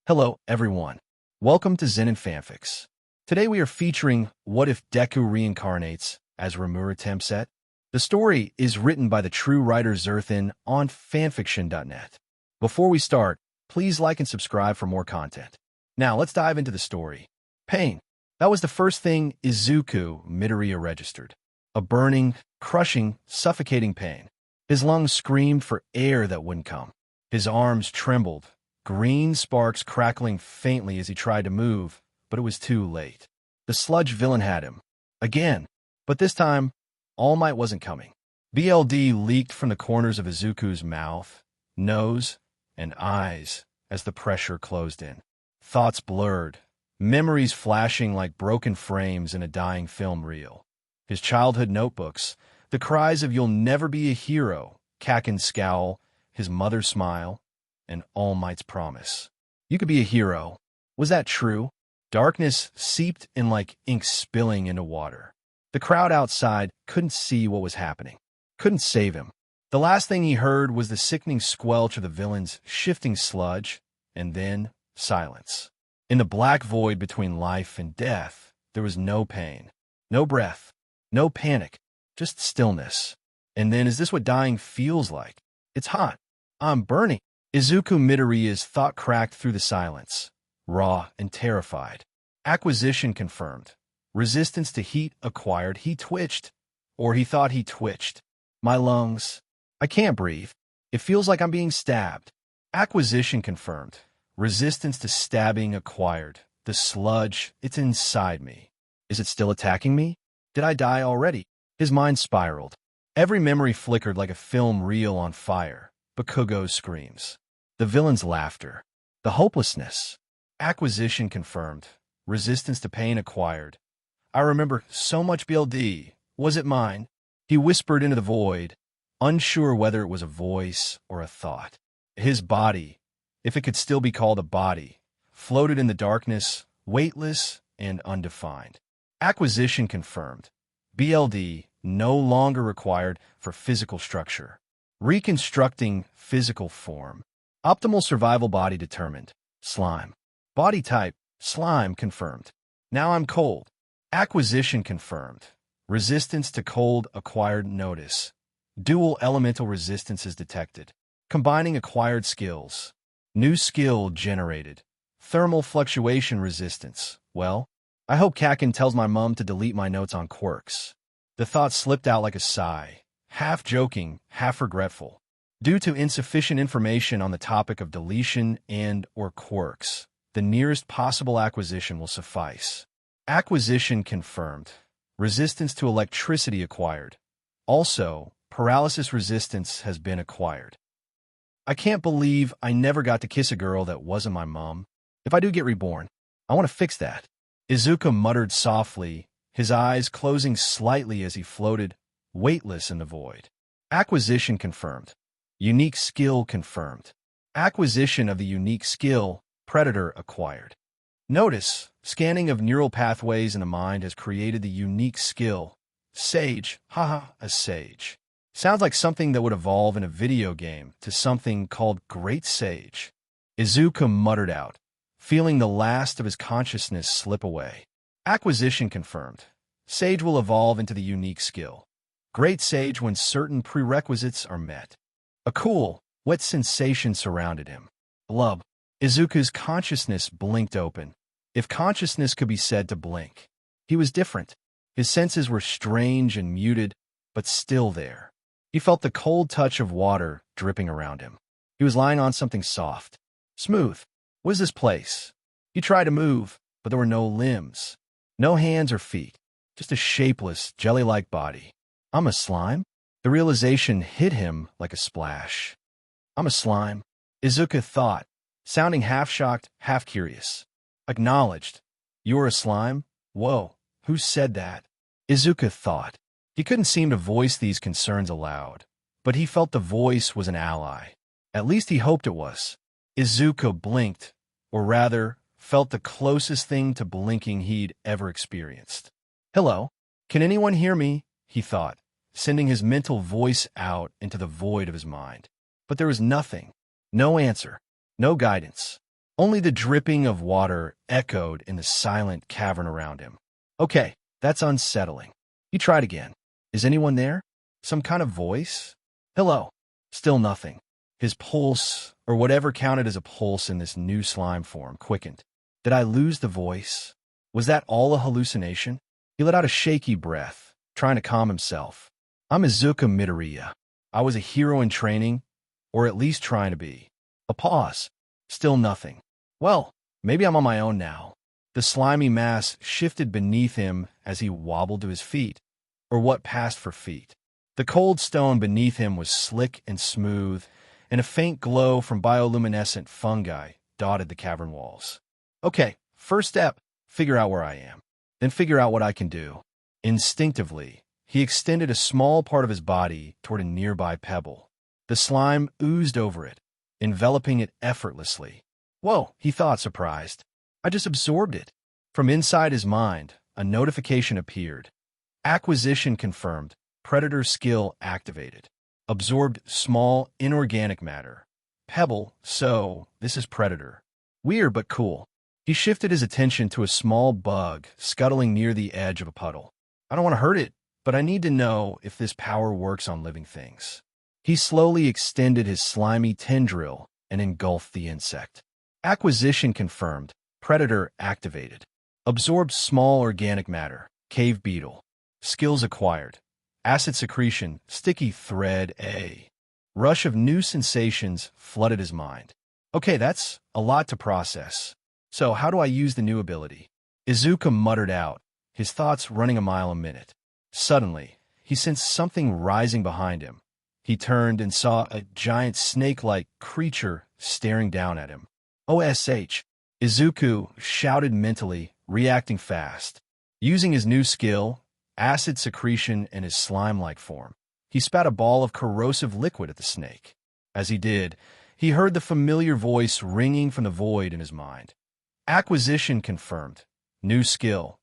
Hello, everyone. Welcome to Zen and Fanfics. Today we are featuring What If Deku Reincarnates as Rimuru Tempset. The story is written by the true writer Zerthin on fanfiction.net. Before we start, please like and subscribe for more content. Now let's dive into the story. Pain. That was the first thing Izuku Midoriya registered. A burning, crushing, suffocating pain. His lungs screamed for air that wouldn't come. His arms trembled, green sparks crackling faintly as he tried to move, but it was too late. The Sludge Villain had him. Again. But this time, All Might wasn't coming. BLD leaked from the corners of Izuku's mouth, nose, and eyes as the pressure closed in. Thoughts blurred, memories flashing like broken frames in a dying film reel. His childhood notebooks, the cries of "You'll never be a hero," Kaken's scowl, his mother's smile, and All Might's promise. You could be a hero. Was that true? Darkness seeped in like ink spilling into water. The crowd outside couldn't see what was happening, couldn't save him. The last thing he heard was the sickening squelch of the villain's shifting sludge, and then silence. In the black void between life and death, there was no pain, no breath, no panic, just stillness. And then, is this what dying feels like? It's hot. I'm burning. Izuku Midoriya's thought cracked through the silence, raw and terrified. Acquisition confirmed. Resistance to heat acquired. He twitched, or he thought he twitched. My lungs. I can't breathe. It feels like I'm being stabbed. Acquisition confirmed. Resistance to stabbing acquired. The sludge, it's inside me. Is it still attacking me? Did I die already? His mind spiraled. Every memory flickered like a film reel on fire. Bakugo's screams. The villain's laughter. The hopelessness. Acquisition confirmed. Resistance to pain acquired. I remember so much BLD. Was it mine? He whispered into the void, unsure whether it was a voice or a thought. His body, if it could still be called a body, floated in the darkness, weightless and undefined. Acquisition confirmed. BLD no longer required for physical structure. Reconstructing physical form. Optimal survival body determined. Slime. Body type. Slime confirmed. Now I'm cold. Acquisition confirmed. Resistance to cold acquired. Notice. Dual elemental resistances detected. Combining acquired skills. New skill generated. Thermal fluctuation resistance. Well, I hope Kaken tells my mom to delete my notes on quirks. The thought slipped out like a sigh, half joking, half regretful. Due to insufficient information on the topic of deletion and/or quirks, the nearest possible acquisition will suffice. Acquisition confirmed. Resistance to electricity acquired. Also, paralysis resistance has been acquired. I can't believe I never got to kiss a girl that wasn't my mom. If I do get reborn, I want to fix that. Izuku muttered softly, his eyes closing slightly as he floated, weightless in the void. Acquisition confirmed. Unique skill confirmed. Acquisition of the unique skill, Predator acquired. Notice, scanning of neural pathways in the mind has created the unique skill. Sage, haha, a sage. Sounds like something that would evolve in a video game to something called Great Sage. Izuku muttered out, feeling the last of his consciousness slip away. Acquisition confirmed. Sage will evolve into the unique skill. Great Sage when certain prerequisites are met. A cool, wet sensation surrounded him. Blub. Izuku's consciousness blinked open. If consciousness could be said to blink. He was different. His senses were strange and muted, but still there. He felt the cold touch of water dripping around him. He was lying on something soft. Smooth. What is this place? He tried to move, but there were no limbs. No hands or feet. Just a shapeless, jelly-like body. I'm a slime? The realization hit him like a splash. I'm a slime, Izuku thought, sounding half-shocked, half-curious. Acknowledged. You're a slime? Whoa, who said that? Izuku thought. He couldn't seem to voice these concerns aloud, but he felt the voice was an ally. At least he hoped it was. Izuku blinked, or rather, felt the closest thing to blinking he'd ever experienced. Hello? Can anyone hear me? He thought, sending his mental voice out into the void of his mind. But there was nothing. No answer. No guidance. Only the dripping of water echoed in the silent cavern around him. Okay, that's unsettling. He tried again. Is anyone there? Some kind of voice? Hello. Still nothing. His pulse, or whatever counted as a pulse in this new slime form, quickened. Did I lose the voice? Was that all a hallucination? He let out a shaky breath, trying to calm himself. I'm Izuku Midoriya. I was a hero in training, or at least trying to be. A pause. Still nothing. Well, maybe I'm on my own now. The slimy mass shifted beneath him as he wobbled to his feet, or what passed for feet. The cold stone beneath him was slick and smooth, and a faint glow from bioluminescent fungi dotted the cavern walls. Okay, first step, figure out where I am. Then figure out what I can do. Instinctively, he extended a small part of his body toward a nearby pebble. The slime oozed over it, enveloping it effortlessly. Whoa, he thought, surprised. I just absorbed it. From inside his mind, a notification appeared. Acquisition confirmed. Predator skill activated. Absorbed small, inorganic matter. Pebble, so this is Predator. Weird but cool. He shifted his attention to a small bug scuttling near the edge of a puddle. I don't want to hurt it, but I need to know if this power works on living things. He slowly extended his slimy tendril and engulfed the insect. Acquisition confirmed. Predator activated. Absorbed small organic matter. Cave beetle. Skills acquired. Acid secretion, sticky thread A. Rush of new sensations flooded his mind. Okay, that's a lot to process. So how do I use the new ability? Izuku muttered out, his thoughts running a mile a minute. Suddenly, he sensed something rising behind him. He turned and saw a giant snake-like creature staring down at him. OSH! Izuku shouted mentally, reacting fast. Using his new skill, acid secretion in his slime-like form, he spat a ball of corrosive liquid at the snake. As he did, he heard the familiar voice ringing from the void in his mind. Acquisition confirmed. New skill.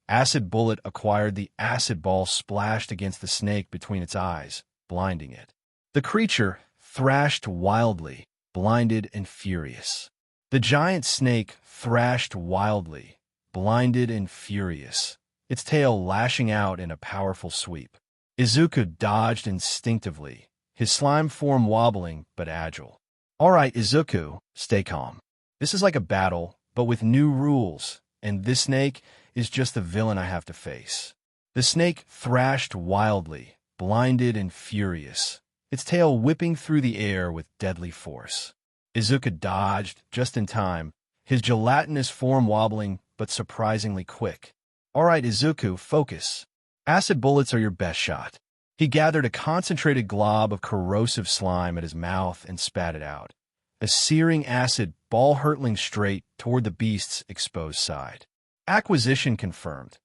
Acid bullet acquired. The acid ball splashed against the snake between its eyes, blinding it. The creature thrashed wildly, blinded and furious. The giant snake thrashed wildly, blinded and furious, its tail lashing out in a powerful sweep. Izuku dodged instinctively, his slime form wobbling but agile. All right, Izuku, stay calm. This is like a battle, but with new rules, and this snake is just the villain I have to face. The snake thrashed wildly, blinded and furious, its tail whipping through the air with deadly force. Izuku dodged just in time, his gelatinous form wobbling but surprisingly quick. All right, Izuku, focus. Acid bullets are your best shot. He gathered a concentrated glob of corrosive slime at his mouth and spat it out. A searing acid ball hurtling straight toward the beast's exposed side. Acquisition confirmed.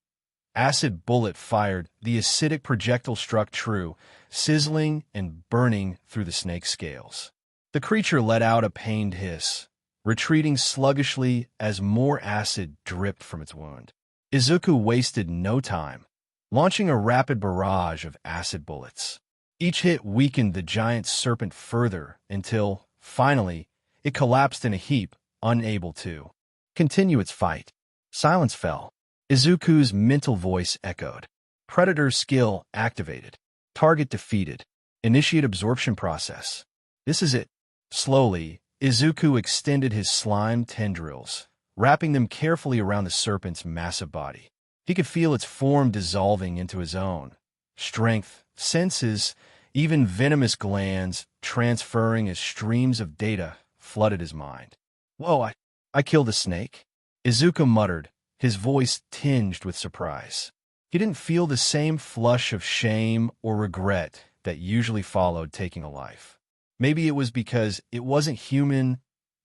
Acid bullet fired. The acidic projectile struck true, sizzling and burning through the snake's scales. The creature let out a pained hiss, retreating sluggishly as more acid dripped from its wound. Izuku wasted no time, launching a rapid barrage of acid bullets. Each hit weakened the giant serpent further until, finally, it collapsed in a heap, unable to continue its fight. Silence fell. Izuku's mental voice echoed. Predator skill activated. Target defeated. Initiate absorption process. This is it. Slowly, Izuku extended his slime tendrils, wrapping them carefully around the serpent's massive body. He could feel its form dissolving into his own. Strength, senses, even venomous glands transferring as streams of data flooded his mind. Whoa, I killed a snake? Izuku muttered, his voice tinged with surprise. He didn't feel the same flush of shame or regret that usually followed taking a life. Maybe it was because it wasn't human,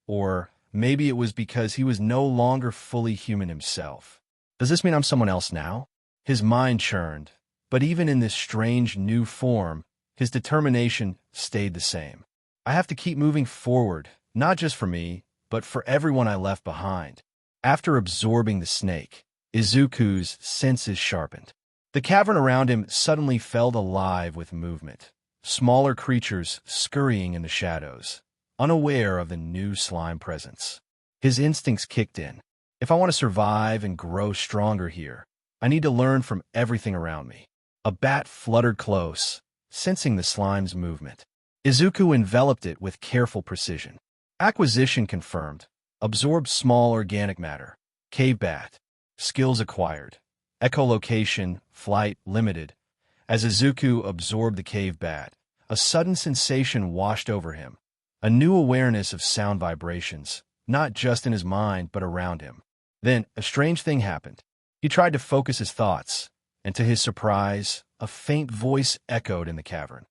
or maybe it was because he was no longer fully human himself. Does this mean I'm someone else now? His mind churned, but even in this strange new form, his determination stayed the same. I have to keep moving forward, not just for me, but for everyone I left behind. After absorbing the snake, Izuku's senses sharpened. The cavern around him suddenly felt alive with movement. Smaller creatures scurrying in the shadows, unaware of the new slime presence. His instincts kicked in. If I want to survive and grow stronger here, I need to learn from everything around me. A bat fluttered close, sensing the slime's movement. Izuku enveloped it with careful precision. Acquisition confirmed. Absorbed small organic matter. Cave bat. Skills acquired. Echolocation, flight, limited. As Izuku absorbed the cave bat, a sudden sensation washed over him. A new awareness of sound vibrations, not just in his mind, but around him. Then, a strange thing happened. He tried to focus his thoughts, and to his surprise, a faint voice echoed in the cavern.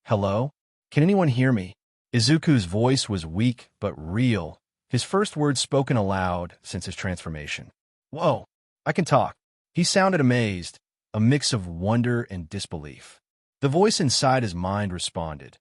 "Hello? Can anyone hear me?" Izuku's voice was weak but real, his first words spoken aloud since his transformation. "Whoa, I can talk." He sounded amazed, a mix of wonder and disbelief. The voice inside his mind responded.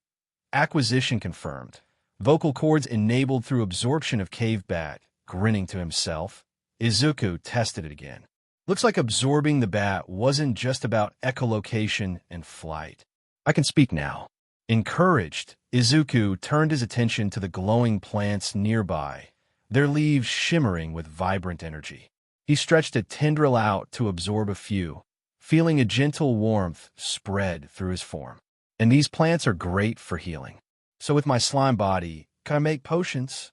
Acquisition confirmed. Vocal cords enabled through absorption of cave bat. Grinning to himself, Izuku tested it again. Looks like absorbing the bat wasn't just about echolocation and flight. "I can speak now." Encouraged, Izuku turned his attention to the glowing plants nearby, their leaves shimmering with vibrant energy. He stretched a tendril out to absorb a few, feeling a gentle warmth spread through his form. "And these plants are great for healing. So with my slime body, can I make potions?"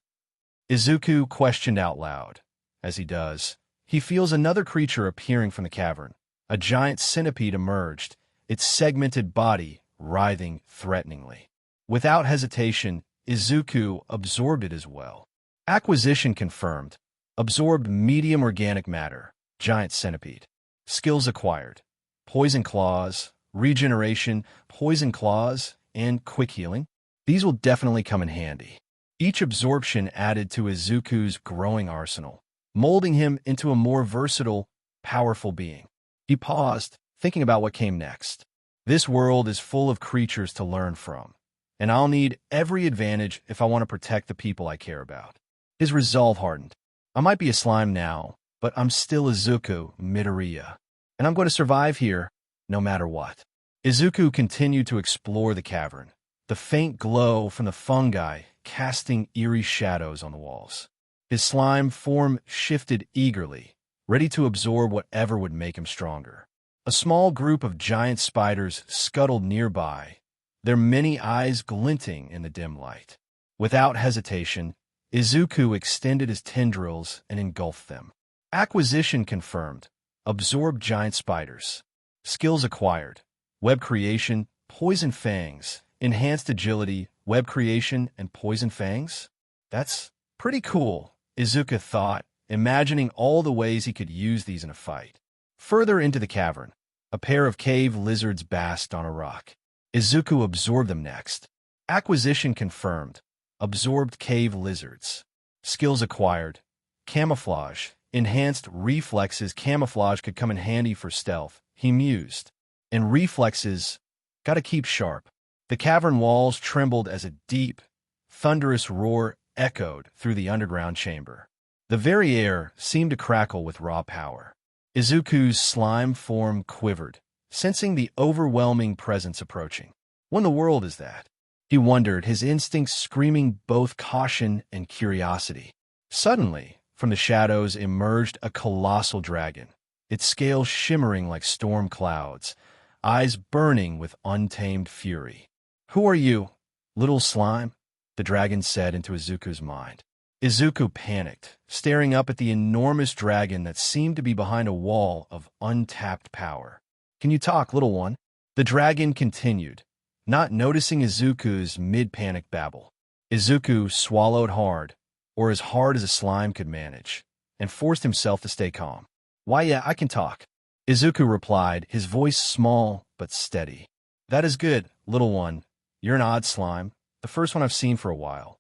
Izuku questioned out loud. As he does, he feels another creature appearing from the cavern. A giant centipede emerged, its segmented body writhing threateningly. Without hesitation, Izuku absorbed it as well. Acquisition confirmed. Absorbed medium organic matter. Giant centipede. Skills acquired. Poison claws, regeneration, poison claws, and quick healing. These will definitely come in handy. Each absorption added to Izuku's growing arsenal, molding him into a more versatile, powerful being. He paused, thinking about what came next. This world is full of creatures to learn from, and I'll need every advantage if I want to protect the people I care about. His resolve hardened. I might be a slime now, but I'm still Izuku Midoriya, and I'm going to survive here, no matter what. Izuku continued to explore the cavern, the faint glow from the fungi casting eerie shadows on the walls. His slime form shifted eagerly, ready to absorb whatever would make him stronger. A small group of giant spiders scuttled nearby, their many eyes glinting in the dim light. Without hesitation, Izuku extended his tendrils and engulfed them. Acquisition confirmed. Absorbed giant spiders. Skills acquired. Web creation, poison fangs. Enhanced agility, web creation, and poison fangs? That's pretty cool, Izuku thought, imagining all the ways he could use these in a fight. Further into the cavern, a pair of cave lizards basked on a rock. Izuku absorbed them next. Acquisition confirmed. Absorbed cave lizards. Skills acquired. Camouflage. Enhanced reflexes. Camouflage could come in handy for stealth, he mused. And reflexes, gotta keep sharp. The cavern walls trembled as a deep, thunderous roar echoed through the underground chamber. The very air seemed to crackle with raw power. Izuku's slime form quivered, sensing the overwhelming presence approaching. What in the world is that? He wondered, his instincts screaming both caution and curiosity. Suddenly, from the shadows emerged a colossal dragon, its scales shimmering like storm clouds, eyes burning with untamed fury. "Who are you, little slime?" the dragon said into Izuku's mind. Izuku panicked, staring up at the enormous dragon that seemed to be behind a wall of untapped power. "Can you talk, little one?" The dragon continued, not noticing Izuku's mid-panic babble. Izuku swallowed hard, or as hard as a slime could manage, and forced himself to stay calm. "Why, yeah, I can talk," Izuku replied, his voice small but steady. "That is good, little one. You're an odd slime, the first one I've seen for a while.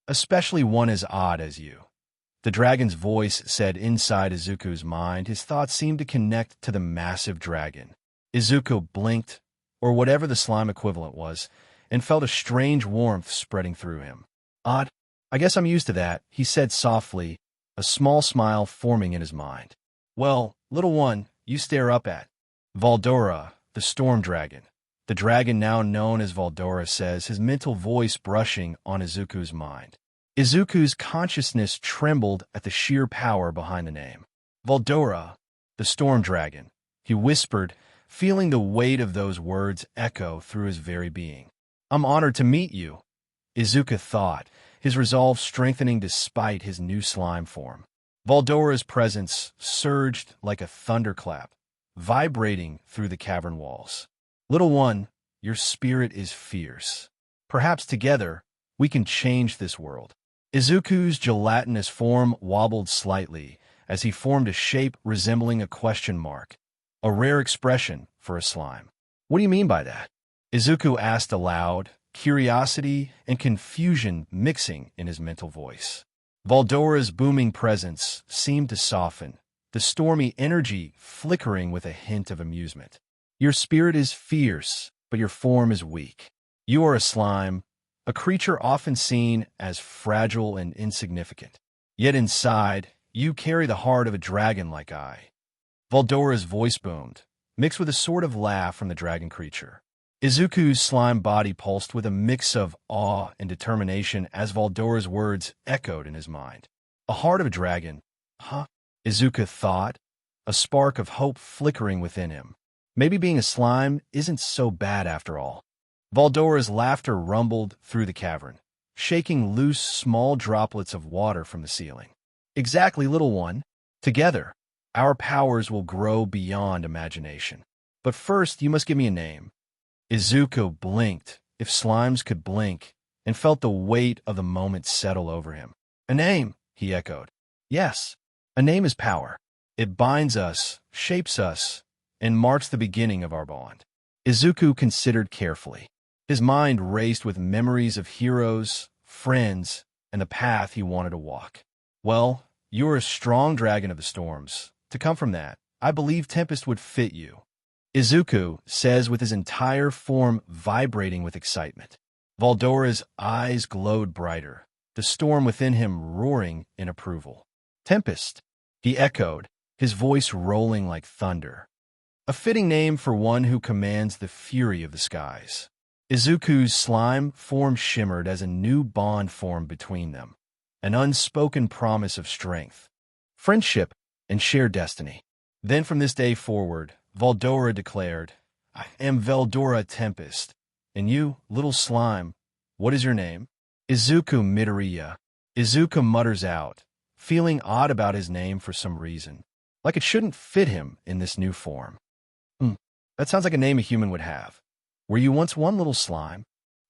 Especially one as odd as you." The dragon's voice said inside Izuku's mind. His thoughts seemed to connect to the massive dragon. Izuku blinked, or whatever the slime equivalent was, and felt a strange warmth spreading through him. "Odd? I guess I'm used to that," he said softly, a small smile forming in his mind. "Well, little one, you stare up at Valdora, the storm dragon." The dragon now known as Valdora says, his mental voice brushing on Izuku's mind. Izuku's consciousness trembled at the sheer power behind the name. Veldora, the storm dragon, he whispered, feeling the weight of those words echo through his very being. I'm honored to meet you, Izuku thought, his resolve strengthening despite his new slime form. Veldora's presence surged like a thunderclap, vibrating through the cavern walls. Little one, your spirit is fierce. Perhaps together, we can change this world. Izuku's gelatinous form wobbled slightly as he formed a shape resembling a question mark, a rare expression for a slime. What do you mean by that? Izuku asked aloud, curiosity and confusion mixing in his mental voice. Veldora's booming presence seemed to soften, the stormy energy flickering with a hint of amusement. Your spirit is fierce, but your form is weak. You are a slime, a creature often seen as fragile and insignificant. Yet inside, you carry the heart of a dragon like I. Veldora's voice boomed, mixed with a sort of laugh from the dragon creature. Izuku's slime body pulsed with a mix of awe and determination as Veldora's words echoed in his mind. A heart of a dragon, huh? Izuku thought, a spark of hope flickering within him. Maybe being a slime isn't so bad after all. Veldora's laughter rumbled through the cavern, shaking loose small droplets of water from the ceiling. Exactly, little one. Together, our powers will grow beyond imagination. But first, you must give me a name. Izuku blinked, if slimes could blink, and felt the weight of the moment settle over him. A name, he echoed. Yes, a name is power. It binds us, shapes us, and marks the beginning of our bond. Izuku considered carefully. His mind raced with memories of heroes, friends, and the path he wanted to walk. Well, you're a strong dragon of the storms. To come from that, I believe Tempest would fit you. Izuku says with his entire form vibrating with excitement. Veldora's eyes glowed brighter, the storm within him roaring in approval. Tempest, he echoed, his voice rolling like thunder. A fitting name for one who commands the fury of the skies. Izuku's slime form shimmered as a new bond formed between them, an unspoken promise of strength, friendship, and shared destiny. Then from this day forward, Veldora declared, I am Veldora Tempest. And you, little slime, what is your name? Izuku Midoriya. Izuku mutters out, feeling odd about his name for some reason, like it shouldn't fit him in this new form. That sounds like a name a human would have. Were you once one little slime?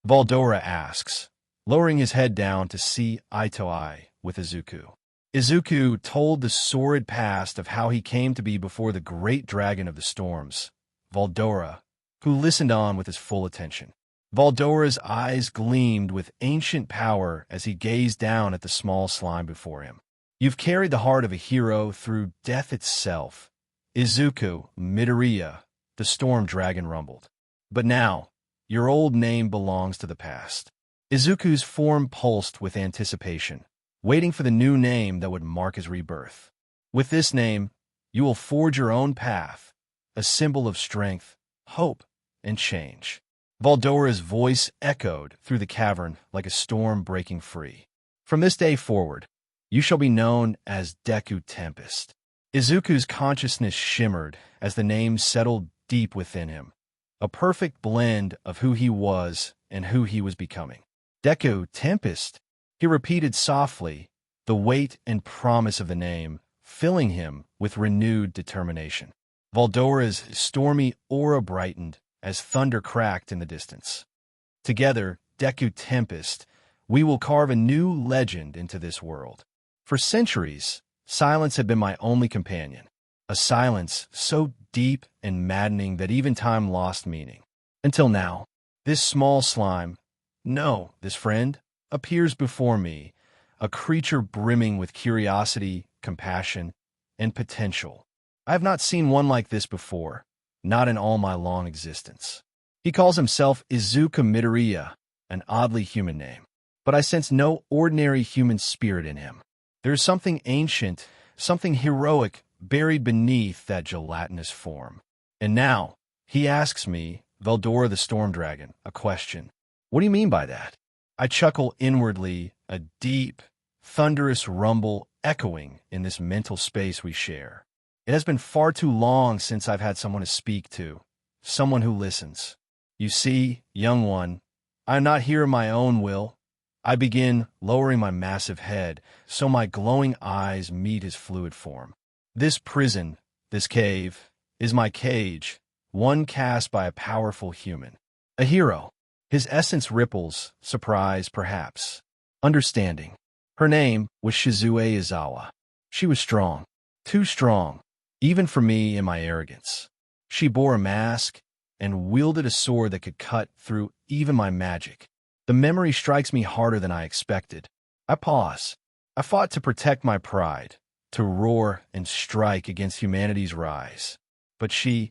Veldora asks, lowering his head down to see eye to eye with Izuku. Izuku told the sordid past of how he came to be before the great dragon of the storms, Veldora, who listened on with his full attention. Veldora's eyes gleamed with ancient power as he gazed down at the small slime before him. You've carried the heart of a hero through death itself. Izuku Midoriya, the storm dragon rumbled. But now, your old name belongs to the past. Izuku's form pulsed with anticipation, waiting for the new name that would mark his rebirth. With this name, you will forge your own path, a symbol of strength, hope, and change. Veldora's voice echoed through the cavern like a storm breaking free. From this day forward, you shall be known as Deku Tempest. Izuku's consciousness shimmered as the name settled deep within him, a perfect blend of who he was and who he was becoming. Deku Tempest, he repeated softly, the weight and promise of the name filling him with renewed determination. Veldora's stormy aura brightened as thunder cracked in the distance. Together, Deku Tempest, we will carve a new legend into this world. For centuries, silence had been my only companion, a silence so deep and maddening that even time lost meaning. Until now, this small slime, no, this friend, appears before me, a creature brimming with curiosity, compassion, and potential. I have not seen one like this before, not in all my long existence. He calls himself Izuku Midoriya, an oddly human name, but I sense no ordinary human spirit in him. There is something ancient, something heroic buried beneath that gelatinous form. And now, he asks me, Veldora the Storm Dragon, a question. What do you mean by that? I chuckle inwardly, a deep, thunderous rumble echoing in this mental space we share. It has been far too long since I've had someone to speak to, someone who listens. You see, young one, I am not here of my own will. I begin lowering my massive head so my glowing eyes meet his fluid form. This prison, this cave, is my cage, one cast by a powerful human. A hero. His essence ripples, surprise perhaps. Understanding. Her name was Shizue Izawa. She was strong, too strong, even for me in my arrogance. She bore a mask and wielded a sword that could cut through even my magic. The memory strikes me harder than I expected. I pause. I fought to protect my pride, to roar and strike against humanity's rise. But she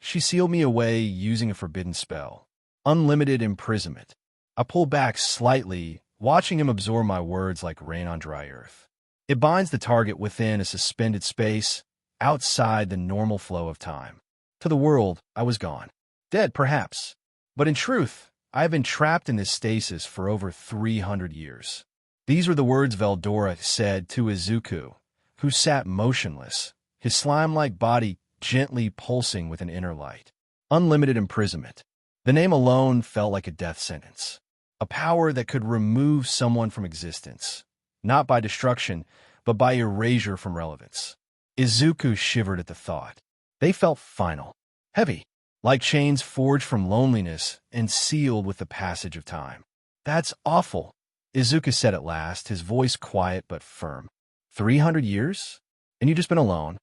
sealed me away using a forbidden spell. Unlimited imprisonment. I pull back slightly, watching him absorb my words like rain on dry earth. It binds the target within a suspended space, outside the normal flow of time. To the world, I was gone. Dead, perhaps. But in truth, I have been trapped in this stasis for over 300 years. These were the words Veldora said to Izuku, who sat motionless, his slime-like body gently pulsing with an inner light. Unlimited imprisonment. The name alone felt like a death sentence. A power that could remove someone from existence, not by destruction, but by erasure from relevance. Izuku shivered at the thought. They felt final, heavy, like chains forged from loneliness and sealed with the passage of time. That's awful, Izuku said at last, his voice quiet but firm. 300 years? And you've just been alone?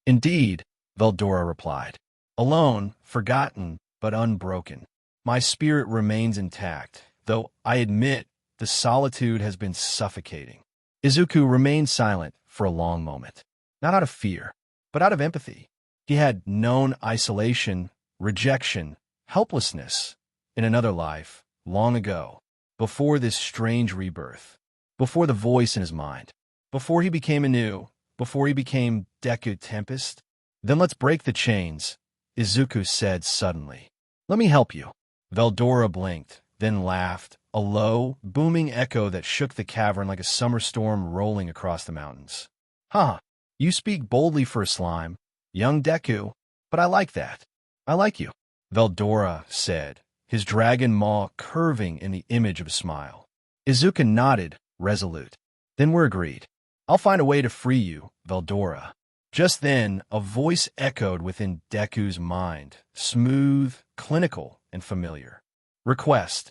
Indeed, Veldora replied. Alone, forgotten, but unbroken. My spirit remains intact, though I admit the solitude has been suffocating. Izuku remained silent for a long moment, not out of fear, but out of empathy. He had known isolation, rejection, helplessness in another life, long ago, before this strange rebirth, before the voice in his mind, before he became anew, before he became Deku Tempest. Then let's break the chains, Izuku said suddenly. Let me help you. Veldora blinked, then laughed, a low, booming echo that shook the cavern like a summer storm rolling across the mountains. Huh, you speak boldly for a slime, young Deku, but I like that. I like you, Veldora said, his dragon maw curving in the image of a smile. Izuku nodded, resolute. Then we're agreed. I'll find a way to free you, Veldora. Just then, a voice echoed within Deku's mind, smooth, clinical, and familiar. Request.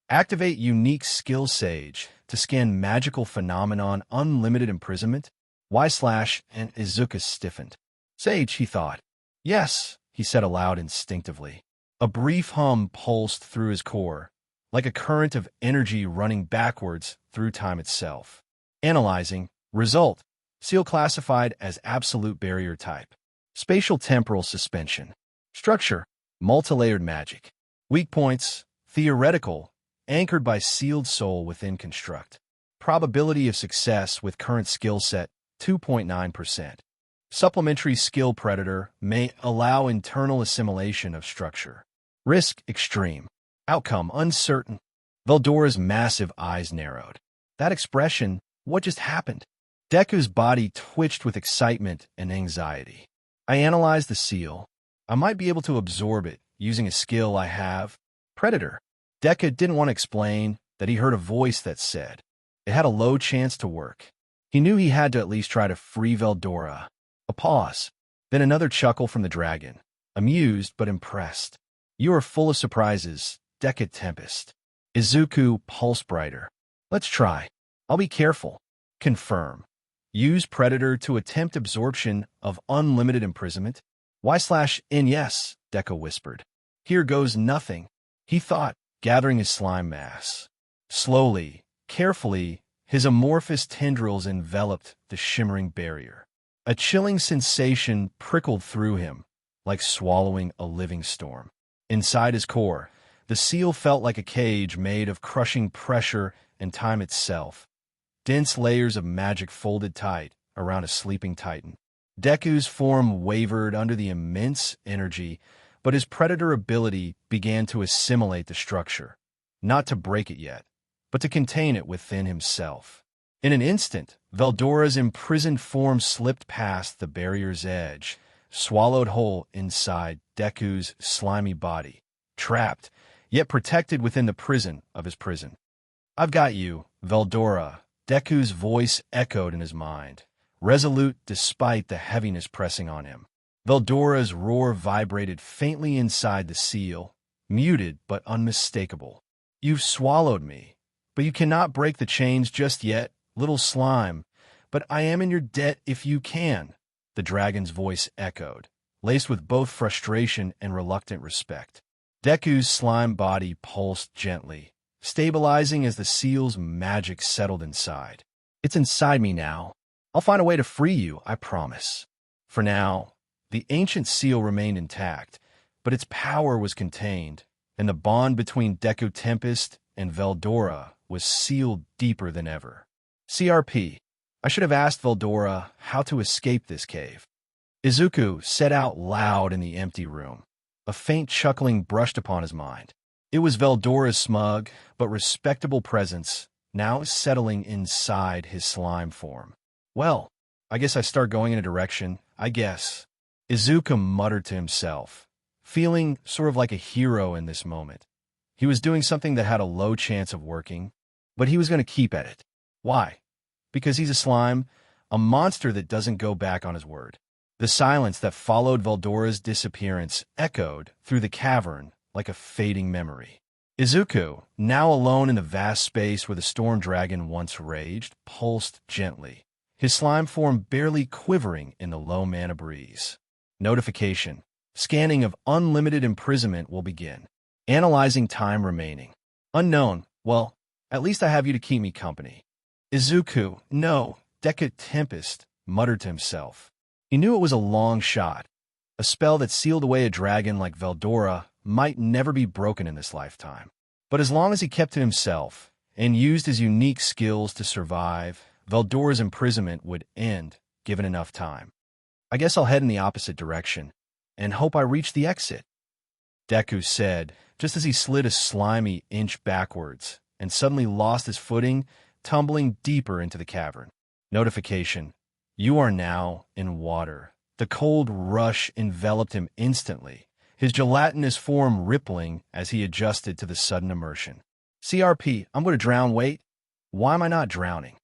Activate unique skill sage to scan magical phenomenon unlimited imprisonment. And Izuku stiffened. Sage, he thought. Yes, he said aloud instinctively. A brief hum pulsed through his core, like a current of energy running backwards through time itself. Analyzing. Result. Seal classified as absolute barrier type. Spatial temporal suspension. Structure. Multilayered magic. Weak points. Theoretical. Anchored by sealed soul within construct. Probability of success with current skill set, 2.9%. Supplementary skill predator may allow internal assimilation of structure. Risk extreme. Outcome uncertain. Veldora's massive eyes narrowed. That expression, what just happened? Deku's body twitched with excitement and anxiety. I analyzed the seal. I might be able to absorb it using a skill I have. Predator. Deku didn't want to explain that he heard a voice that said it had a low chance to work. He knew he had to at least try to free Veldora. A pause, then another chuckle from the dragon, amused but impressed. You are full of surprises, Deku Tempest. Izuku pulsed brighter. Let's try. I'll be careful. Confirm. Use Predator to attempt absorption of unlimited imprisonment. Y/N yes, Deku whispered. Here goes nothing, he thought, gathering his slime mass. Slowly, carefully, his amorphous tendrils enveloped the shimmering barrier. A chilling sensation prickled through him, like swallowing a living storm. Inside his core, the seal felt like a cage made of crushing pressure and time itself. Dense layers of magic folded tight around a sleeping titan. Deku's form wavered under the immense energy, but his predator ability began to assimilate the structure, not to break it yet, but to contain it within himself. In an instant, Veldora's imprisoned form slipped past the barrier's edge, swallowed whole inside Deku's slimy body, trapped, yet protected within the prison of his prison. "I've got you, Veldora," Deku's voice echoed in his mind, resolute despite the heaviness pressing on him. Veldora's roar vibrated faintly inside the seal, muted but unmistakable. "You've swallowed me, but you cannot break the chains just yet, little slime, but I am in your debt if you can," the dragon's voice echoed, laced with both frustration and reluctant respect. Deku's slime body pulsed gently, stabilizing as the seal's magic settled inside. "It's inside me now. I'll find a way to free you, I promise." For now, the ancient seal remained intact, but its power was contained, and the bond between Deku Tempest and Veldora was sealed deeper than ever. "CRP, I should have asked Veldora how to escape this cave," Izuku said out loud in the empty room. A faint chuckling brushed upon his mind. It was Veldora's smug but respectable presence, now settling inside his slime form. "Well, I guess I start going in a direction, I guess," Izuku muttered to himself, feeling sort of like a hero in this moment. He was doing something that had a low chance of working, but he was going to keep at it. Why? Because he's a slime, a monster that doesn't go back on his word. The silence that followed Veldora's disappearance echoed through the cavern like a fading memory. Izuku, now alone in the vast space where the storm dragon once raged, pulsed gently, his slime form barely quivering in the low mana breeze. Notification. Scanning of unlimited imprisonment will begin. Analyzing time remaining. Unknown. Well, at least I have you to keep me company. Izuku, no, Deku Tempest, muttered to himself. He knew it was a long shot. A spell that sealed away a dragon like Veldora might never be broken in this lifetime. But as long as he kept to himself and used his unique skills to survive, Veldora's imprisonment would end, given enough time. "I guess I'll head in the opposite direction and hope I reach the exit," Deku said, just as he slid a slimy inch backwards and suddenly lost his footing, tumbling deeper into the cavern. Notification. You are now in water. The cold rush enveloped him instantly, his gelatinous form rippling as he adjusted to the sudden immersion. "CRP, I'm going to drown, wait. Why am I not drowning?"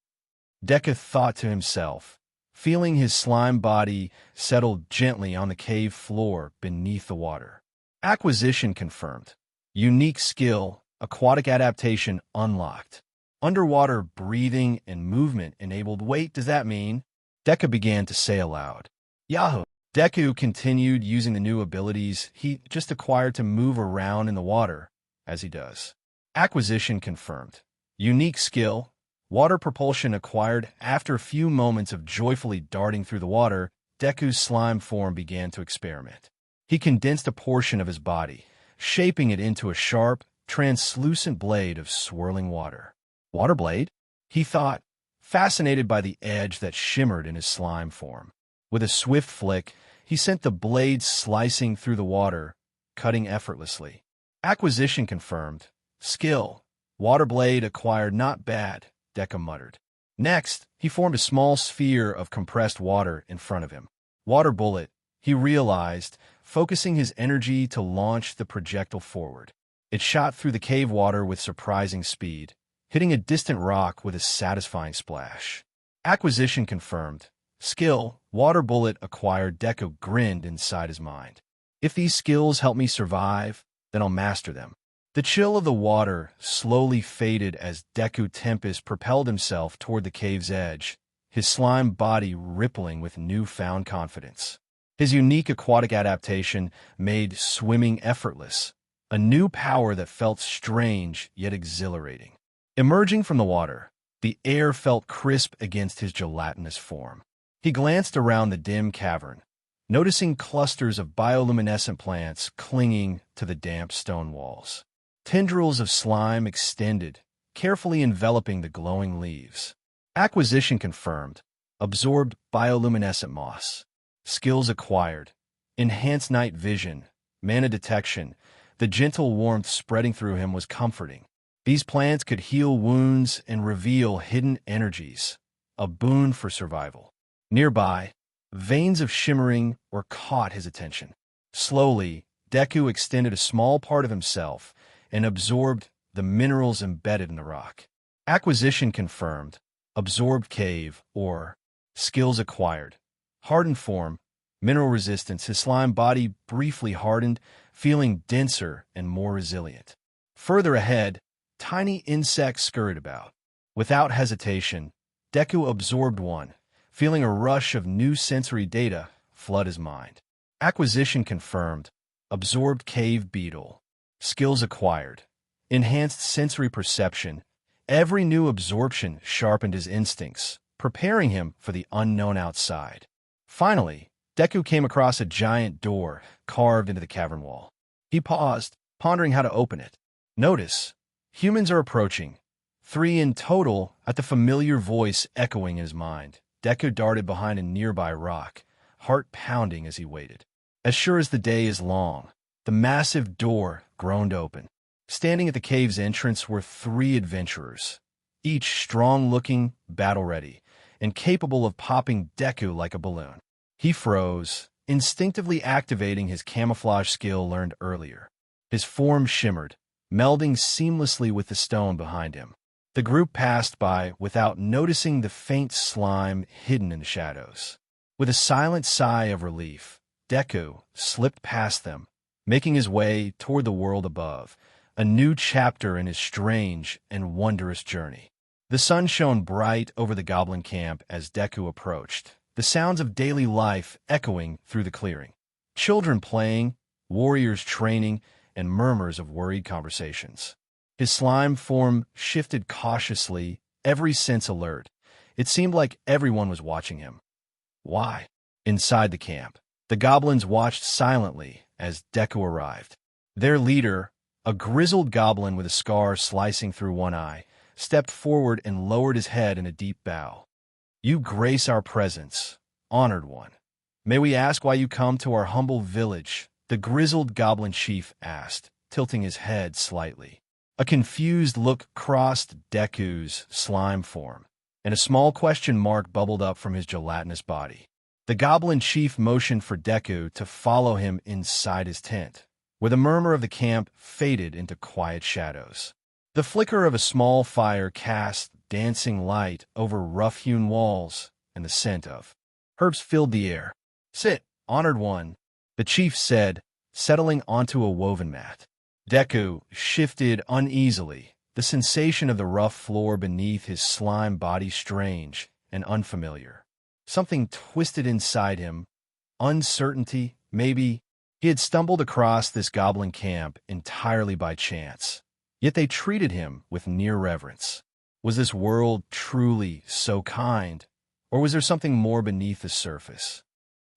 Deku thought to himself, feeling his slime body settle gently on the cave floor beneath the water. Acquisition confirmed. Unique skill, aquatic adaptation unlocked. Underwater breathing and movement enabled. Wait, does that mean? Deku began to say aloud. Yahoo! Deku continued using the new abilities he just acquired to move around in the water, as he does. Acquisition confirmed. Unique skill, water propulsion acquired. After a few moments of joyfully darting through the water, Deku's slime form began to experiment. He condensed a portion of his body, shaping it into a sharp, translucent blade of swirling water. Water blade? He thought, fascinated by the edge that shimmered in his slime form. With a swift flick, he sent the blade slicing through the water, cutting effortlessly. Acquisition confirmed. Skill. Water blade acquired. Not bad, Deku muttered. Next, he formed a small sphere of compressed water in front of him. Water bullet, he realized, focusing his energy to launch the projectile forward. It shot through the cave water with surprising speed, hitting a distant rock with a satisfying splash. Acquisition confirmed. Skill, water bullet acquired. Deku grinned inside his mind. If these skills help me survive, then I'll master them. The chill of the water slowly faded as Deku Tempest propelled himself toward the cave's edge, his slime body rippling with newfound confidence. His unique aquatic adaptation made swimming effortless, a new power that felt strange yet exhilarating. Emerging from the water, the air felt crisp against his gelatinous form. He glanced around the dim cavern, noticing clusters of bioluminescent plants clinging to the damp stone walls. Tendrils of slime extended, carefully enveloping the glowing leaves. Acquisition confirmed. Absorbed bioluminescent moss. Skills acquired. Enhanced night vision. Mana detection. The gentle warmth spreading through him was comforting. These plants could heal wounds and reveal hidden energies, a boon for survival. Nearby, veins of shimmering were caught his attention. Slowly, Deku extended a small part of himself and absorbed the minerals embedded in the rock. Acquisition confirmed, absorbed cave, or skills acquired. Hardened form, mineral resistance. His slime body briefly hardened, feeling denser and more resilient. Further ahead, tiny insects scurried about. Without hesitation, Deku absorbed one, feeling a rush of new sensory data flood his mind. Acquisition confirmed, absorbed cave beetle. Skills acquired. Enhanced sensory perception. Every new absorption sharpened his instincts, preparing him for the unknown outside. Finally, Deku came across a giant door carved into the cavern wall. He paused, pondering how to open it. Notice, humans are approaching. 3 in total, at the familiar voice echoing in his mind. Deku darted behind a nearby rock, heart pounding as he waited. As sure as the day is long, the massive door groaned open. Standing at the cave's entrance were 3 adventurers, each strong-looking, battle-ready, and capable of popping Deku like a balloon. He froze, instinctively activating his camouflage skill learned earlier. His form shimmered, melding seamlessly with the stone behind him. The group passed by without noticing the faint slime hidden in the shadows. With a silent sigh of relief, Deku slipped past them, making his way toward the world above, a new chapter in his strange and wondrous journey. The sun shone bright over the goblin camp as Deku approached, the sounds of daily life echoing through the clearing. Children playing, warriors training, and murmurs of worried conversations. His slime form shifted cautiously, every sense alert. It seemed like everyone was watching him. Why? Inside the camp, the goblins watched silently as Deku arrived. Their leader, a grizzled goblin with a scar slicing through one eye, stepped forward and lowered his head in a deep bow. "You grace our presence, honored one. May we ask why you come to our humble village?" the grizzled goblin chief asked, tilting his head slightly. A confused look crossed Deku's slime form, and a small question mark bubbled up from his gelatinous body. The goblin chief motioned for Deku to follow him inside his tent, where the murmur of the camp faded into quiet shadows. The flicker of a small fire cast dancing light over rough-hewn walls, and the scent of herbs filled the air. "Sit, honored one," the chief said, settling onto a woven mat. Deku shifted uneasily, the sensation of the rough floor beneath his slime body strange and unfamiliar. Something twisted inside him. Uncertainty, maybe. He had stumbled across this goblin camp entirely by chance, yet they treated him with near reverence. Was this world truly so kind, or was there something more beneath the surface?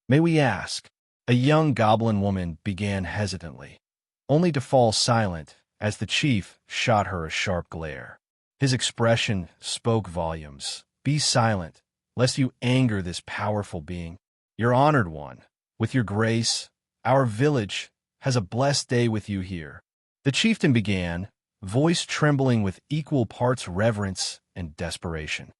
"May we ask?" a young goblin woman began hesitantly, only to fall silent as the chief shot her a sharp glare. His expression spoke volumes. "Be silent, lest you anger this powerful being. Your honored one, with your grace, our village has a blessed day with you here." The chieftain began, voice trembling with equal parts reverence and desperation.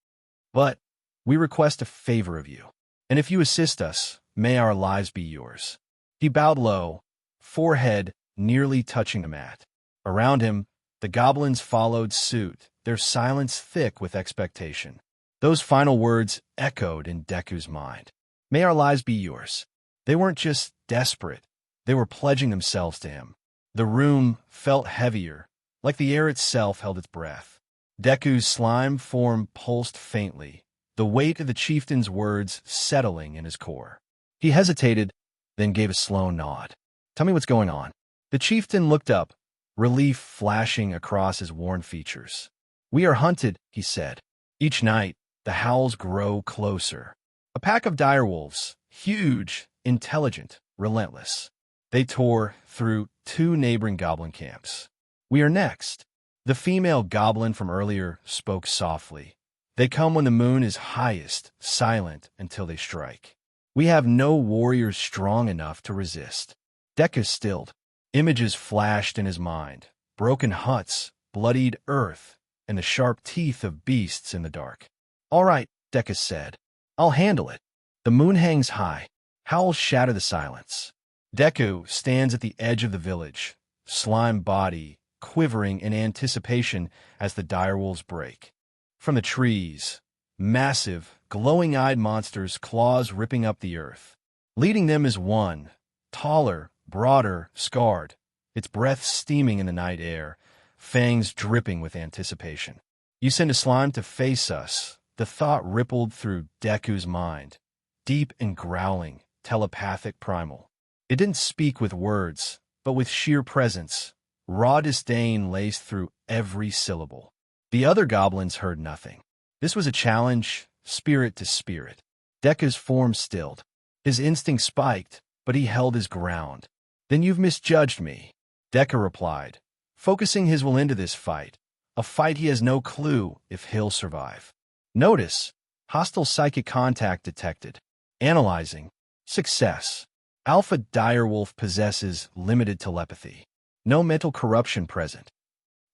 "But we request a favor of you, and if you assist us, may our lives be yours." He bowed low, forehead nearly touching the mat. Around him, the goblins followed suit, their silence thick with expectation. Those final words echoed in Deku's mind. "May our lives be yours." They weren't just desperate, they were pledging themselves to him. The room felt heavier, like the air itself held its breath. Deku's slime form pulsed faintly, the weight of the chieftain's words settling in his core. He hesitated, then gave a slow nod. "Tell me what's going on." The chieftain looked up, relief flashing across his worn features. "We are hunted," he said. Each night, the howls grow closer. A pack of direwolves, huge, intelligent, relentless. They tore through 2 neighboring goblin camps. "We are next." The female goblin from earlier spoke softly. "They come when the moon is highest, silent until they strike. We have no warriors strong enough to resist." Deku stilled. Images flashed in his mind. Broken huts, bloodied earth and the sharp teeth of beasts in the dark. "All right," Deku said. "I'll handle it." The moon hangs high. Howls shatter the silence. Deku stands at the edge of the village, slime body quivering in anticipation as the direwolves break. From the trees, massive, glowing-eyed monsters, claws ripping up the earth. Leading them is one, taller, broader, scarred, its breath steaming in the night air, fangs dripping with anticipation. "You send a slime to face us," the thought rippled through Deku's mind, deep and growling, telepathic, primal. It didn't speak with words, but with sheer presence, raw disdain laced through every syllable. The other goblins heard nothing. This was a challenge, spirit to spirit. Deku's form stilled. His instinct spiked, but he held his ground. "Then you've misjudged me," Deku replied, focusing his will into this fight, a fight he has no clue if he'll survive. Notice, hostile psychic contact detected. Analyzing. Success. Alpha direwolf possesses limited telepathy. No mental corruption present.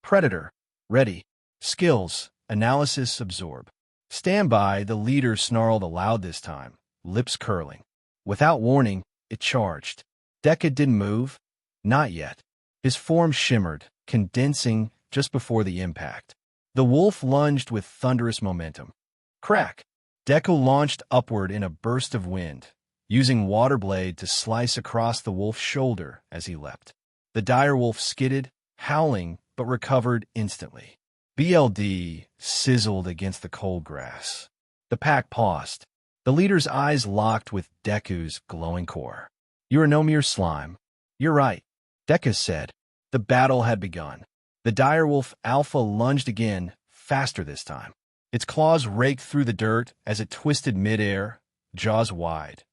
Predator. Ready. Skills. Analysis. Absorb. Standby, the leader snarled aloud this time, lips curling. Without warning, it charged. Deku didn't move. Not yet. His form shimmered, condensing just before the impact. The wolf lunged with thunderous momentum. Crack! Deku launched upward in a burst of wind, using Water Blade to slice across the wolf's shoulder as he leapt. The direwolf skidded, howling, but recovered instantly. BLD sizzled against the cold grass. The pack paused. The leader's eyes locked with Deku's glowing core. "You are no mere slime." "You're right," Deku said. The battle had begun. The direwolf alpha lunged again, faster this time. Its claws raked through the dirt as it twisted midair, jaws wide,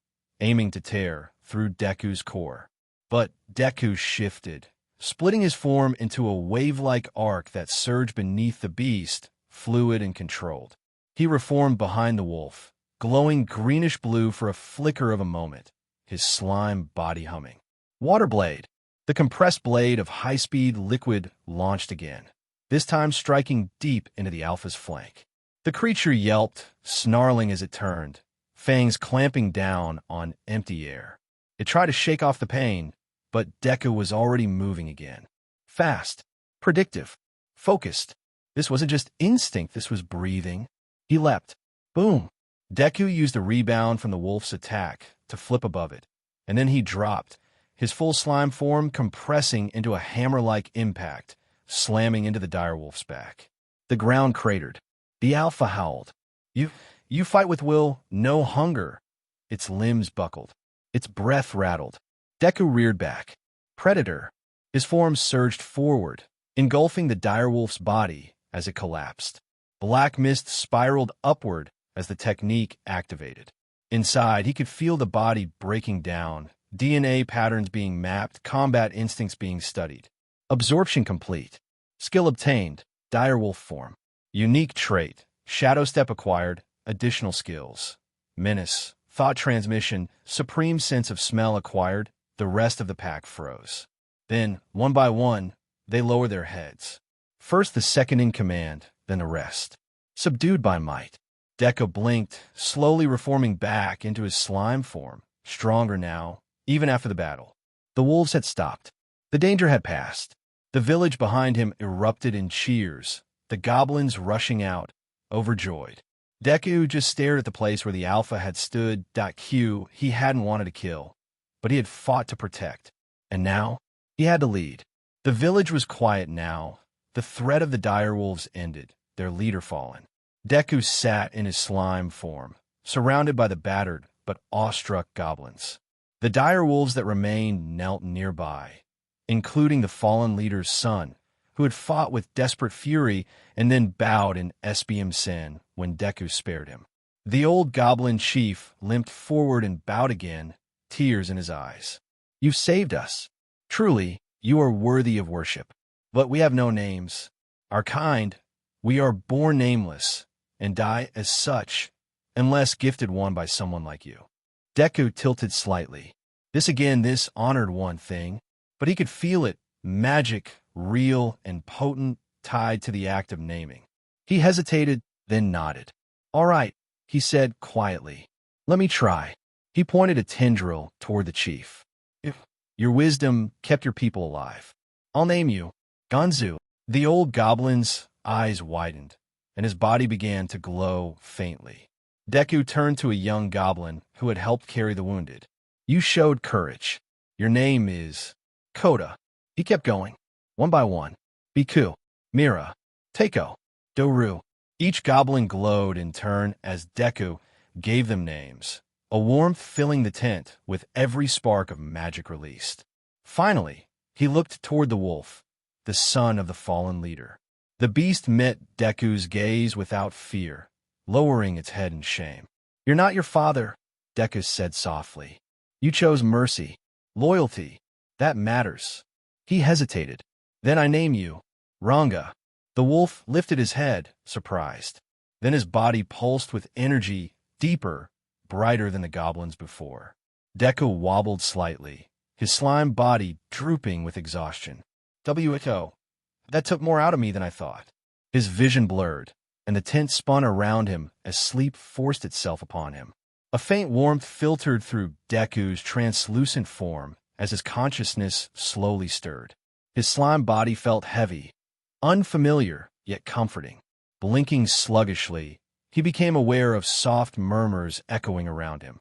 aiming to tear through Deku's core. But Deku shifted, splitting his form into a wave-like arc that surged beneath the beast, fluid and controlled. He reformed behind the wolf, glowing greenish-blue for a flicker of a moment, his slime body humming. Water Blade. The compressed blade of high-speed liquid launched again, this time striking deep into the alpha's flank. The creature yelped, snarling as it turned, fangs clamping down on empty air. It tried to shake off the pain, but Deku was already moving again. Fast, predictive, focused. This wasn't just instinct, this was breathing. He leapt. Boom! Deku used a rebound from the wolf's attack to flip above it, and then he dropped, his full slime form compressing into a hammer-like impact, slamming into the direwolf's back. The ground cratered. The alpha howled. You fight with will, no hunger." Its limbs buckled. Its breath rattled. Deku reared back. Predator. His form surged forward, engulfing the direwolf's body as it collapsed. Black mist spiraled upward as the technique activated. Inside, he could feel the body breaking down, DNA patterns being mapped, combat instincts being studied. Absorption complete. Skill obtained. Direwolf form. Unique trait. Shadow step acquired. Additional skills. Menace. Thought transmission. Supreme sense of smell acquired. The rest of the pack froze. Then, one by one, they lowered their heads. First the second in command, then the rest. Subdued by might. Deku blinked, slowly reforming back into his slime form, stronger now, even after the battle. The wolves had stopped. The danger had passed. The village behind him erupted in cheers, the goblins rushing out, overjoyed. Deku just stared at the place where the alpha had stood. Q he hadn't wanted to kill, but he had fought to protect. And now, he had to lead. The village was quiet now. The threat of the direwolves ended, their leader fallen. Deku sat in his slime form, surrounded by the battered but awestruck goblins. The direwolves that remained knelt nearby, including the fallen leader's son, who had fought with desperate fury and then bowed in SBM sin when Deku spared him. The old goblin chief limped forward and bowed again, tears in his eyes. "You've saved us. Truly, you are worthy of worship. But we have no names. Our kind, we are born nameless, and die as such, unless gifted one by someone like you." Deku tilted slightly. This honored one thing, but he could feel it, magic, real and potent, tied to the act of naming. He hesitated, then nodded. "All right," he said quietly. "Let me try." He pointed a tendril toward the chief. "If your wisdom kept your people alive, I'll name you Ganzu." The old goblin's eyes widened, and his body began to glow faintly. Deku turned to a young goblin who had helped carry the wounded. "You showed courage. Your name is Koda." He kept going, one by one. Biku, Mira, Teiko, Doru. Each goblin glowed in turn as Deku gave them names, a warmth filling the tent with every spark of magic released. Finally, he looked toward the wolf, the son of the fallen leader. The beast met Deku's gaze without fear, lowering its head in shame. "You're not your father," Deku said softly. "You chose mercy, loyalty. That matters." He hesitated. "Then I name you Ranga." The wolf lifted his head, surprised. Then his body pulsed with energy, deeper, brighter than the goblin's before. Deku wobbled slightly, his slime body drooping with exhaustion. "WHO, that took more out of me than I thought." His vision blurred, and the tent spun around him as sleep forced itself upon him. A faint warmth filtered through Deku's translucent form as his consciousness slowly stirred. His slime body felt heavy, unfamiliar, yet comforting. Blinking sluggishly, he became aware of soft murmurs echoing around him.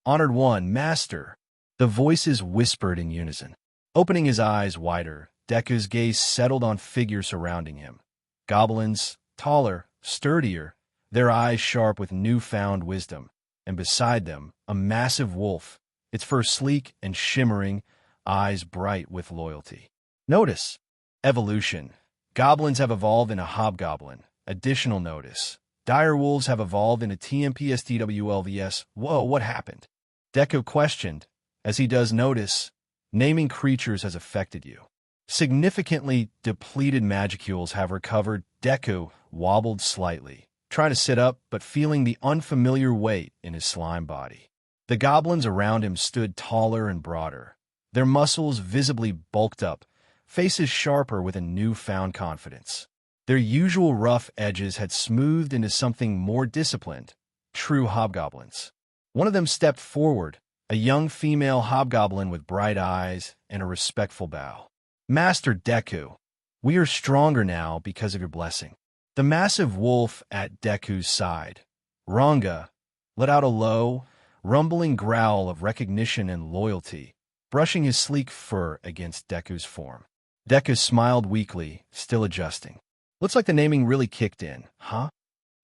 "Honored One, Master!" The voices whispered in unison. Opening his eyes wider, Deku's gaze settled on figures surrounding him. Goblins, taller, sturdier, their eyes sharp with newfound wisdom, and beside them, a massive wolf, its fur sleek and shimmering, eyes bright with loyalty. Notice. Evolution. Goblins have evolved into hobgoblin. Additional notice. Dire wolves have evolved into TMPSTWLVS. Whoa, what happened? Deku questioned. As he does notice, naming creatures has affected you. Significantly depleted magicules have recovered. Deku wobbled slightly, trying to sit up but feeling the unfamiliar weight in his slime body. The goblins around him stood taller and broader, their muscles visibly bulked up, faces sharper with a newfound confidence. Their usual rough edges had smoothed into something more disciplined, true hobgoblins. One of them stepped forward, a young female hobgoblin with bright eyes and a respectful bow. "Master Deku, we are stronger now because of your blessing." The massive wolf at Deku's side, Ranga, let out a low, rumbling growl of recognition and loyalty, brushing his sleek fur against Deku's form. Deku smiled weakly, still adjusting. "Looks like the naming really kicked in, huh?"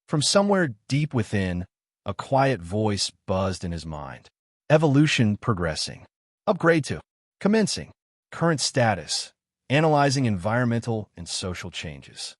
From somewhere deep within, a quiet voice buzzed in his mind. Evolution progressing. Upgrade to. Commencing. Current status. Analyzing environmental and social changes.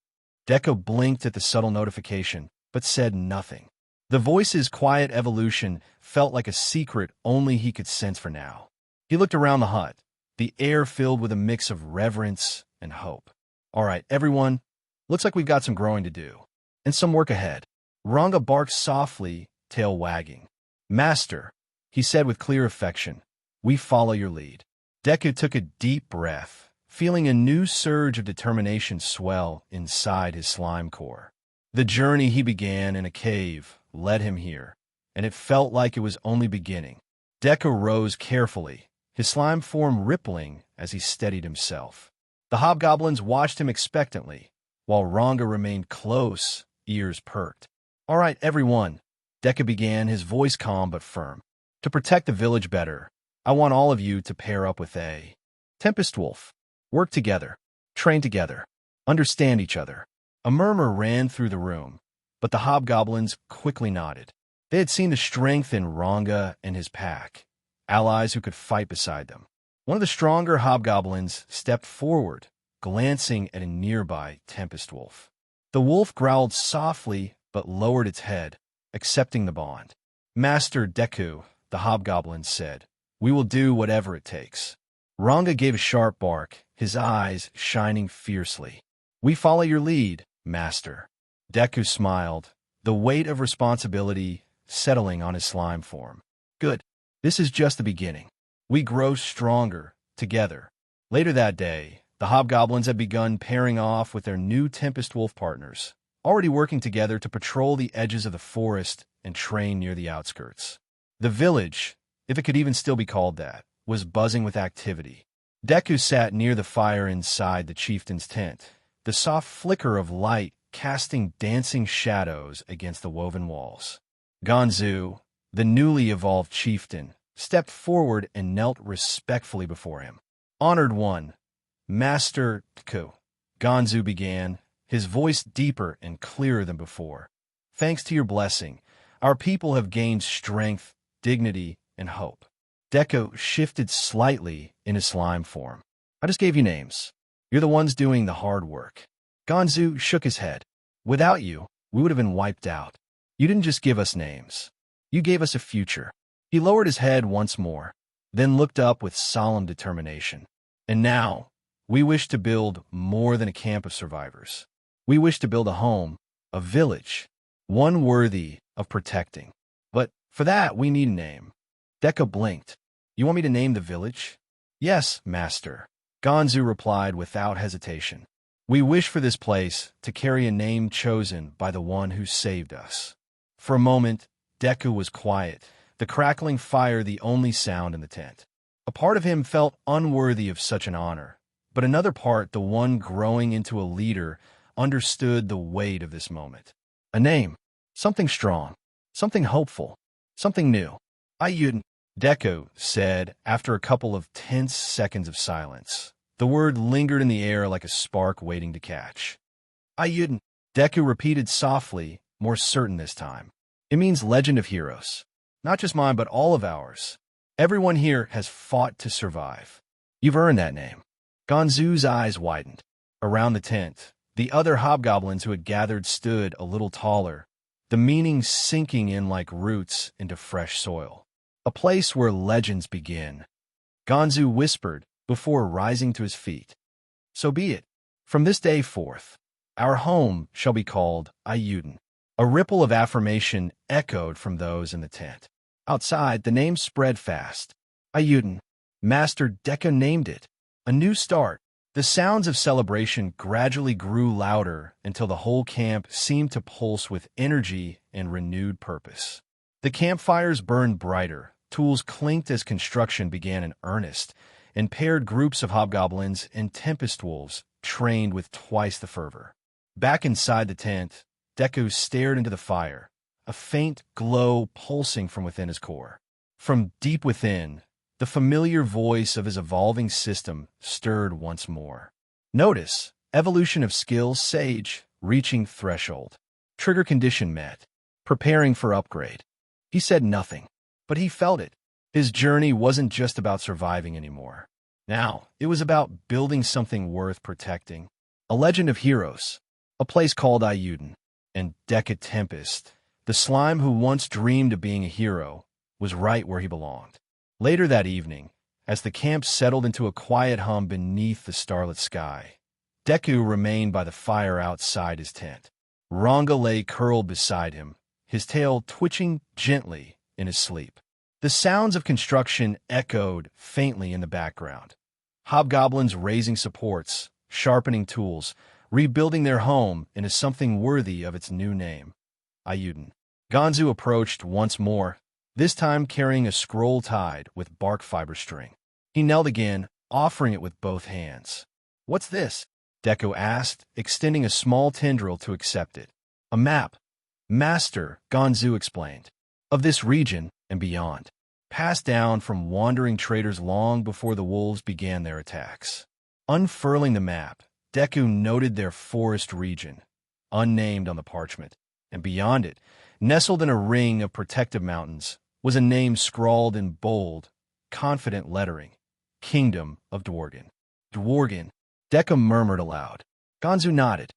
Deku blinked at the subtle notification, but said nothing. The voice's quiet evolution felt like a secret only he could sense for now. He looked around the hut, the air filled with a mix of reverence and hope. "All right, everyone, looks like we've got some growing to do, and some work ahead." Ranga barked softly, tail wagging. "Master," he said with clear affection, "we follow your lead." Deku took a deep breath, feeling a new surge of determination swell inside his slime core. The journey he began in a cave led him here, and it felt like it was only beginning. Deku rose carefully, his slime form rippling as he steadied himself. The hobgoblins watched him expectantly, while Ranga remained close, ears perked. "All right, everyone," Deku began, his voice calm but firm. "To protect the village better, I want all of you to pair up with a Tempest Wolf. Work together, train together, understand each other." A murmur ran through the room, but the hobgoblins quickly nodded. They had seen the strength in Ranga and his pack, allies who could fight beside them. One of the stronger hobgoblins stepped forward, glancing at a nearby Tempest Wolf. The wolf growled softly but lowered its head, accepting the bond. "Master Deku," the hobgoblin said, "we will do whatever it takes." Ranga gave a sharp bark, his eyes shining fiercely. "We follow your lead, Master." Deku smiled, the weight of responsibility settling on his slime form. "Good. This is just the beginning. We grow stronger, together." Later that day, The hobgoblins had begun pairing off with their new Tempest Wolf partners, already working together to patrol the edges of the forest and train near the outskirts. The village, if it could even still be called that, was buzzing with activity. Deku sat near the fire inside the chieftain's tent, the soft flicker of light casting dancing shadows against the woven walls. Gonzu, the newly evolved chieftain, stepped forward and knelt respectfully before him. "Honored one, Master Deku," Gonzu began, his voice deeper and clearer than before. "Thanks to your blessing, our people have gained strength, dignity, and hope." Deku shifted slightly in his slime form. "I just gave you names. You're the ones doing the hard work." Gonzu shook his head. "Without you, we would have been wiped out. You didn't just give us names. You gave us a future." He lowered his head once more, then looked up with solemn determination. "And now, we wish to build more than a camp of survivors. We wish to build a home, a village, one worthy of protecting. But for that, we need a name." Deku blinked. "You want me to name the village?" "Yes, master," Gonzu replied without hesitation. "We wish for this place to carry a name chosen by the one who saved us." For a moment, Deku was quiet, the crackling fire the only sound in the tent. A part of him felt unworthy of such an honor, but another part, the one growing into a leader, understood the weight of this moment. A name, something strong, something hopeful, something new. "Ayuden," Deku said after a couple of tense seconds of silence. The word lingered in the air like a spark waiting to catch. "Ayuden," Deku repeated softly, more certain this time. "It means legend of heroes. Not just mine, but all of ours. Everyone here has fought to survive. You've earned that name." Gonzu's eyes widened. Around the tent, the other hobgoblins who had gathered stood a little taller, the meaning sinking in like roots into fresh soil. "A place where legends begin," Gonzu whispered before rising to his feet. "So be it. From this day forth, our home shall be called Ayuden." A ripple of affirmation echoed from those in the tent. Outside, the name spread fast. Ayuden. Master Deku named it. A new start. The sounds of celebration gradually grew louder until the whole camp seemed to pulse with energy and renewed purpose. The campfires burned brighter, tools clinked as construction began in earnest, and paired groups of hobgoblins and tempest wolves trained with twice the fervor. Back inside the tent, Deku stared into the fire, a faint glow pulsing from within his core. From deep within, the familiar voice of his evolving system stirred once more. Notice, evolution of skill sage, reaching threshold. Trigger condition met, preparing for upgrade. He said nothing, but he felt it. His journey wasn't just about surviving anymore. Now, it was about building something worth protecting. A legend of heroes, a place called Ayuden, and Deku Tempest, the slime who once dreamed of being a hero, was right where he belonged. Later that evening, as the camp settled into a quiet hum beneath the starlit sky, Deku remained by the fire outside his tent. Ranga lay curled beside him, his tail twitching gently in his sleep. The sounds of construction echoed faintly in the background. Hobgoblins raising supports, sharpening tools, rebuilding their home into something worthy of its new name, Ayuden. Gonzu approached once more, this time carrying a scroll tied with bark fiber string. He knelt again, offering it with both hands. "What's this?" Deku asked, extending a small tendril to accept it. "A map, Master," Gonzu explained, "of this region and beyond, passed down from wandering traders long before the wolves began their attacks." Unfurling the map, Deku noted their forest region, unnamed on the parchment, and beyond it, nestled in a ring of protective mountains, was a name scrawled in bold, confident lettering, Kingdom of Dworgen. Dworgen, Deku murmured aloud. Gonzu nodded.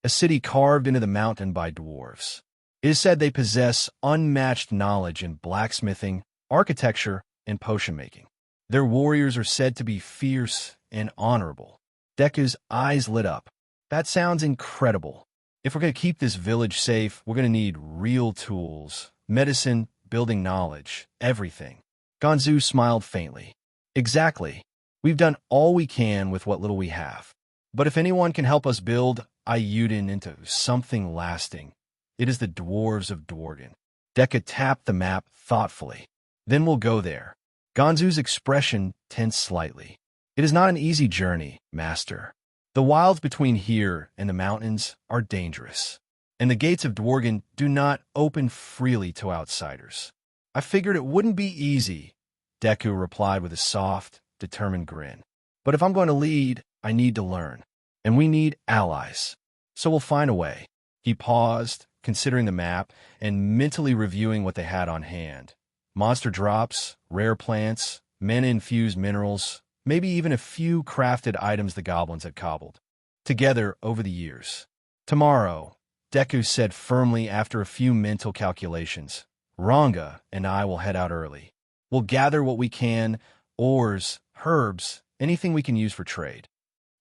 A city carved into the mountain by dwarves. It is said they possess unmatched knowledge in blacksmithing, architecture, and potion-making. Their warriors are said to be fierce and honorable. Deku's eyes lit up. That sounds incredible. If we're going to keep this village safe, we're going to need real tools, medicine, building knowledge, everything. Gonzu smiled faintly. Exactly. We've done all we can with what little we have. But if anyone can help us build Ayuden into something lasting, it is the dwarves of Dworgen. Deku tapped the map thoughtfully. Then we'll go there. Ganzu's expression tensed slightly. It is not an easy journey, Master. The wilds between here and the mountains are dangerous, and the gates of Dworgen do not open freely to outsiders. I figured it wouldn't be easy, Deku replied with a soft, determined grin. But if I'm going to lead, I need to learn, and we need allies. So we'll find a way. He paused, considering the map and mentally reviewing what they had on hand. Monster drops, rare plants, mana-infused minerals, maybe even a few crafted items the goblins had cobbled together over the years. Tomorrow, Deku said firmly after a few mental calculations, Ranga and I will head out early. We'll gather what we can, ores, herbs, anything we can use for trade.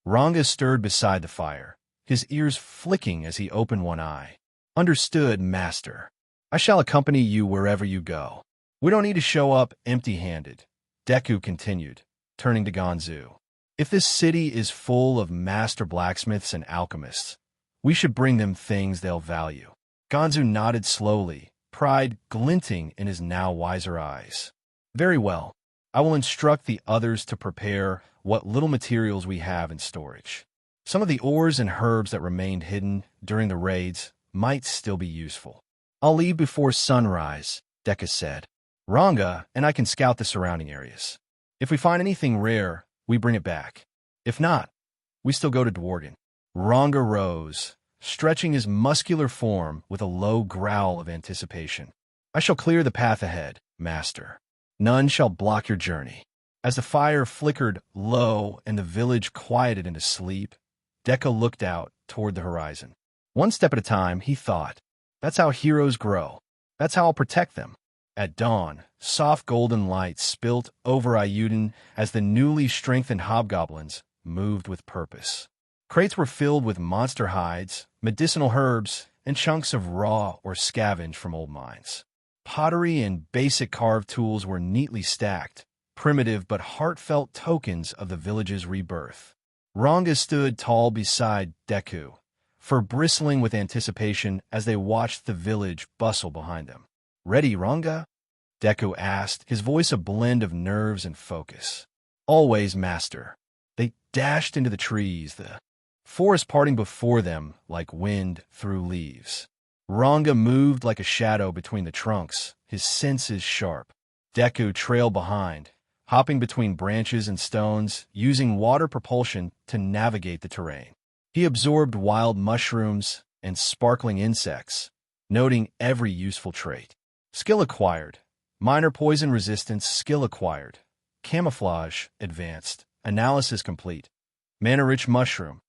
Ranga stirred beside the fire, his ears flicking as he opened one eye. Understood, Master. I shall accompany you wherever you go. We don't need to show up empty-handed, Deku continued, turning to Ganzu. If this city is full of master blacksmiths and alchemists, we should bring them things they'll value. Ganzu nodded slowly, pride glinting in his now wiser eyes. Very well. I will instruct the others to prepare what little materials we have in storage. Some of the ores and herbs that remained hidden during the raids might still be useful. I'll leave before sunrise, Deku said. Ranga and I can scout the surrounding areas. If we find anything rare, we bring it back. If not, we still go to Dworgen. Ranga rose, stretching his muscular form with a low growl of anticipation. I shall clear the path ahead, Master. None shall block your journey. As the fire flickered low and the village quieted into sleep, Deku looked out toward the horizon. One step at a time, he thought. That's how heroes grow. That's how I'll protect them. At dawn, soft golden light spilt over Ayuden as the newly strengthened hobgoblins moved with purpose. Crates were filled with monster hides, medicinal herbs, and chunks of raw or scavenged from old mines. Pottery and basic carved tools were neatly stacked, primitive but heartfelt tokens of the village's rebirth. Ranga stood tall beside Deku, fur bristling with anticipation as they watched the village bustle behind them. Ready, Ranga? Deku asked, his voice a blend of nerves and focus. Always, Master. They dashed into the trees, the forest parting before them like wind through leaves. Ranga moved like a shadow between the trunks, his senses sharp. Deku trailed behind, hopping between branches and stones, using water propulsion to navigate the terrain. He absorbed wild mushrooms and sparkling insects, noting every useful trait. Skill acquired. Minor poison resistance, skill acquired. Camouflage, advanced. Analysis complete. Mana-rich mushroom.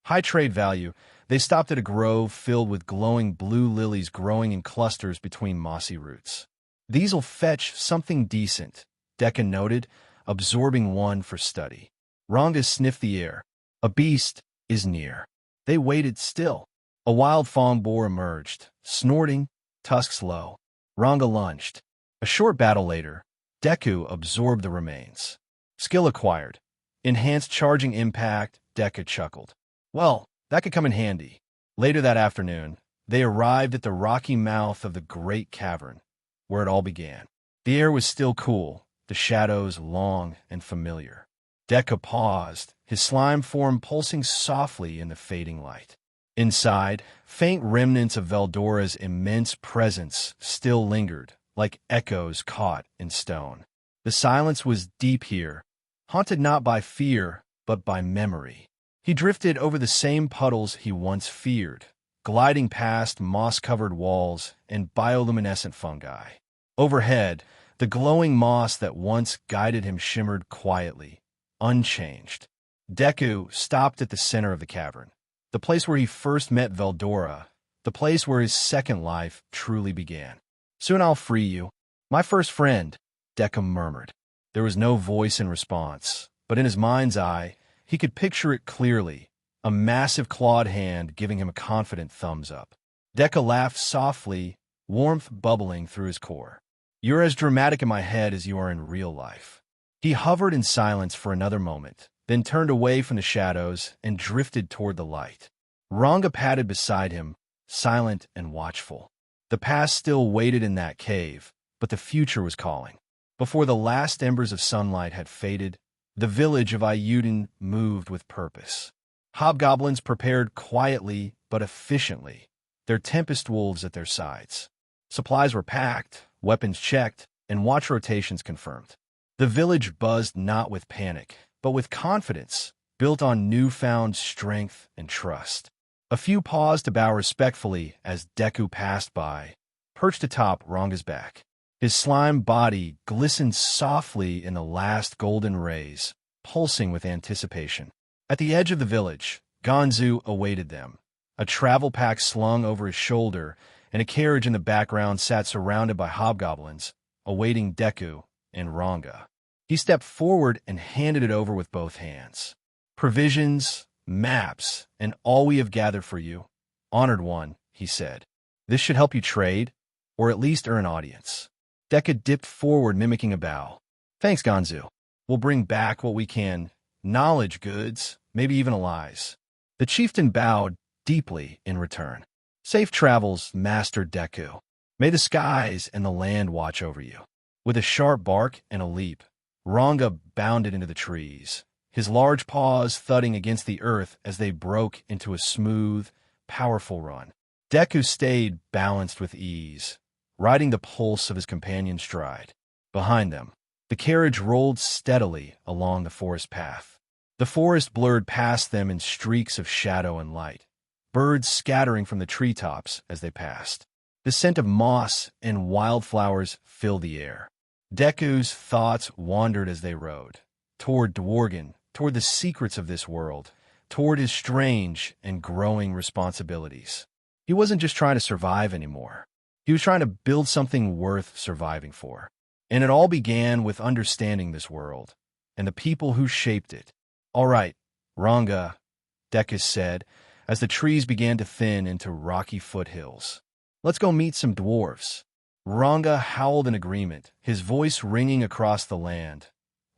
High trade value. They stopped at a grove filled with glowing blue lilies growing in clusters between mossy roots. These'll fetch something decent, Deku noted, absorbing one for study. Ranga sniffed the air. A beast is near. They waited still. A wild fawn boar emerged, snorting, tusks low. Ranga lunged. A short battle later, Deku absorbed the remains. Skill acquired. Enhanced charging impact, Deku chuckled. Well, that could come in handy. Later that afternoon, they arrived at the rocky mouth of the great cavern, where it all began. The air was still cool, the shadows long and familiar. Deku paused, his slime form pulsing softly in the fading light. Inside, faint remnants of Veldora's immense presence still lingered, like echoes caught in stone. The silence was deep here, haunted not by fear, but by memory. He drifted over the same puddles he once feared, gliding past moss-covered walls and bioluminescent fungi. Overhead, the glowing moss that once guided him shimmered quietly, unchanged. Deku stopped at the center of the cavern, the place where he first met Veldora, the place where his second life truly began. Soon I'll free you. My first friend, Deku murmured. There was no voice in response, but in his mind's eye, he could picture it clearly, a massive clawed hand giving him a confident thumbs up. Deku laughed softly, warmth bubbling through his core. You're as dramatic in my head as you are in real life. He hovered in silence for another moment, then turned away from the shadows and drifted toward the light. Ranga padded beside him, silent and watchful. The past still waited in that cave, but the future was calling. Before the last embers of sunlight had faded, the village of Ayuden moved with purpose. Hobgoblins prepared quietly but efficiently, their tempest wolves at their sides. Supplies were packed, weapons checked, and watch rotations confirmed. The village buzzed not with panic, but with confidence, built on newfound strength and trust. A few paused to bow respectfully as Deku passed by, perched atop Ranga's back. His slime body glistened softly in the last golden rays, pulsing with anticipation. At the edge of the village, Gonzu awaited them. A travel pack slung over his shoulder, and a carriage in the background sat surrounded by hobgoblins, awaiting Deku and Ranga. He stepped forward and handed it over with both hands. "Provisions, maps, and all we have gathered for you. Honored one," he said. "This should help you trade, or at least earn audience." Deku dipped forward, mimicking a bow. "Thanks, Gonzu. We'll bring back what we can. Knowledge goods, maybe even allies." The chieftain bowed deeply in return. "Safe travels, Master Deku. May the skies and the land watch over you." With a sharp bark and a leap, Ranga bounded into the trees, his large paws thudding against the earth as they broke into a smooth, powerful run. Deku stayed balanced with ease, riding the pulse of his companion's stride. Behind them, the carriage rolled steadily along the forest path. The forest blurred past them in streaks of shadow and light, birds scattering from the treetops as they passed. The scent of moss and wildflowers filled the air. Deku's thoughts wandered as they rode, toward Dworgen, toward the secrets of this world, toward his strange and growing responsibilities. He wasn't just trying to survive anymore. He was trying to build something worth surviving for. And it all began with understanding this world, and the people who shaped it. "All right, Ranga," Deku said, as the trees began to thin into rocky foothills. "Let's go meet some dwarves." Ranga howled in agreement, his voice ringing across the land,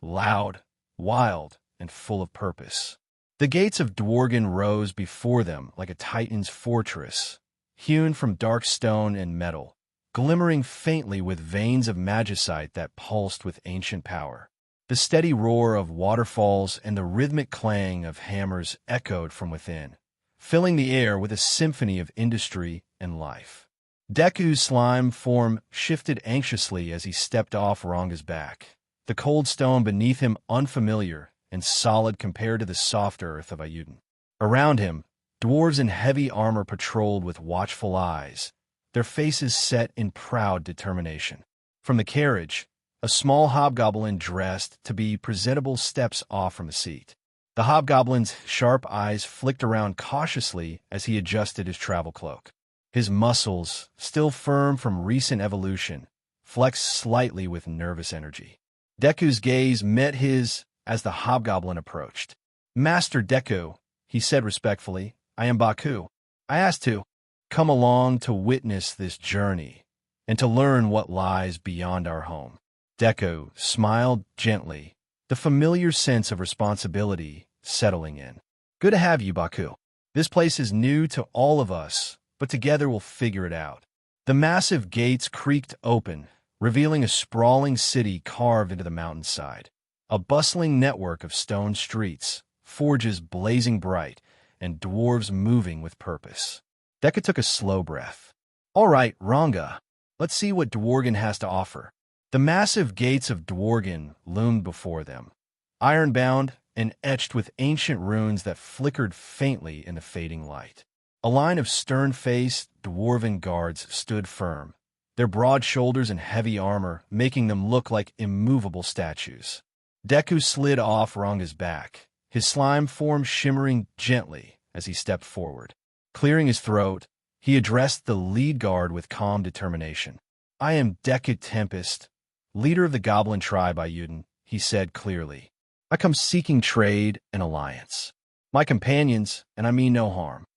loud, wild, and full of purpose. The gates of Dworgen rose before them like a titan's fortress, hewn from dark stone and metal, glimmering faintly with veins of magicite that pulsed with ancient power. The steady roar of waterfalls and the rhythmic clang of hammers echoed from within, filling the air with a symphony of industry and life. Deku's slime form shifted anxiously as he stepped off Ranga's back, the cold stone beneath him unfamiliar and solid compared to the soft earth of Ayuden. Around him, dwarves in heavy armor patrolled with watchful eyes, their faces set in proud determination. From the carriage, a small hobgoblin dressed to be presentable steps off from a seat. The hobgoblin's sharp eyes flicked around cautiously as he adjusted his travel cloak. His muscles, still firm from recent evolution, flexed slightly with nervous energy. Deku's gaze met his as the hobgoblin approached. "Master Deku," he said respectfully, "I am Baku. I asked to come along to witness this journey and to learn what lies beyond our home." Deku smiled gently, the familiar sense of responsibility settling in. "Good to have you, Baku. This place is new to all of us, but together we'll figure it out." The massive gates creaked open, revealing a sprawling city carved into the mountainside. A bustling network of stone streets, forges blazing bright, and dwarves moving with purpose. Deku took a slow breath. "All right, Ranga, let's see what Dworgen has to offer." The massive gates of Dworgen loomed before them, iron-bound and etched with ancient runes that flickered faintly in the fading light. A line of stern-faced, dwarven guards stood firm, their broad shoulders and heavy armor making them look like immovable statues. Deku slid off Ranga's back, his slime form shimmering gently as he stepped forward. Clearing his throat, he addressed the lead guard with calm determination. "I am Deku Tempest, leader of the Goblin tribe, Ayuden," he said clearly. "I come seeking trade and alliance. My companions, and I mean no harm."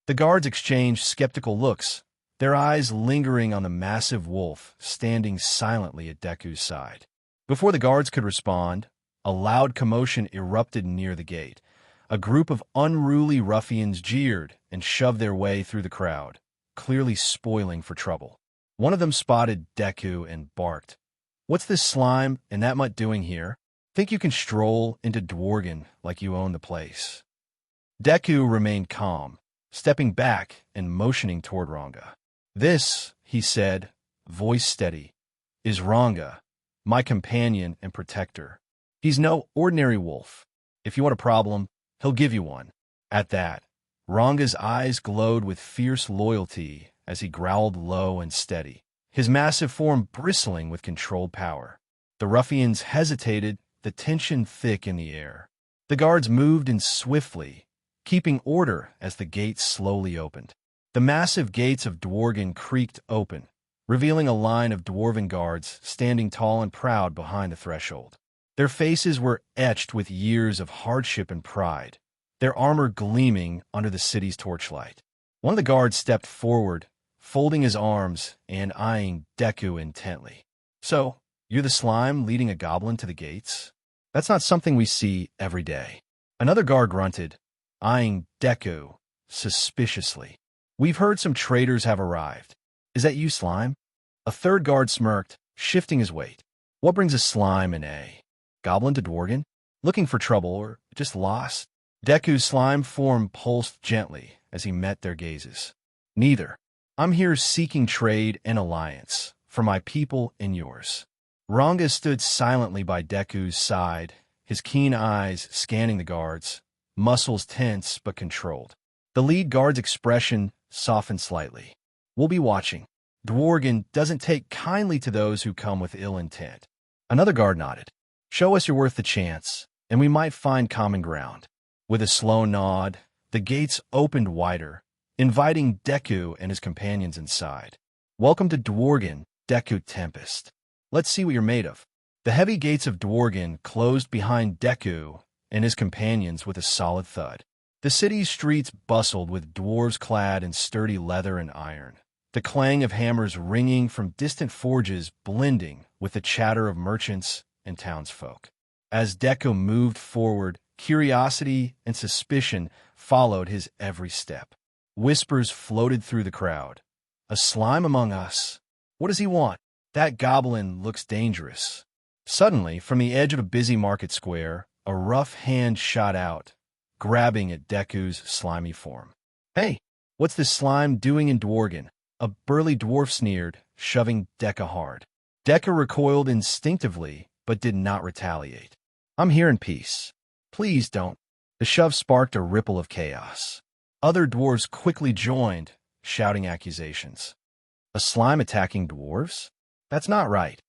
The guards exchanged skeptical looks, their eyes lingering on the massive wolf standing silently at Deku's side. Before the guards could respond, a loud commotion erupted near the gate. A group of unruly ruffians jeered and shoved their way through the crowd, clearly spoiling for trouble. One of them spotted Deku and barked, "What's this slime and that mutt doing here? Think you can stroll into Dworgen like you own the place?" Deku remained calm, stepping back and motioning toward Ranga. "This," he said, voice steady, "is Ranga, my companion and protector. He's no ordinary wolf. If you want a problem, he'll give you one." At that, Ranga's eyes glowed with fierce loyalty as he growled low and steady, his massive form bristling with controlled power. The ruffians hesitated, the tension thick in the air. The guards moved in swiftly, keeping order as the gates slowly opened. The massive gates of Dworgen creaked open, revealing a line of dwarven guards standing tall and proud behind the threshold. Their faces were etched with years of hardship and pride, their armor gleaming under the city's torchlight. One of the guards stepped forward, folding his arms and eyeing Deku intently. "So, you're the slime leading a goblin to the gates? That's not something we see every day." Another guard grunted, eyeing Deku suspiciously. "We've heard some traitors have arrived. Is that you, slime?" A third guard smirked, shifting his weight. "What brings a slime and a goblin to Dworgen? Looking for trouble or just lost?" Deku's slime form pulsed gently as he met their gazes. "Neither. I'm here seeking trade and alliance, for my people and yours." Ranga stood silently by Deku's side, his keen eyes scanning the guards, muscles tense but controlled. The lead guard's expression softened slightly. "We'll be watching. Dworgen doesn't take kindly to those who come with ill intent." Another guard nodded. "Show us you're worth the chance, and we might find common ground." With a slow nod, the gates opened wider, inviting Deku and his companions inside. "Welcome to Dworgen, Deku Tempest. Let's see what you're made of." The heavy gates of Dworgen closed behind Deku and his companions with a solid thud. The city's streets bustled with dwarves clad in sturdy leather and iron, the clang of hammers ringing from distant forges blending with the chatter of merchants and townsfolk. As Deku moved forward, curiosity and suspicion followed his every step. Whispers floated through the crowd. "A slime among us? What does he want? That goblin looks dangerous." Suddenly, from the edge of a busy market square, a rough hand shot out, grabbing at Deku's slimy form. "Hey, what's this slime doing in Dworgen?" A burly dwarf sneered, shoving Deku hard. Deku recoiled instinctively, but did not retaliate. "I'm here in peace. Please don't." The shove sparked a ripple of chaos. Other dwarves quickly joined, shouting accusations. "A slime attacking dwarves? That's not right.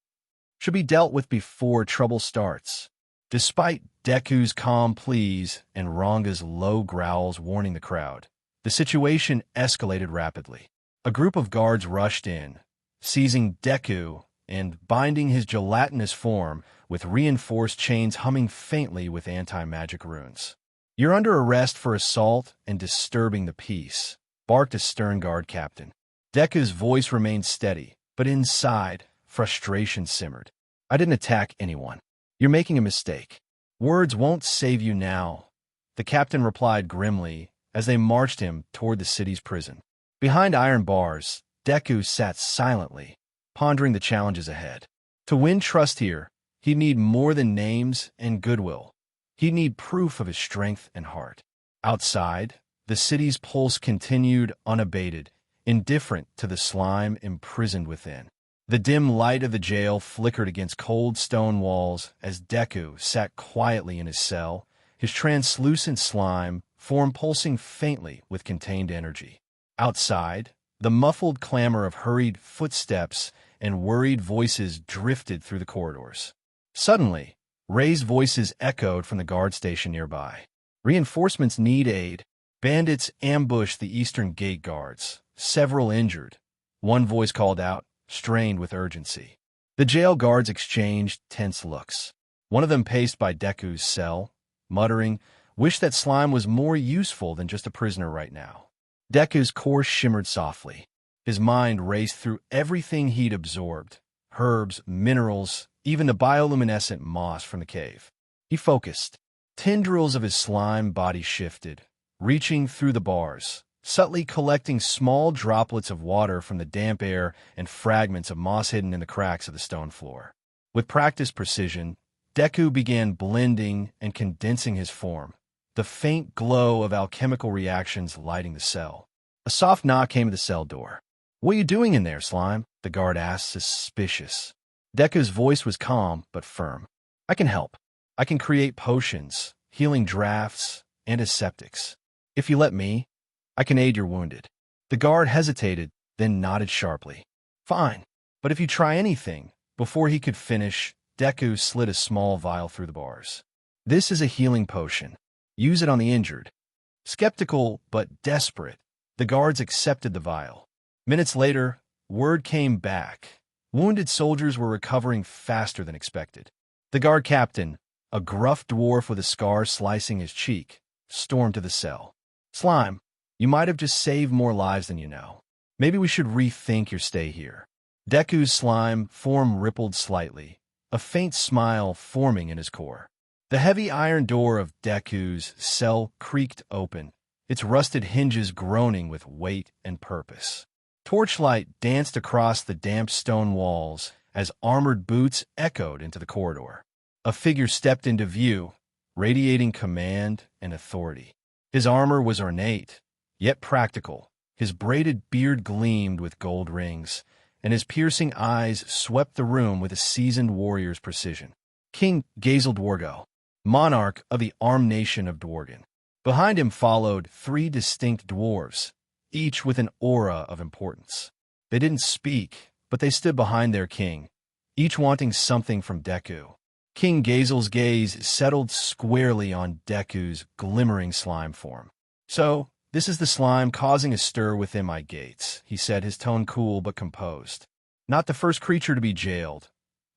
Should be dealt with before trouble starts." Despite Deku's calm pleas and Ranga's low growls warning the crowd, the situation escalated rapidly. A group of guards rushed in, seizing Deku and binding his gelatinous form with reinforced chains humming faintly with anti-magic runes. "You're under arrest for assault and disturbing the peace," barked a stern guard captain. Deku's voice remained steady, but inside, frustration simmered. "I didn't attack anyone. You're making a mistake. Words won't save you now," the captain replied grimly as they marched him toward the city's prison. Behind iron bars, Deku sat silently, pondering the challenges ahead. To win trust here, he'd need more than names and goodwill. He'd need proof of his strength and heart. Outside, the city's pulse continued unabated, indifferent to the slime imprisoned within. The dim light of the jail flickered against cold stone walls as Deku sat quietly in his cell, his translucent slime form pulsing faintly with contained energy. Outside, the muffled clamor of hurried footsteps and worried voices drifted through the corridors. Suddenly, raised voices echoed from the guard station nearby. "Reinforcements need aid. Bandits ambushed the eastern gate guards, several injured," one voice called out, strained with urgency. The jail guards exchanged tense looks. One of them paced by Deku's cell, muttering, "Wish that slime was more useful than just a prisoner right now." Deku's core shimmered softly. His mind raced through everything he'd absorbed: herbs, minerals, even the bioluminescent moss from the cave. He focused. Tendrils of his slime body shifted, reaching through the bars, subtly collecting small droplets of water from the damp air and fragments of moss hidden in the cracks of the stone floor. With practiced precision, Deku began blending and condensing his form, the faint glow of alchemical reactions lighting the cell. A soft knock came to the cell door. "What are you doing in there, Slime?" the guard asked, suspicious. Deku's voice was calm but firm. "I can help. I can create potions, healing drafts, antiseptics. If you let me, I can aid your wounded." The guard hesitated, then nodded sharply. "Fine, but if you try anything..." Before he could finish, Deku slid a small vial through the bars. "This is a healing potion. Use it on the injured." Skeptical but desperate, the guards accepted the vial. Minutes later, word came back. Wounded soldiers were recovering faster than expected. The guard captain, a gruff dwarf with a scar slicing his cheek, stormed to the cell. "Slime, you might have just saved more lives than you know. Maybe we should rethink your stay here." Deku's slime form rippled slightly, a faint smile forming in his core. The heavy iron door of Deku's cell creaked open, its rusted hinges groaning with weight and purpose. Torchlight danced across the damp stone walls as armored boots echoed into the corridor. A figure stepped into view, radiating command and authority. His armor was ornate, yet practical. His braided beard gleamed with gold rings, and his piercing eyes swept the room with a seasoned warrior's precision. King Gazeldwargo, monarch of the armed nation of Dworgen. Behind him followed 3 distinct dwarves, each with an aura of importance. They didn't speak, but they stood behind their king, each wanting something from Deku. King Gazel's gaze settled squarely on Deku's glimmering slime form. "So, this is the slime causing a stir within my gates," he said, his tone cool but composed. "Not the first creature to be jailed,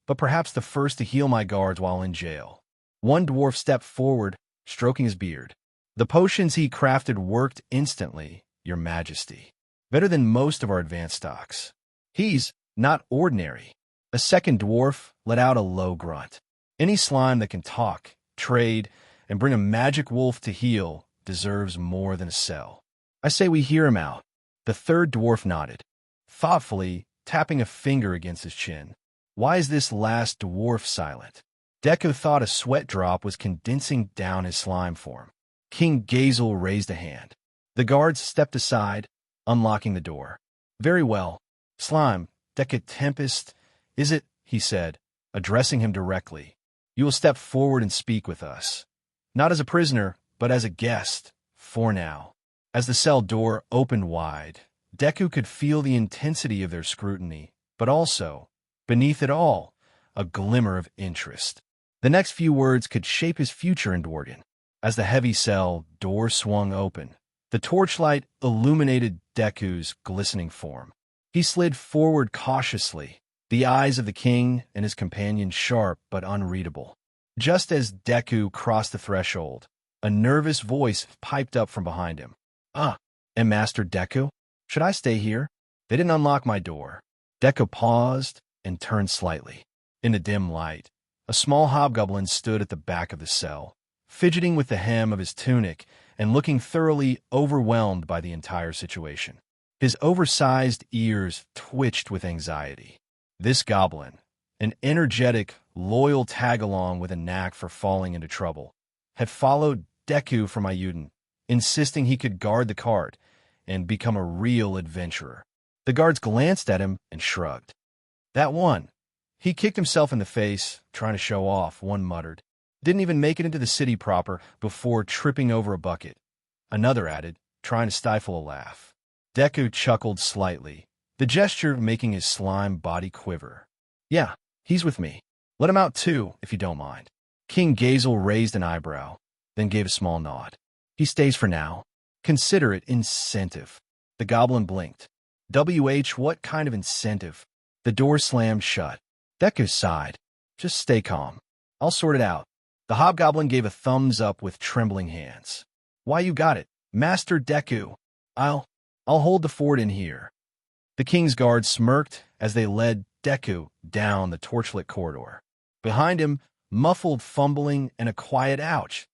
but perhaps the first to heal my guards while in jail." One dwarf stepped forward, stroking his beard. "The potions he crafted worked instantly, Your Majesty. Better than most of our advanced stocks. He's not ordinary." A second dwarf let out a low grunt. "Any slime that can talk, trade, and bring a magic wolf to heal deserves more than a cell. I say we hear him out." The third dwarf nodded, thoughtfully tapping a finger against his chin. "Why is this last dwarf silent?" Deku thought a sweat drop was condensing down his slime form. King Gazel raised a hand. The guards stepped aside, unlocking the door. "Very well. Slime, Deku Tempest, is it?" he said, addressing him directly. "You will step forward and speak with us. Not as a prisoner, but as a guest, for now." As the cell door opened wide, Deku could feel the intensity of their scrutiny, but also, beneath it all, a glimmer of interest. The next few words could shape his future in Dworgen. As the heavy cell door swung open, the torchlight illuminated Deku's glistening form. He slid forward cautiously, the eyes of the king and his companion sharp but unreadable. Just as Deku crossed the threshold, a nervous voice piped up from behind him. "And Master Deku? Should I stay here? They didn't unlock my door." Deku paused and turned slightly. In the dim light, a small hobgoblin stood at the back of the cell, fidgeting with the hem of his tunic and looking thoroughly overwhelmed by the entire situation. His oversized ears twitched with anxiety. This goblin, an energetic, loyal tag-along with a knack for falling into trouble, had followed Deku from Ayuden, insisting he could guard the cart and become a real adventurer. The guards glanced at him and shrugged. "That one." He kicked himself in the face, trying to show off, one muttered. "Didn't even make it into the city proper before tripping over a bucket." Another added, trying to stifle a laugh. Deku chuckled slightly, the gesture making his slime body quiver. "Yeah, he's with me. Let him out too, if you don't mind." King Gazel raised an eyebrow, then gave a small nod. "He stays for now. Consider it incentive." The goblin blinked. What kind of incentive?" The door slammed shut. Deku sighed. "Just stay calm. I'll sort it out." The hobgoblin gave a thumbs up with trembling hands. "Why, you got it, Master Deku. I'll hold the fort in here." The king's guards smirked as they led Deku down the torchlit corridor. Behind him, Muffled fumbling and a quiet ouch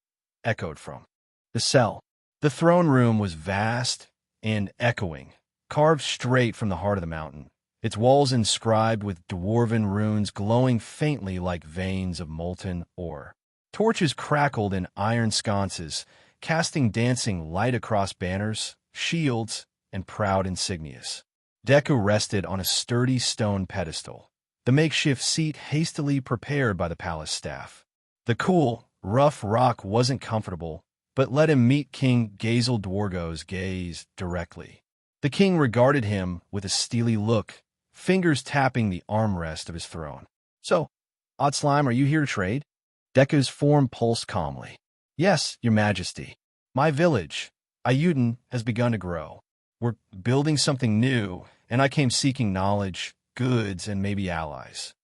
echoed from the cell. The throne room was vast and echoing, carved straight from the heart of the mountain, its walls inscribed with dwarven runes glowing faintly like veins of molten ore. Torches crackled in iron sconces, casting dancing light across banners, shields, and proud insignias. Deku rested on a sturdy stone pedestal, the makeshift seat hastily prepared by the palace staff. The cool, rough rock wasn't comfortable, but let him meet King Gazel Dwargo's gaze directly. The king regarded him with a steely look, fingers tapping the armrest of his throne. "So, Odd Slime, are you here to trade?" Deku's form pulsed calmly. "Yes, your majesty. My village, Ayuden, has begun to grow. We're building something new, and I came seeking knowledge, goods, and maybe allies."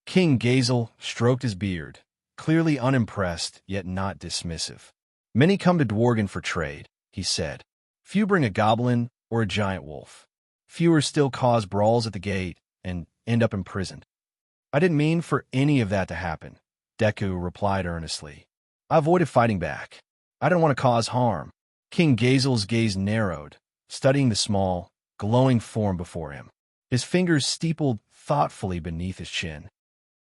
King Gazel stroked his beard, clearly unimpressed, yet not dismissive. "Many come to Dworgen for trade," he said. "Few bring a goblin or a giant wolf. Fewer still cause brawls at the gate and end up imprisoned." "I didn't mean for any of that to happen," Deku replied earnestly. "I avoided fighting back. I didn't want to cause harm." King Gazel's gaze narrowed, studying the small, glowing form before him. His fingers steepled thoughtfully beneath his chin.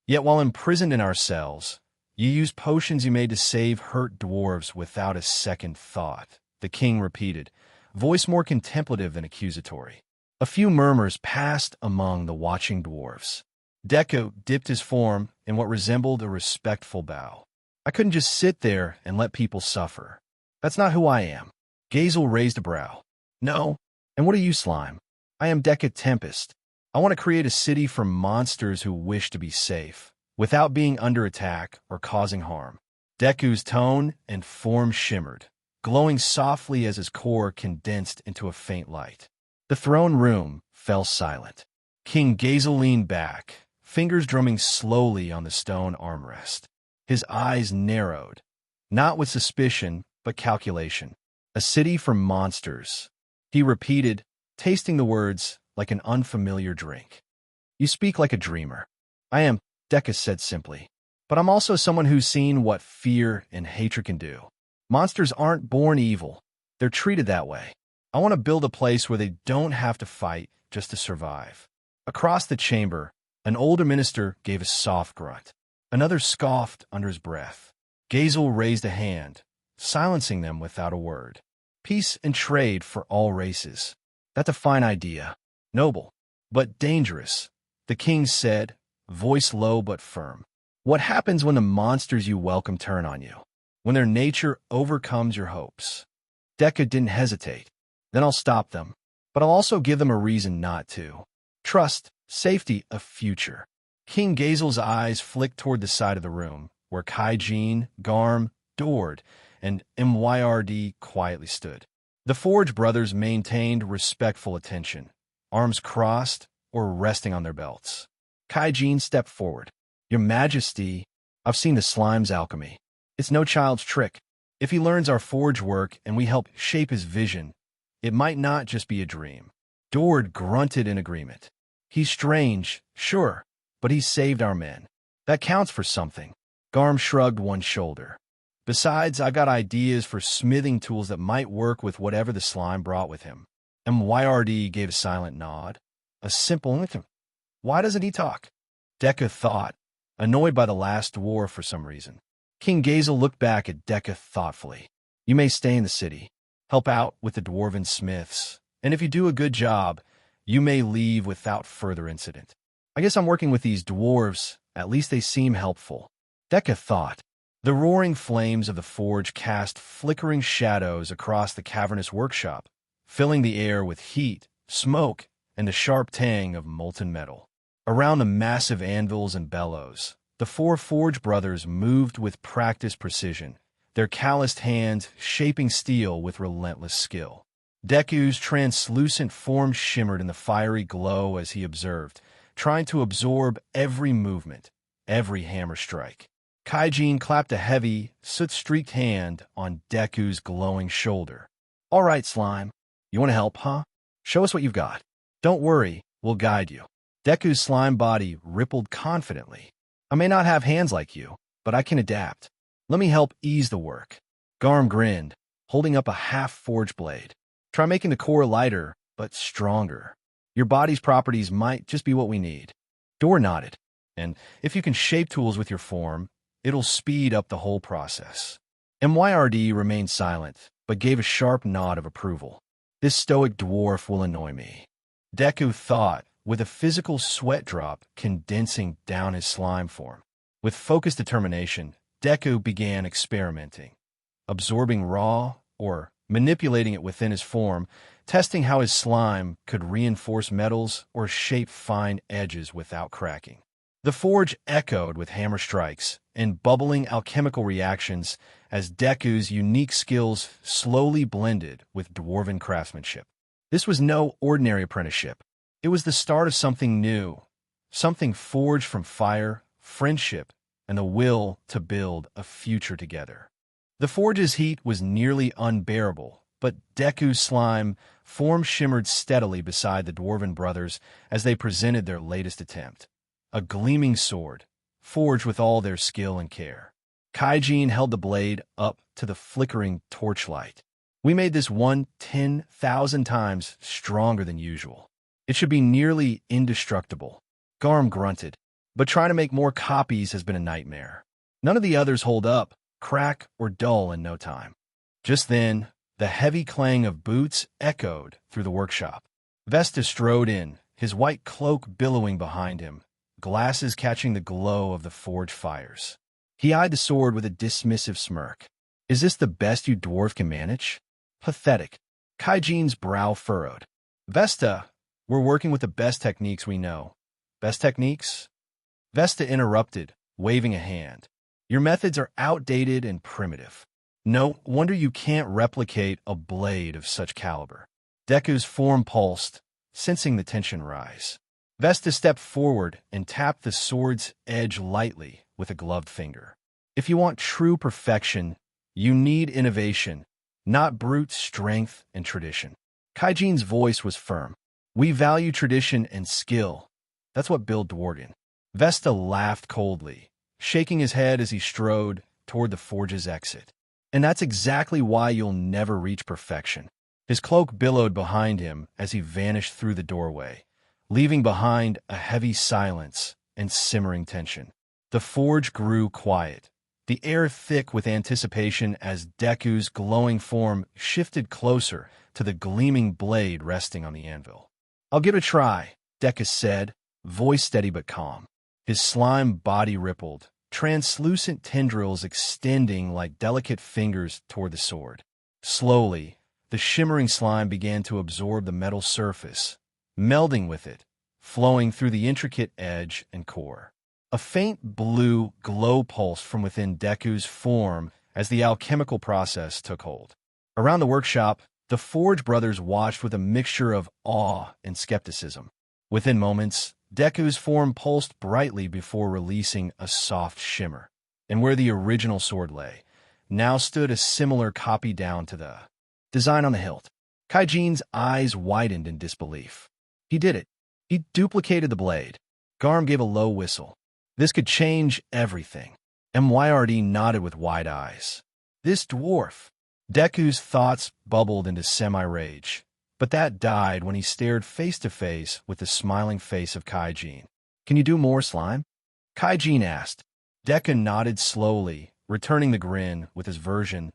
"Yet while imprisoned in our cells, you used potions you made to save hurt dwarves without a second thought," the king repeated, voice more contemplative than accusatory. A few murmurs passed among the watching dwarves. Deku dipped his form in what resembled a respectful bow. "I couldn't just sit there and let people suffer. That's not who I am." Gazel raised a brow. "No? And what are you, Slime?" "I am Deku Tempest. I want to create a city for monsters who wish to be safe, without being under attack or causing harm." Deku's tone and form shimmered, glowing softly as his core condensed into a faint light. The throne room fell silent. King Gazel leaned back, fingers drumming slowly on the stone armrest. His eyes narrowed, not with suspicion, but calculation. "A city for monsters," he repeated, tasting the words like an unfamiliar drink. "You speak like a dreamer." "I am," Deku said simply. "But I'm also someone who's seen what fear and hatred can do. Monsters aren't born evil. They're treated that way. I want to build a place where they don't have to fight just to survive." Across the chamber, an older minister gave a soft grunt. Another scoffed under his breath. Gazel raised a hand, silencing them without a word. "Peace and trade for all races. That's a fine idea. Noble, but dangerous," the king said, voice low but firm. "What happens when the monsters you welcome turn on you? When their nature overcomes your hopes?" Deku didn't hesitate. "Then I'll stop them, but I'll also give them a reason not to. Trust, safety, a future." King Gazel's eyes flicked toward the side of the room, where Kaijin, Garm, Dord, and Myrd quietly stood. The Forge brothers maintained respectful attention, arms crossed or resting on their belts. Kaijin stepped forward. "Your Majesty, I've seen the slime's alchemy. It's no child's trick. If he learns our forge work and we help shape his vision, it might not just be a dream." Dord grunted in agreement. "He's strange, sure, but he saved our men. That counts for something." Garm shrugged one shoulder. "Besides, I've got ideas for smithing tools that might work with whatever the slime brought with him." Myrd gave a silent nod. A simple, "Why doesn't he talk?" Deku thought, annoyed by the last dwarf for some reason. King Gazel looked back at Deku thoughtfully. "You may stay in the city, help out with the dwarven smiths, and if you do a good job, you may leave without further incident. I guess I'm working with these dwarves, at least they seem helpful." Deku thought. The roaring flames of the forge cast flickering shadows across the cavernous workshop, filling the air with heat, smoke, and the sharp tang of molten metal. Around the massive anvils and bellows, the four Forge brothers moved with practiced precision, their calloused hands shaping steel with relentless skill. Deku's translucent form shimmered in the fiery glow as he observed, trying to absorb every movement, every hammer strike. Kaijin clapped a heavy, soot-streaked hand on Deku's glowing shoulder. "All right, Slime. You want to help, huh? Show us what you've got. Don't worry, we'll guide you." Deku's slime body rippled confidently. "I may not have hands like you, but I can adapt. Let me help ease the work. Garm grinned, holding up a half-forged blade. Try making the core lighter, but stronger. Your body's properties might just be what we need. Dor nodded. And if you can shape tools with your form, it'll speed up the whole process. MYRD remained silent, but gave a sharp nod of approval. This stoic dwarf will annoy me. Deku thought, with a physical sweat drop condensing down his slime form. With focused determination, Deku began experimenting, absorbing raw or manipulating it within his form, testing how his slime could reinforce metals or shape fine edges without cracking. The forge echoed with hammer strikes and bubbling alchemical reactions as Deku's unique skills slowly blended with dwarven craftsmanship. This was no ordinary apprenticeship. It was the start of something new, something forged from fire, friendship, and the will to build a future together. The forge's heat was nearly unbearable, but Deku's slime form shimmered steadily beside the dwarven brothers as they presented their latest attempt. A gleaming sword, forged with all their skill and care. Kaijin held the blade up to the flickering torchlight. We made this one 10,000 times stronger than usual. It should be nearly indestructible. Garm grunted, but trying to make more copies has been a nightmare. None of the others hold up, crack, or dull in no time. Just then, the heavy clang of boots echoed through the workshop. Vesta strode in, his white cloak billowing behind him, glasses catching the glow of the forge fires. He eyed the sword with a dismissive smirk. Is this the best you dwarf can manage? Pathetic. Kaijin's brow furrowed. Vesta, we're working with the best techniques we know. Best techniques? Vesta interrupted, waving a hand. Your methods are outdated and primitive. No wonder you can't replicate a blade of such caliber. Deku's form pulsed, sensing the tension rise. Vesta stepped forward and tapped the sword's edge lightly with a gloved finger. If you want true perfection, you need innovation, not brute strength and tradition. Kaijin's voice was firm. We value tradition and skill. That's what build Dwarden. Vesta laughed coldly, shaking his head as he strode toward the forge's exit. And that's exactly why you'll never reach perfection. His cloak billowed behind him as he vanished through the doorway, leaving behind a heavy silence and simmering tension. The forge grew quiet, the air thick with anticipation as Deku's glowing form shifted closer to the gleaming blade resting on the anvil. I'll give it a try, Deku said, voice steady but calm. His slime body rippled, translucent tendrils extending like delicate fingers toward the sword. Slowly, the shimmering slime began to absorb the metal surface, melding with it, flowing through the intricate edge and core. A faint blue glow pulsed from within Deku's form as the alchemical process took hold. Around the workshop, the Forge brothers watched with a mixture of awe and skepticism. Within moments, Deku's form pulsed brightly before releasing a soft shimmer. And where the original sword lay, now stood a similar copy down to the design on the hilt. Kaijin's eyes widened in disbelief. He did it. He duplicated the blade. Garm gave a low whistle. This could change everything. MYRD nodded with wide eyes. This dwarf. Deku's thoughts bubbled into semi-rage, but that died when he stared face-to-face with the smiling face of Kaijin. Can you do more slime? Kaijin asked. Deku nodded slowly, returning the grin with his version,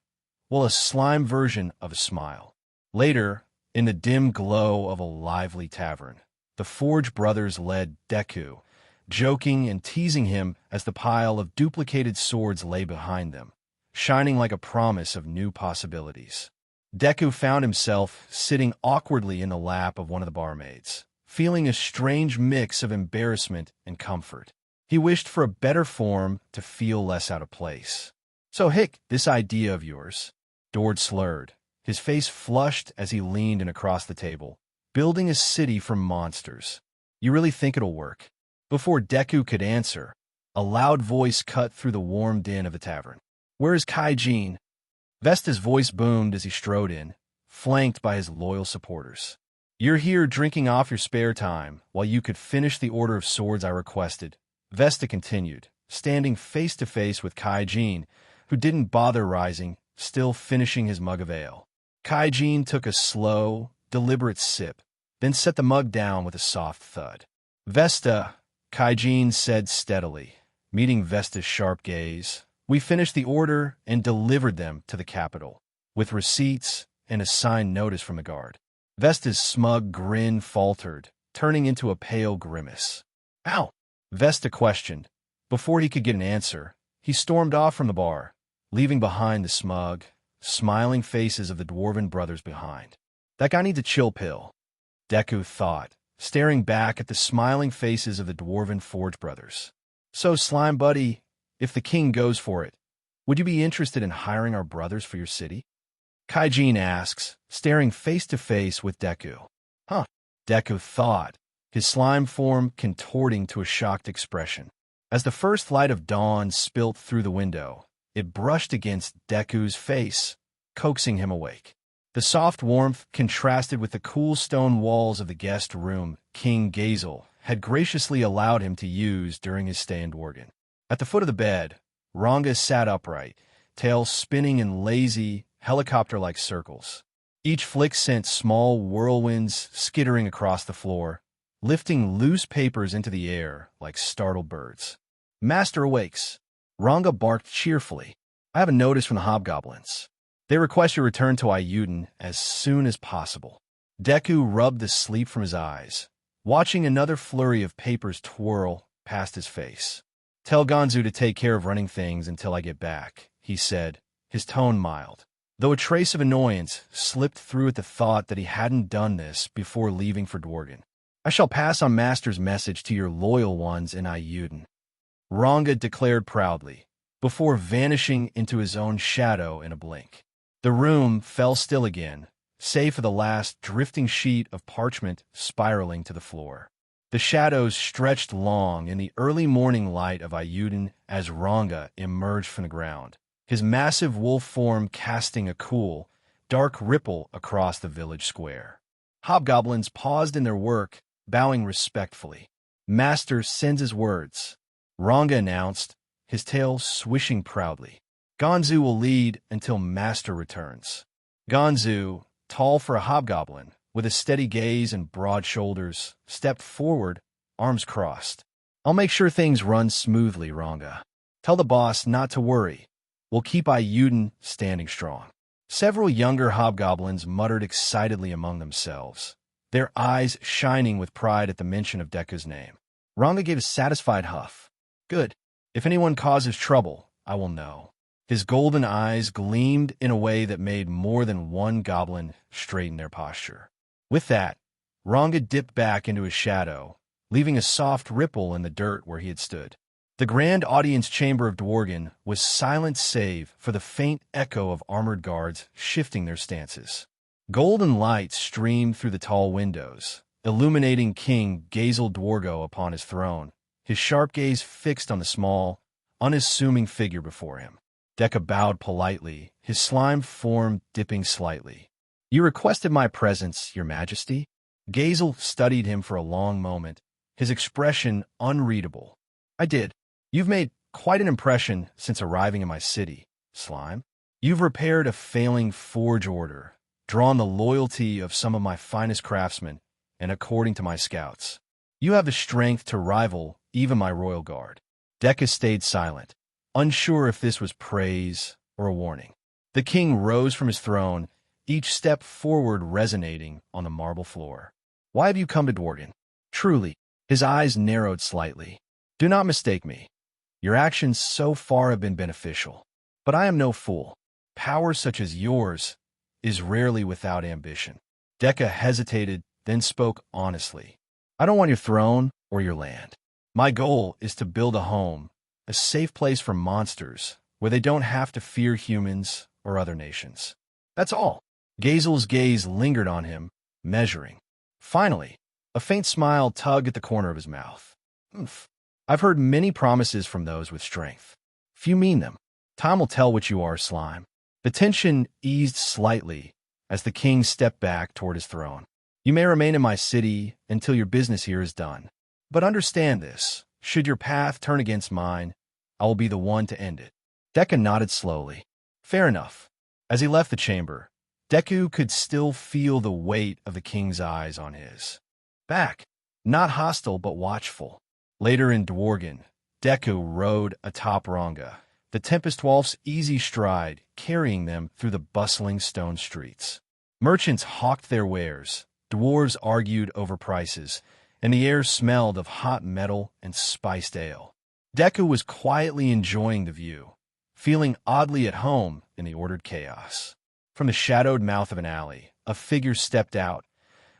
a slime version of a smile. Later, in the dim glow of a lively tavern, the Forge brothers led Deku, joking and teasing him as the pile of duplicated swords lay behind them, shining like a promise of new possibilities. Deku found himself sitting awkwardly in the lap of one of the barmaids, feeling a strange mix of embarrassment and comfort. He wished for a better form to feel less out of place. So Hick, this idea of yours, Dord slurred, his face flushed as he leaned in across the table, building a city from monsters. You really think it'll work? Before Deku could answer, a loud voice cut through the warm din of the tavern. Where is Kaijin? Vesta's voice boomed as he strode in, flanked by his loyal supporters. You're here drinking off your spare time while you could finish the order of swords I requested, Vesta continued, standing face to face with Kaijin, who didn't bother rising, still finishing his mug of ale. Kaijin took a slow, deliberate sip, then set the mug down with a soft thud. "Vesta," Kaijin said steadily, meeting Vesta's sharp gaze. "We finished the order and delivered them to the capital, with receipts and a signed notice from the guard." Vesta's smug grin faltered, turning into a pale grimace. "How?" Vesta questioned. Before he could get an answer, he stormed off from the bar, leaving behind the smug, smiling faces of the dwarven brothers behind. "That guy needs a chill pill," Deku thought, staring back at the smiling faces of the dwarven Forge brothers. "So, Slime Buddy, if the king goes for it, would you be interested in hiring our brothers for your city?" Kaijin asks, staring face to face with Deku. "Huh," Deku thought, his slime form contorting to a shocked expression. As the first light of dawn spilt through the window, it brushed against Deku's face, coaxing him awake. The soft warmth contrasted with the cool stone walls of the guest room King Gazel had graciously allowed him to use during his stay in Dworgen. At the foot of the bed, Ranga sat upright, tail spinning in lazy, helicopter-like circles. Each flick sent small whirlwinds skittering across the floor, lifting loose papers into the air like startled birds. "Master awakes," Ranga barked cheerfully. "I have a notice from the hobgoblins. They request your return to Ayuden as soon as possible." Deku rubbed the sleep from his eyes, watching another flurry of papers twirl past his face. "Tell Gonzu to take care of running things until I get back," he said, his tone mild, though a trace of annoyance slipped through at the thought that he hadn't done this before leaving for Dworgen. "I shall pass on Master's message to your loyal ones in Ayuden," Ranga declared proudly, before vanishing into his own shadow in a blink. The room fell still again, save for the last drifting sheet of parchment spiraling to the floor. The shadows stretched long in the early morning light of Ayuden as Ranga emerged from the ground, his massive wolf form casting a cool, dark ripple across the village square. Hobgoblins paused in their work, bowing respectfully. "Master sends his words," Ranga announced, his tail swishing proudly. "Gonzu will lead until Master returns." Gonzu, tall for a hobgoblin, with a steady gaze and broad shoulders, stepped forward, arms crossed. "I'll make sure things run smoothly, Ranga. Tell the boss not to worry. We'll keep Ayuden standing strong." Several younger hobgoblins muttered excitedly among themselves, their eyes shining with pride at the mention of Deku's name. Ranga gave a satisfied huff. "Good. If anyone causes trouble, I will know." His golden eyes gleamed in a way that made more than one goblin straighten their posture. With that, Ranga dipped back into his shadow, leaving a soft ripple in the dirt where he had stood. The grand audience chamber of Dworgen was silent save for the faint echo of armored guards shifting their stances. Golden light streamed through the tall windows, illuminating King Gazel Dwargo upon his throne, his sharp gaze fixed on the small, unassuming figure before him. Deku bowed politely, his slime form dipping slightly. "You requested my presence, Your Majesty?" Gazel studied him for a long moment, his expression unreadable. "I did. You've made quite an impression since arriving in my city, Slime. You've repaired a failing forge order, drawn the loyalty of some of my finest craftsmen, and according to my scouts, you have the strength to rival even my royal guard." Deku stayed silent, unsure if this was praise or a warning. The king rose from his throne, each step forward resonating on the marble floor. "Why have you come to Dworgen?" Truly, his eyes narrowed slightly. "Do not mistake me. Your actions so far have been beneficial. But I am no fool. Power such as yours is rarely without ambition." Deku hesitated, then spoke honestly. "I don't want your throne or your land. My goal is to build a home, a safe place for monsters, where they don't have to fear humans or other nations. That's all." Gazel's gaze lingered on him, measuring. Finally, a faint smile tugged at the corner of his mouth. "Oomph. I've heard many promises from those with strength. Few mean them. Time will tell what you are, Slime." The tension eased slightly as the king stepped back toward his throne. "You may remain in my city until your business here is done. But understand this, should your path turn against mine, I will be the one to end it. Deku nodded slowly. Fair enough. As he left the chamber, Deku could still feel the weight of the king's eyes on his back. Not hostile, but watchful. Later in Dworgen, Deku rode atop Ranga, the Tempest Wolf's easy stride carrying them through the bustling stone streets. Merchants hawked their wares, dwarves argued over prices, and the air smelled of hot metal and spiced ale. Deku was quietly enjoying the view, feeling oddly at home in the ordered chaos. From the shadowed mouth of an alley, a figure stepped out,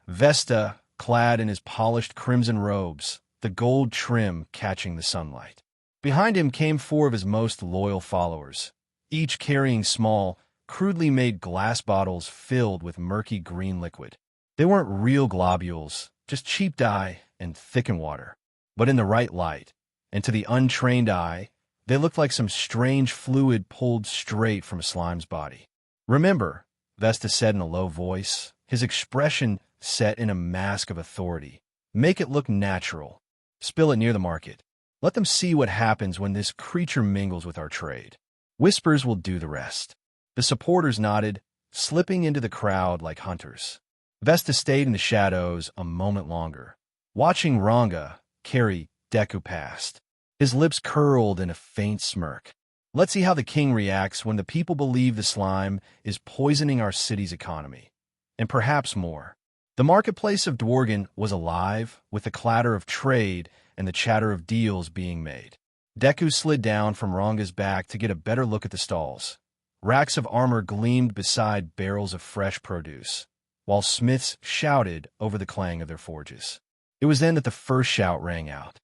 Vesta clad in his polished crimson robes, the gold trim catching the sunlight. Behind him came four of his most loyal followers, each carrying small, crudely made glass bottles filled with murky green liquid. They weren't real globules, just cheap dye and thickened water. But in the right light, and to the untrained eye, they looked like some strange fluid pulled straight from a slime's body. "Remember," Vesta said in a low voice, his expression set in a mask of authority. "Make it look natural. Spill it near the market. Let them see what happens when this creature mingles with our trade. Whispers will do the rest." The supporters nodded, slipping into the crowd like hunters. Vesta stayed in the shadows a moment longer, watching Ranga carry Deku past. His lips curled in a faint smirk. Let's see how the king reacts when the people believe the slime is poisoning our city's economy. And perhaps more. The marketplace of Dworgen was alive with the clatter of trade and the chatter of deals being made. Deku slid down from Ranga's back to get a better look at the stalls. Racks of armor gleamed beside barrels of fresh produce, while smiths shouted over the clang of their forges. It was then that the first shout rang out.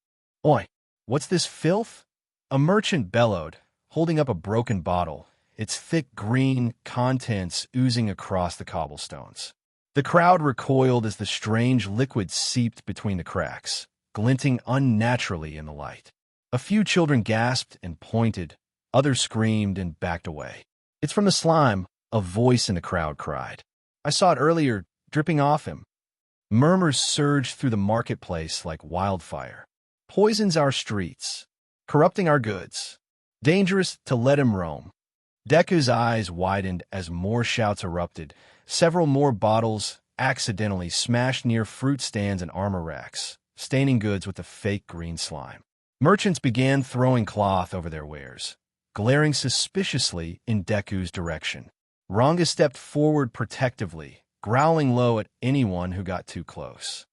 "Oi, what's this filth?" A merchant bellowed, holding up a broken bottle, its thick green contents oozing across the cobblestones. The crowd recoiled as the strange liquid seeped between the cracks, glinting unnaturally in the light. A few children gasped and pointed, others screamed and backed away. "It's from the slime," a voice in the crowd cried. "I saw it earlier, dripping off him." Murmurs surged through the marketplace like wildfire. "Poisons our streets, corrupting our goods. Dangerous to let him roam." Deku's eyes widened as more shouts erupted. Several more bottles accidentally smashed near fruit stands and armor racks, staining goods with the fake green slime. Merchants began throwing cloth over their wares, glaring suspiciously in Deku's direction. Ranga stepped forward protectively, growling low at anyone who got too close.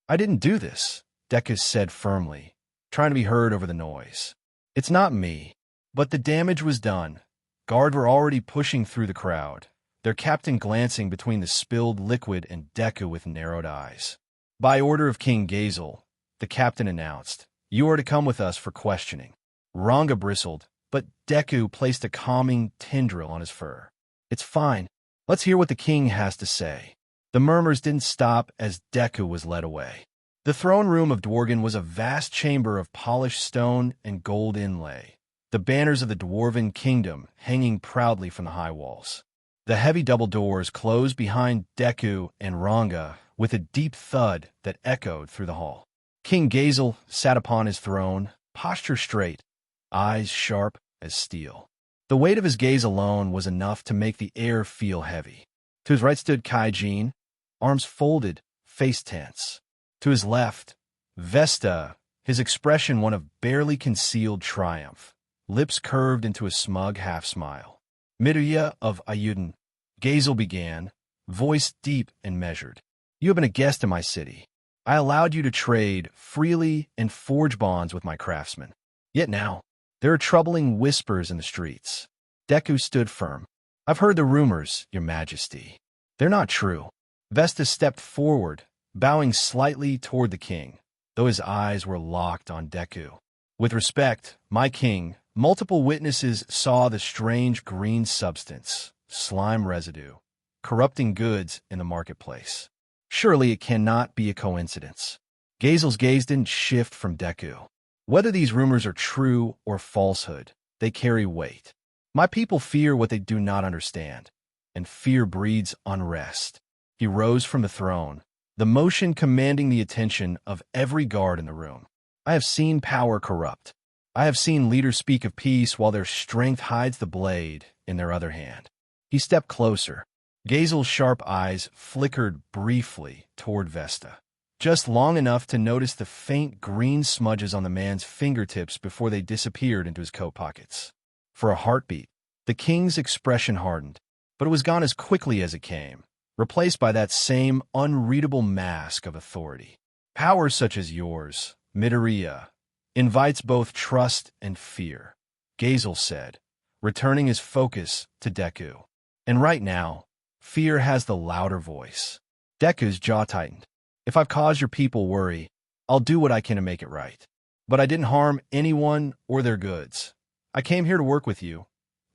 "I didn't do this," Deku said firmly, trying to be heard over the noise. "It's not me." But the damage was done. Guards were already pushing through the crowd, their captain glancing between the spilled liquid and Deku with narrowed eyes. "By order of King Gazel," the captain announced, "you are to come with us for questioning." Ranga bristled, but Deku placed a calming tendril on his fur. "It's fine. Let's hear what the king has to say." The murmurs didn't stop as Deku was led away. The throne room of Dworgen was a vast chamber of polished stone and gold inlay, the banners of the Dwarven kingdom hanging proudly from the high walls. The heavy double doors closed behind Deku and Ranga with a deep thud that echoed through the hall. King Gazel sat upon his throne, posture straight, eyes sharp as steel. The weight of his gaze alone was enough to make the air feel heavy. To his right stood Kaijin, arms folded, face tense. To his left, Vesta, his expression one of barely concealed triumph, lips curved into a smug half-smile. "Midoriya of Ayuden," Gazel began, voice deep and measured. "You have been a guest in my city. I allowed you to trade freely and forge bonds with my craftsmen. Yet now, there are troubling whispers in the streets." Deku stood firm. "I've heard the rumors, Your Majesty. They're not true." Vesta stepped forward, bowing slightly toward the king, though his eyes were locked on Deku. "With respect, my king, multiple witnesses saw the strange green substance, slime residue, corrupting goods in the marketplace. Surely it cannot be a coincidence." Gazel's gaze didn't shift from Deku. "Whether these rumors are true or falsehood, they carry weight. My people fear what they do not understand, and fear breeds unrest." He rose from the throne, the motion commanding the attention of every guard in the room. "I have seen power corrupt. I have seen leaders speak of peace while their strength hides the blade in their other hand. He stepped closer. Gazel's sharp eyes flickered briefly toward Vesta, just long enough to notice the faint green smudges on the man's fingertips before they disappeared into his coat pockets. For a heartbeat, the king's expression hardened, but it was gone as quickly as it came, replaced by that same unreadable mask of authority. Power such as yours, Midoriya, invites both trust and fear, Gazel said, returning his focus to Deku. And right now, fear has the louder voice. Deku's jaw tightened. If I've caused your people worry, I'll do what I can to make it right. But I didn't harm anyone or their goods. I came here to work with you,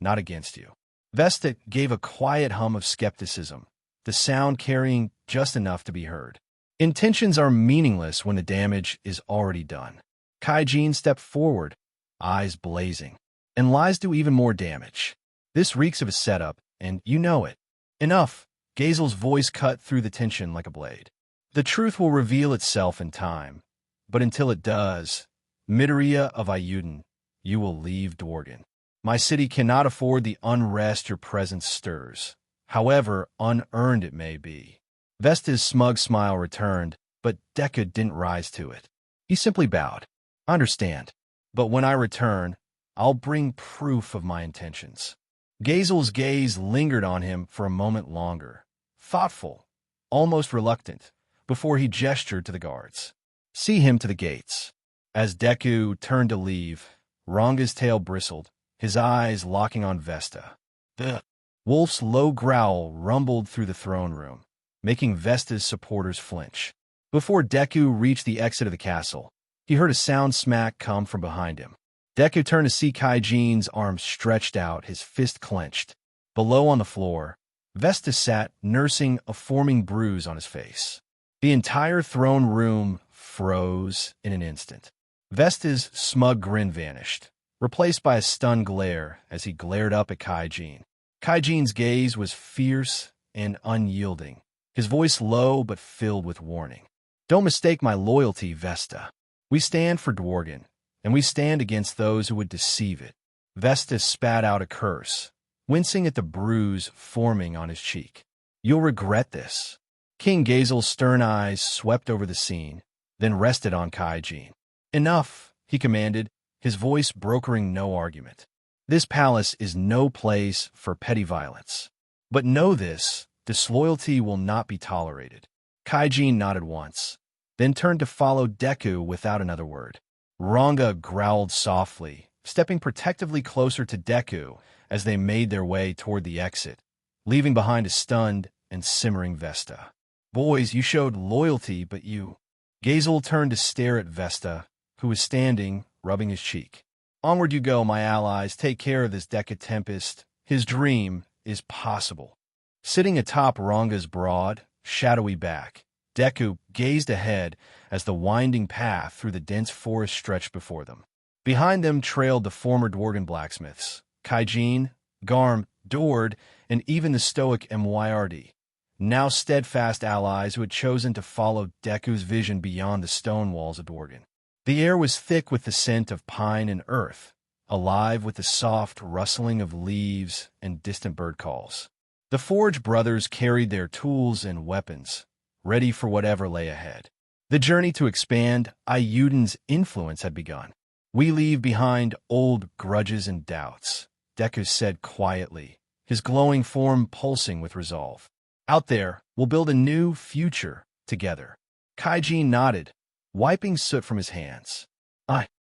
not against you. Vesta gave a quiet hum of skepticism, the sound carrying just enough to be heard. Intentions are meaningless when the damage is already done. Kaijin stepped forward, eyes blazing. And lies do even more damage. This reeks of a setup, and you know it. Enough. Gazel's voice cut through the tension like a blade. The truth will reveal itself in time, but until it does, Midoriya of Ayuden, you will leave Dworgen. My city cannot afford the unrest your presence stirs, however unearned it may be. Vesta's smug smile returned, but Deku didn't rise to it. He simply bowed. I understand, but when I return, I'll bring proof of my intentions. Gazel's gaze lingered on him for a moment longer, thoughtful, almost reluctant, before he gestured to the guards. See him to the gates. As Deku turned to leave, Ranga's tail bristled, his eyes locking on Vesta. The wolf's low growl rumbled through the throne room, making Vesta's supporters flinch. Before Deku reached the exit of the castle, he heard a sound smack come from behind him. Deku turned to see Kaijin's arms stretched out, his fist clenched. Below on the floor, Vesta sat, nursing a forming bruise on his face. The entire throne room froze in an instant. Vesta's smug grin vanished, replaced by a stunned glare as he glared up at Kaijin. Kaijin's gaze was fierce and unyielding, his voice low but filled with warning. Don't mistake my loyalty, Vesta. We stand for Dworgen, and we stand against those who would deceive it. Vesta spat out a curse, wincing at the bruise forming on his cheek. You'll regret this. King Gazel's stern eyes swept over the scene, then rested on Kaijin. Enough, he commanded, his voice brokering no argument. This palace is no place for petty violence. But know this, disloyalty will not be tolerated. Kaijin nodded once, then turned to follow Deku without another word. Ranga growled softly, stepping protectively closer to Deku as they made their way toward the exit, leaving behind a stunned and simmering Vesta. Boys, you showed loyalty, but you... Gazel turned to stare at Vesta, who was standing, rubbing his cheek. Onward you go, my allies. Take care of this Deku Tempest. His dream is possible. Sitting atop Ranga's broad, shadowy back, Deku gazed ahead as the winding path through the dense forest stretched before them. Behind them trailed the former Dworgen blacksmiths, Kaijin, Garm, Dord, and even the stoic Myrd, now steadfast allies who had chosen to follow Deku's vision beyond the stone walls of Dworgen. The air was thick with the scent of pine and earth, alive with the soft rustling of leaves and distant bird calls. The Forge brothers carried their tools and weapons, ready for whatever lay ahead. The journey to expand Ayuden's influence had begun. We leave behind old grudges and doubts, Deku said quietly, his glowing form pulsing with resolve. Out there, we'll build a new future together. Kaijin nodded, wiping soot from his hands.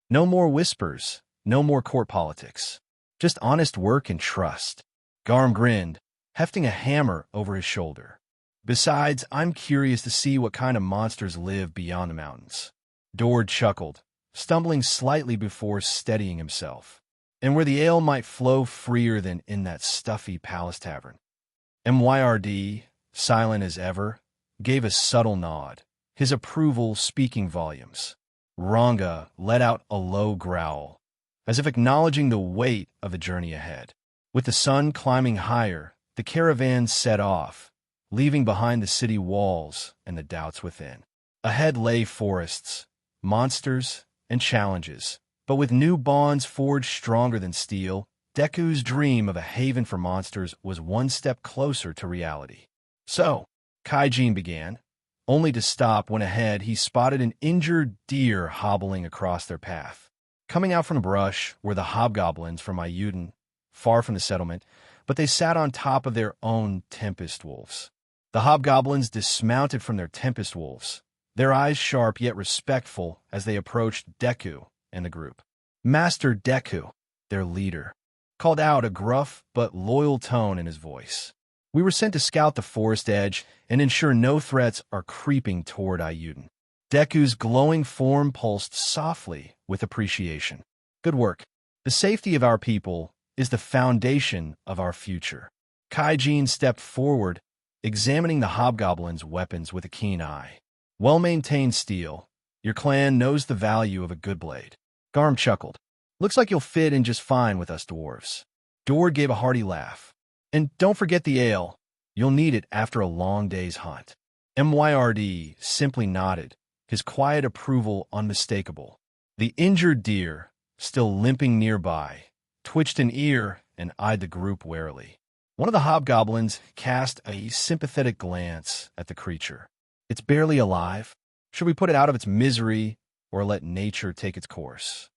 No more whispers, no more court politics. Just honest work and trust. Garm grinned, hefting a hammer over his shoulder. Besides, I'm curious to see what kind of monsters live beyond the mountains. Dord chuckled, stumbling slightly before steadying himself. And where the ale might flow freer than in that stuffy palace tavern. Myrd, silent as ever, gave a subtle nod, his approval speaking volumes. Ranga let out a low growl, as if acknowledging the weight of the journey ahead. With the sun climbing higher, the caravan set off, leaving behind the city walls and the doubts within. Ahead lay forests, monsters, and challenges, But with new bonds forged stronger than steel, Deku's dream of a haven for monsters was one step closer to reality. So, Kaijin began, only to stop when ahead he spotted an injured deer hobbling across their path. Coming out from the brush were the hobgoblins from Ayuden, far from the settlement, but they sat on top of their own Tempest Wolves. The hobgoblins dismounted from their Tempest Wolves, their eyes sharp yet respectful as they approached Deku and the group. Master Deku, their leader, called out a gruff but loyal tone in his voice. We were sent to scout the forest edge and ensure no threats are creeping toward Ayuden. Deku's glowing form pulsed softly with appreciation. Good work. The safety of our people is the foundation of our future. Kaijin stepped forward, examining the hobgoblin's weapons with a keen eye. Well-maintained steel. Your clan knows the value of a good blade. Garm chuckled. Looks like you'll fit in just fine with us dwarves. Dord gave a hearty laugh. And don't forget the ale. You'll need it after a long day's hunt. Myrd simply nodded, his quiet approval unmistakable. The injured deer, still limping nearby, twitched an ear and eyed the group warily. One of the hobgoblins cast a sympathetic glance at the creature. It's barely alive. Should we put it out of its misery or let nature take its course?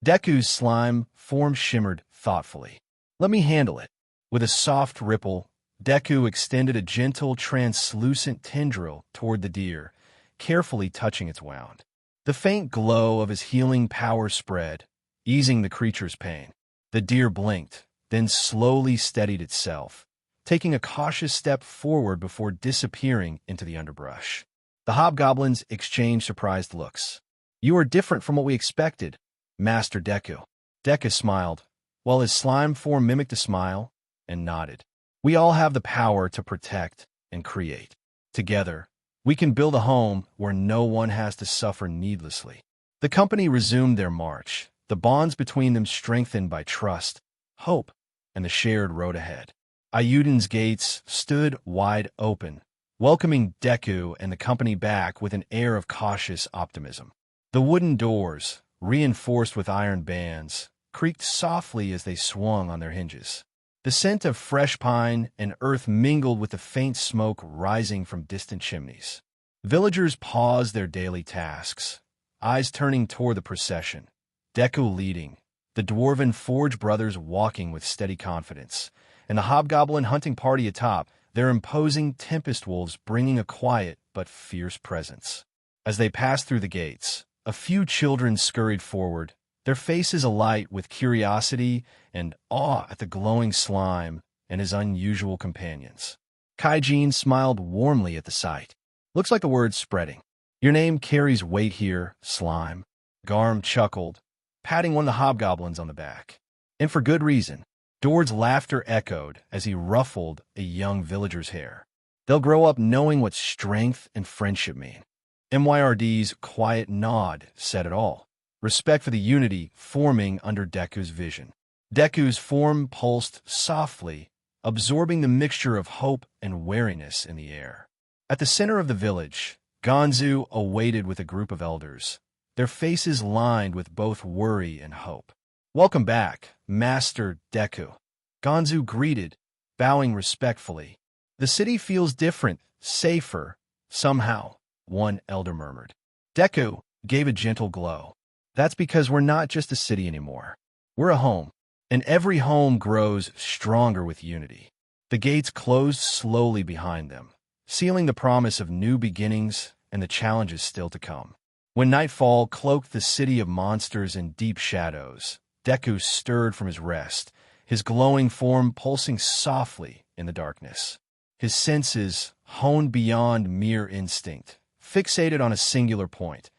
Deku's slime form shimmered thoughtfully. Let me handle it. With a soft ripple, Deku extended a gentle, translucent tendril toward the deer, carefully touching its wound. The faint glow of his healing power spread, easing the creature's pain. The deer blinked, then slowly steadied itself, taking a cautious step forward before disappearing into the underbrush. The hobgoblins exchanged surprised looks. You are different from what we expected, Master Deku. Deku smiled, while his slime form mimicked a smile, and nodded. We all have the power to protect and create. Together, we can build a home where no one has to suffer needlessly. The company resumed their march, the bonds between them strengthened by trust, hope, and the shared road ahead. Ayuden's gates stood wide open, welcoming Deku and the company back with an air of cautious optimism. The wooden doors, reinforced with iron bands, creaked softly as they swung on their hinges. The scent of fresh pine and earth mingled with the faint smoke rising from distant chimneys. Villagers paused their daily tasks, eyes turning toward the procession. Deku leading, the dwarven Forge brothers walking with steady confidence, and the hobgoblin hunting party atop, their imposing Tempest Wolves bringing a quiet but fierce presence. As they passed through the gates, a few children scurried forward, their faces alight with curiosity and awe at the glowing slime and his unusual companions. Kaijin smiled warmly at the sight. Looks like the word's spreading. Your name carries weight here, slime. Garm chuckled, patting one of the hobgoblins on the back. And for good reason. Dord's laughter echoed as he ruffled a young villager's hair. They'll grow up knowing what strength and friendship mean. Myrd's quiet nod said it all. Respect for the unity forming under Deku's vision. Deku's form pulsed softly, absorbing the mixture of hope and wariness in the air. At the center of the village, Gonzu awaited with a group of elders, their faces lined with both worry and hope. Welcome back, Master Deku. Gonzu greeted, bowing respectfully. The city feels different, safer, somehow, one elder murmured. Deku gave a gentle glow. That's because we're not just a city anymore. We're a home, and every home grows stronger with unity. The gates closed slowly behind them, sealing the promise of new beginnings and the challenges still to come. When nightfall cloaked the city of monsters in deep shadows, Deku stirred from his rest, his glowing form pulsing softly in the darkness. His senses, honed beyond mere instinct, fixated on a singular point,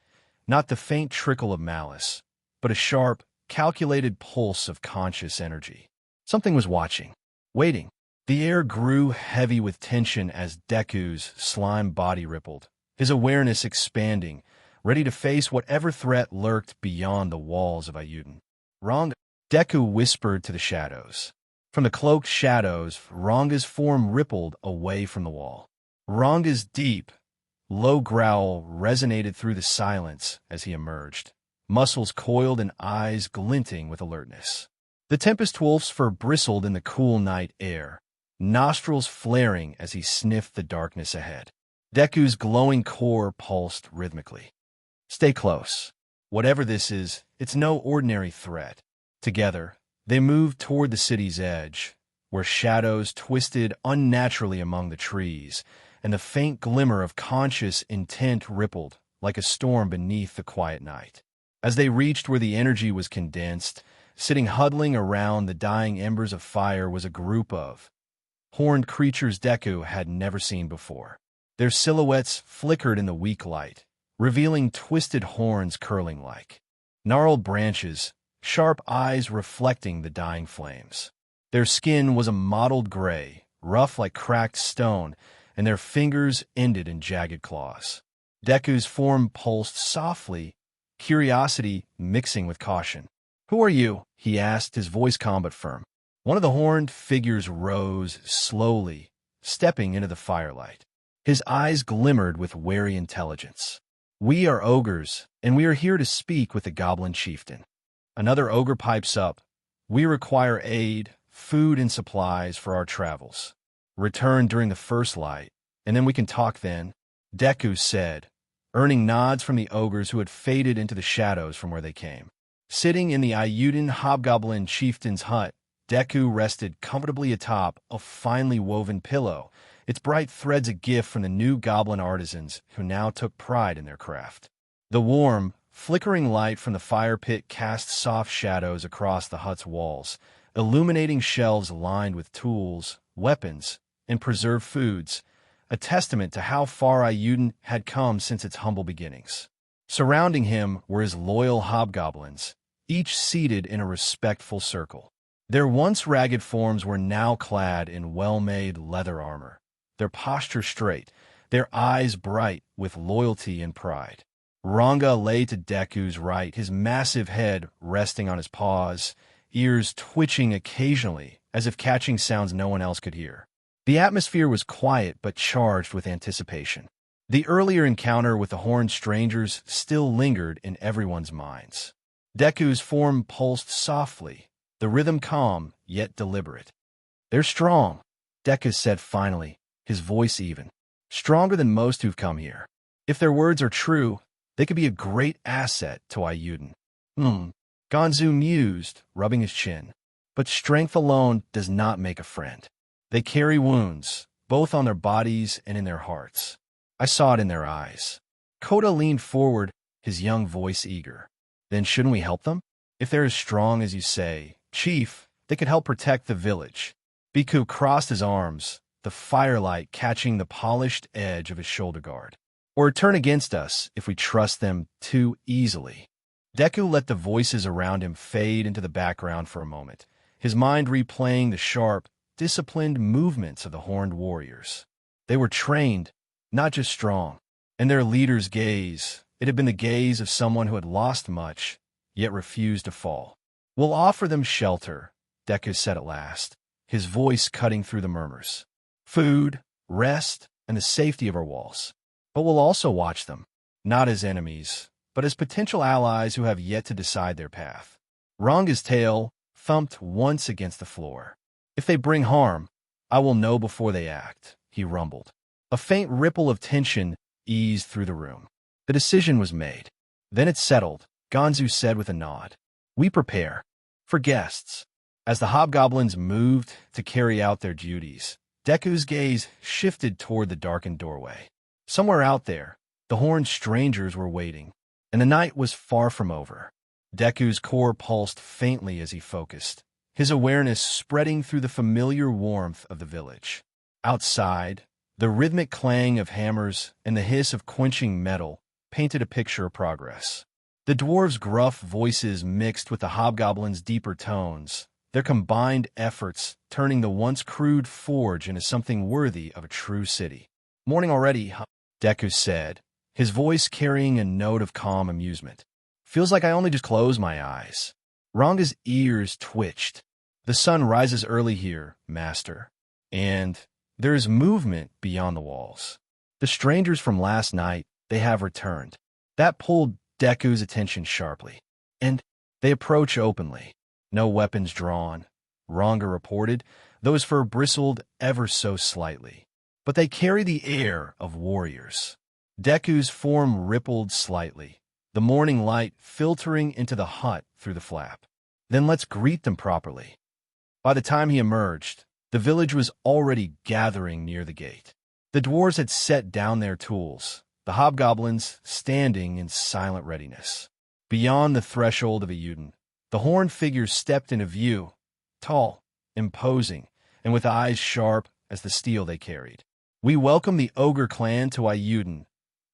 not the faint trickle of malice, but a sharp, calculated pulse of conscious energy. Something was watching, waiting. The air grew heavy with tension as Deku's slime body rippled, his awareness expanding, ready to face whatever threat lurked beyond the walls of Ayuden. Ranga, Deku whispered to the shadows. From the cloaked shadows, Ranga's form rippled away from the wall. Ranga's deep, low growl resonated through the silence as he emerged, muscles coiled and eyes glinting with alertness. The Tempest Wolf's fur bristled in the cool night air, nostrils flaring as he sniffed the darkness ahead. Deku's glowing core pulsed rhythmically. Stay close. Whatever this is, it's no ordinary threat. Together, they moved toward the city's edge, where shadows twisted unnaturally among the trees, and the faint glimmer of conscious intent rippled like a storm beneath the quiet night. As they reached where the energy was condensed, sitting huddling around the dying embers of fire was a group of horned creatures Deku had never seen before. Their silhouettes flickered in the weak light, revealing twisted horns curling like gnarled branches, sharp eyes reflecting the dying flames. Their skin was a mottled gray, rough like cracked stone, and their fingers ended in jagged claws. Deku's form pulsed softly, curiosity mixing with caution. "Who are you?" he asked, his voice calm but firm. One of the horned figures rose slowly, stepping into the firelight. His eyes glimmered with wary intelligence. "We are ogres, and we are here to speak with the goblin chieftain." Another ogre pipes up. "We require aid, food, and supplies for our travels. Return during the first light, and then we can talk then," Deku said, earning nods from the ogres who had faded into the shadows from where they came. Sitting in the Ayuden hobgoblin chieftain's hut, Deku rested comfortably atop a finely woven pillow, its bright threads a gift from the new goblin artisans who now took pride in their craft. The warm, flickering light from the fire pit cast soft shadows across the hut's walls, illuminating shelves lined with tools, weapons, and preserved foods, a testament to how far Ayuden had come since its humble beginnings. Surrounding him were his loyal hobgoblins, each seated in a respectful circle. Their once ragged forms were now clad in well-made leather armor, their posture straight, their eyes bright with loyalty and pride. Ranga lay to Deku's right, his massive head resting on his paws, ears twitching occasionally as if catching sounds no one else could hear. The atmosphere was quiet but charged with anticipation. The earlier encounter with the horned strangers still lingered in everyone's minds. Deku's form pulsed softly, the rhythm calm yet deliberate. "They're strong," Deku said finally, his voice even. "Stronger than most who've come here. If their words are true, they could be a great asset to Ayuden." Ganzu mused, rubbing his chin. "But strength alone does not make a friend. They carry wounds, both on their bodies and in their hearts. I saw it in their eyes." Koda leaned forward, his young voice eager. "Then shouldn't we help them? If they're as strong as you say, Chief, they could help protect the village." Biku crossed his arms, the firelight catching the polished edge of his shoulder guard. "Or turn against us if we trust them too easily." Deku let the voices around him fade into the background for a moment, his mind replaying the sharp, disciplined movements of the horned warriors. They were trained, not just strong, and their leader's gaze, it had been the gaze of someone who had lost much, yet refused to fall. "We'll offer them shelter," Deku said at last, his voice cutting through the murmurs. "Food, rest, and the safety of our walls. But we'll also watch them, not as enemies, but as potential allies who have yet to decide their path." Ranga's tail thumped once against the floor. "If they bring harm, I will know before they act," he rumbled. A faint ripple of tension eased through the room. The decision was made. "Then it's settled," Ganzu said with a nod. "We prepare for guests." As the hobgoblins moved to carry out their duties, Deku's gaze shifted toward the darkened doorway. Somewhere out there, the horned strangers were waiting, and the night was far from over. Deku's core pulsed faintly as he focused, his awareness spreading through the familiar warmth of the village. Outside, the rhythmic clang of hammers and the hiss of quenching metal painted a picture of progress. The dwarves' gruff voices mixed with the hobgoblins' deeper tones, their combined efforts turning the once crude forge into something worthy of a true city. "Morning already," Deku said, his voice carrying a note of calm amusement. "Feels like I only just closed my eyes." Ranga's ears twitched. "The sun rises early here, Master, and there is movement beyond the walls. The strangers from last night, they have returned." That pulled Deku's attention sharply, and they approach openly. No weapons drawn. Ranga reported, those fur bristled ever so slightly, but they carry the air of warriors. Deku's form rippled slightly, the morning light filtering into the hut through the flap. Then let's greet them properly. By the time he emerged, the village was already gathering near the gate. The dwarves had set down their tools, the hobgoblins standing in silent readiness. Beyond the threshold of Ayuden, the horned figures stepped into view, tall, imposing, and with eyes sharp as the steel they carried. "We welcome the ogre clan to Ayuden,"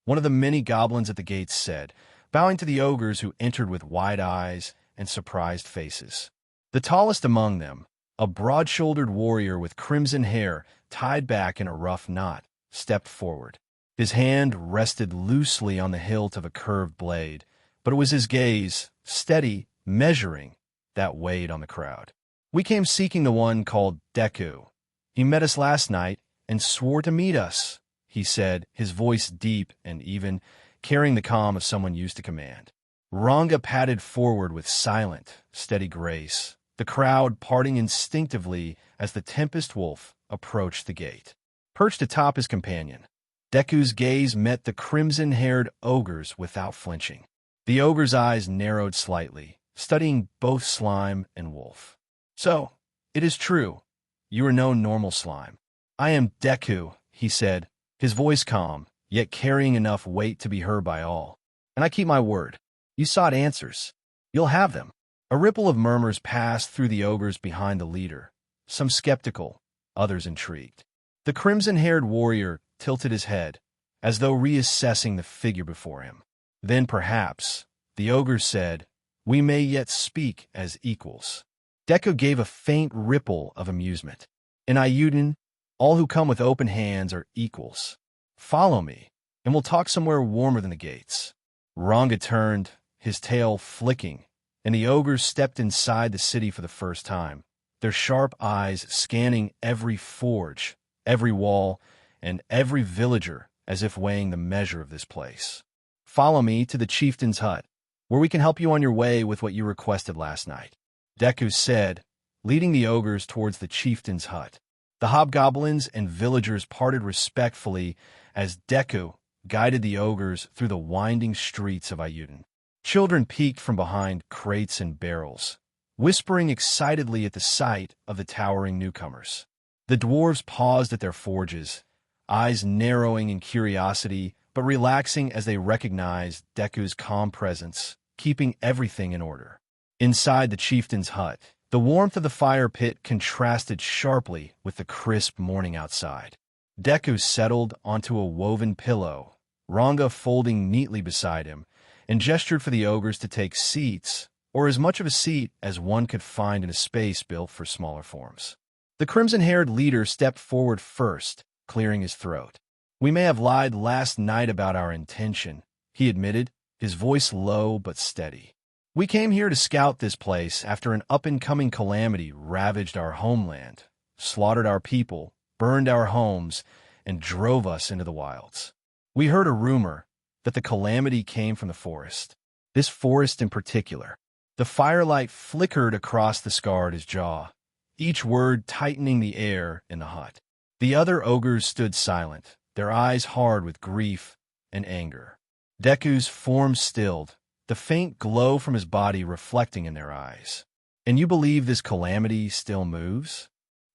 one of the many goblins at the gates said, bowing to the ogres who entered with wide eyes and surprised faces. The tallest among them, a broad-shouldered warrior with crimson hair tied back in a rough knot, stepped forward. His hand rested loosely on the hilt of a curved blade, but it was his gaze, steady, measuring, that weighed on the crowd. "We came seeking the one called Deku. He met us last night and swore to meet us," he said, his voice deep and even, carrying the calm of someone used to command. Ranga padded forward with silent, steady grace, the crowd parting instinctively as the Tempest Wolf approached the gate. Perched atop his companion, Deku's gaze met the crimson-haired ogre's without flinching. The ogre's eyes narrowed slightly, studying both slime and wolf. "So, it is true. You are no normal slime. I am Deku," he said, his voice calm, yet carrying enough weight to be heard by all. "And I keep my word. You sought answers. You'll have them." A ripple of murmurs passed through the ogres behind the leader, some skeptical, others intrigued. The crimson-haired warrior tilted his head, as though reassessing the figure before him. Then perhaps, the ogre said, "We may yet speak as equals." Deku gave a faint ripple of amusement. "In Ayuden, all who come with open hands are equals. Follow me, and we'll talk somewhere warmer than the gates." Ranga turned, his tail flicking, and the ogres stepped inside the city for the first time, their sharp eyes scanning every forge, every wall, and every villager as if weighing the measure of this place. "Follow me to the chieftain's hut, where we can help you on your way with what you requested last night," Deku said, leading the ogres towards the chieftain's hut. The hobgoblins and villagers parted respectfully as Deku guided the ogres through the winding streets of Ayuden. Children peeked from behind crates and barrels, whispering excitedly at the sight of the towering newcomers. The dwarves paused at their forges, eyes narrowing in curiosity but relaxing as they recognized Deku's calm presence, keeping everything in order. Inside the chieftain's hut, the warmth of the fire pit contrasted sharply with the crisp morning outside. Deku settled onto a woven pillow, Ranga folding neatly beside him, and gestured for the ogres to take seats, or as much of a seat as one could find in a space built for smaller forms. The crimson-haired leader stepped forward first, clearing his throat. "We may have lied last night about our intention," he admitted, his voice low but steady. "We came here to scout this place after an up-and-coming calamity ravaged our homeland, slaughtered our people, burned our homes, and drove us into the wilds. We heard a rumor that the calamity came from the forest. This forest in particular." The firelight flickered across the scar at his jaw, each word tightening the air in the hut. The other ogres stood silent, their eyes hard with grief and anger. Deku's form stilled, the faint glow from his body reflecting in their eyes. "And you believe this calamity still moves?"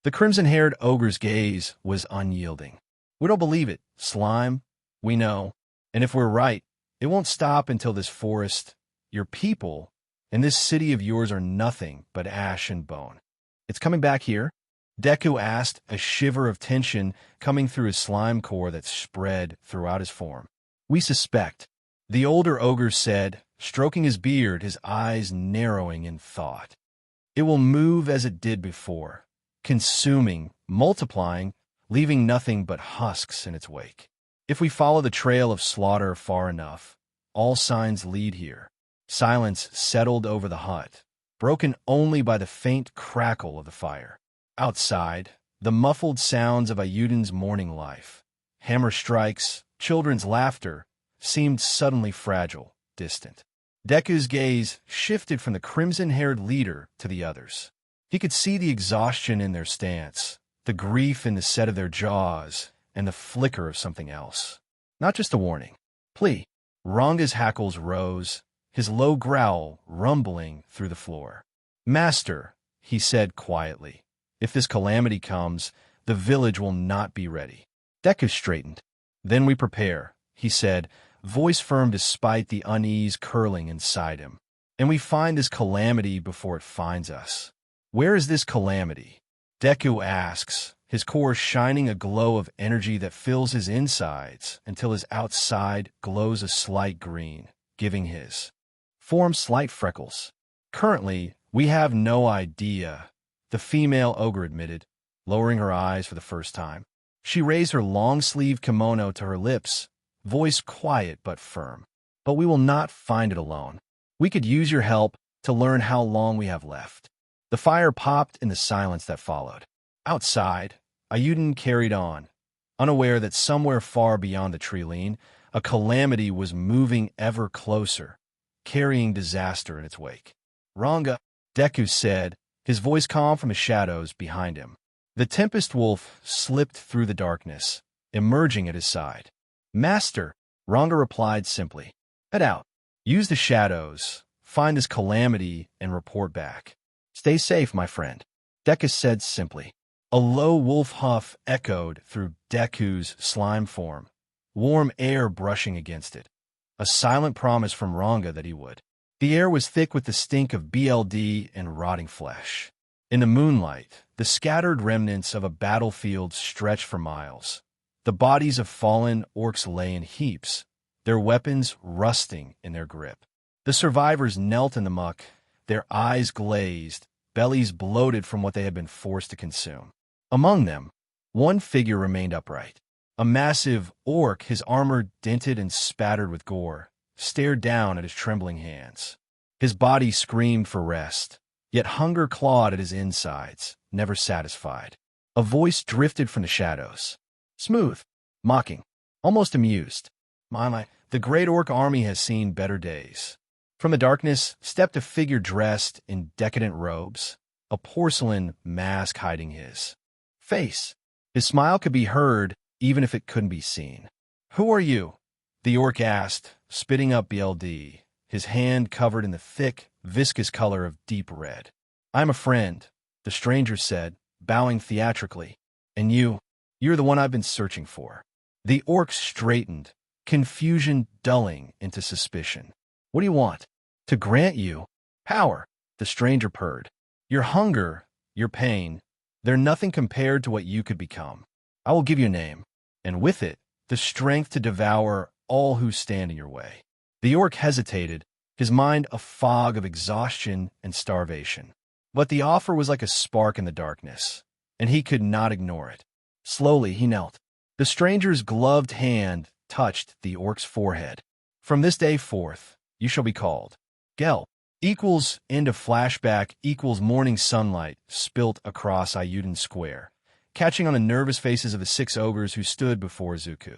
The crimson-haired ogre's gaze was unyielding. "We don't believe it, slime. We know. And if we're right, it won't stop until this forest, your people, and this city of yours are nothing but ash and bone." "It's coming back here?" Deku asked, a shiver of tension coming through his slime core that spread throughout his form. "We suspect," the older ogre said, stroking his beard, his eyes narrowing in thought. "It will move as it did before, consuming, multiplying, leaving nothing but husks in its wake. If we follow the trail of slaughter far enough, all signs lead here." Silence settled over the hut, broken only by the faint crackle of the fire. Outside, the muffled sounds of Ayuden's morning life, hammer strikes, children's laughter, seemed suddenly fragile, distant. Deku's gaze shifted from the crimson-haired leader to the others. He could see the exhaustion in their stance, the grief in the set of their jaws, and the flicker of something else. Not just a warning. Plea. Ranga's hackles rose, his low growl rumbling through the floor. "Master," he said quietly, "if this calamity comes, the village will not be ready." Deku straightened. "Then we prepare," he said, voice firm despite the unease curling inside him. "And we find this calamity before it finds us." "Where is this calamity?" Deku asks, his core shining a glow of energy that fills his insides until his outside glows a slight green, giving his form slight freckles. "Currently, we have no idea," the female ogre admitted, lowering her eyes for the first time. She raised her long-sleeved kimono to her lips, voice quiet but firm. "But we will not find it alone. We could use your help to learn how long we have left." The fire popped in the silence that followed. Outside, Ayuden carried on, unaware that somewhere far beyond the tree-line, a calamity was moving ever closer, carrying disaster in its wake. "Ranga," Deku said, his voice calm from the shadows behind him. The Tempest Wolf slipped through the darkness, emerging at his side. "Master," Ranga replied simply. "Head out. Use the shadows, find this calamity, and report back." "Stay safe, my friend," Deku said simply. A low wolf huff echoed through Deku's slime form, warm air brushing against it. A silent promise from Ranga that he would. The air was thick with the stink of BLD and rotting flesh. In the moonlight, the scattered remnants of a battlefield stretched for miles. The bodies of fallen orcs lay in heaps, their weapons rusting in their grip. The survivors knelt in the muck, their eyes glazed, bellies bloated from what they had been forced to consume. Among them, one figure remained upright. A massive orc, his armor dented and spattered with gore, stared down at his trembling hands. His body screamed for rest, yet hunger clawed at his insides, never satisfied. A voice drifted from the shadows. Smooth, mocking, almost amused. My, the great orc army has seen better days." From the darkness stepped a figure dressed in decadent robes, a porcelain mask hiding his face. His smile could be heard even if it couldn't be seen. "Who are you?" the orc asked, spitting up BLD, his hand covered in the thick, viscous color of deep red. "I'm a friend," the stranger said, bowing theatrically. "And you're the one I've been searching for." The orc straightened, confusion dulling into suspicion. "What do you want?" "To grant you power," the stranger purred. "Your hunger, your pain, they're nothing compared to what you could become. I will give you a name, and with it, the strength to devour all who stand in your way." The orc hesitated, his mind a fog of exhaustion and starvation. But the offer was like a spark in the darkness, and he could not ignore it. Slowly, he knelt. The stranger's gloved hand touched the orc's forehead. "From this day forth, you shall be called Gel." Equals end of flashback equals morning sunlight spilt across Ayuden Square, catching on the nervous faces of the 6 ogres who stood before Izuku.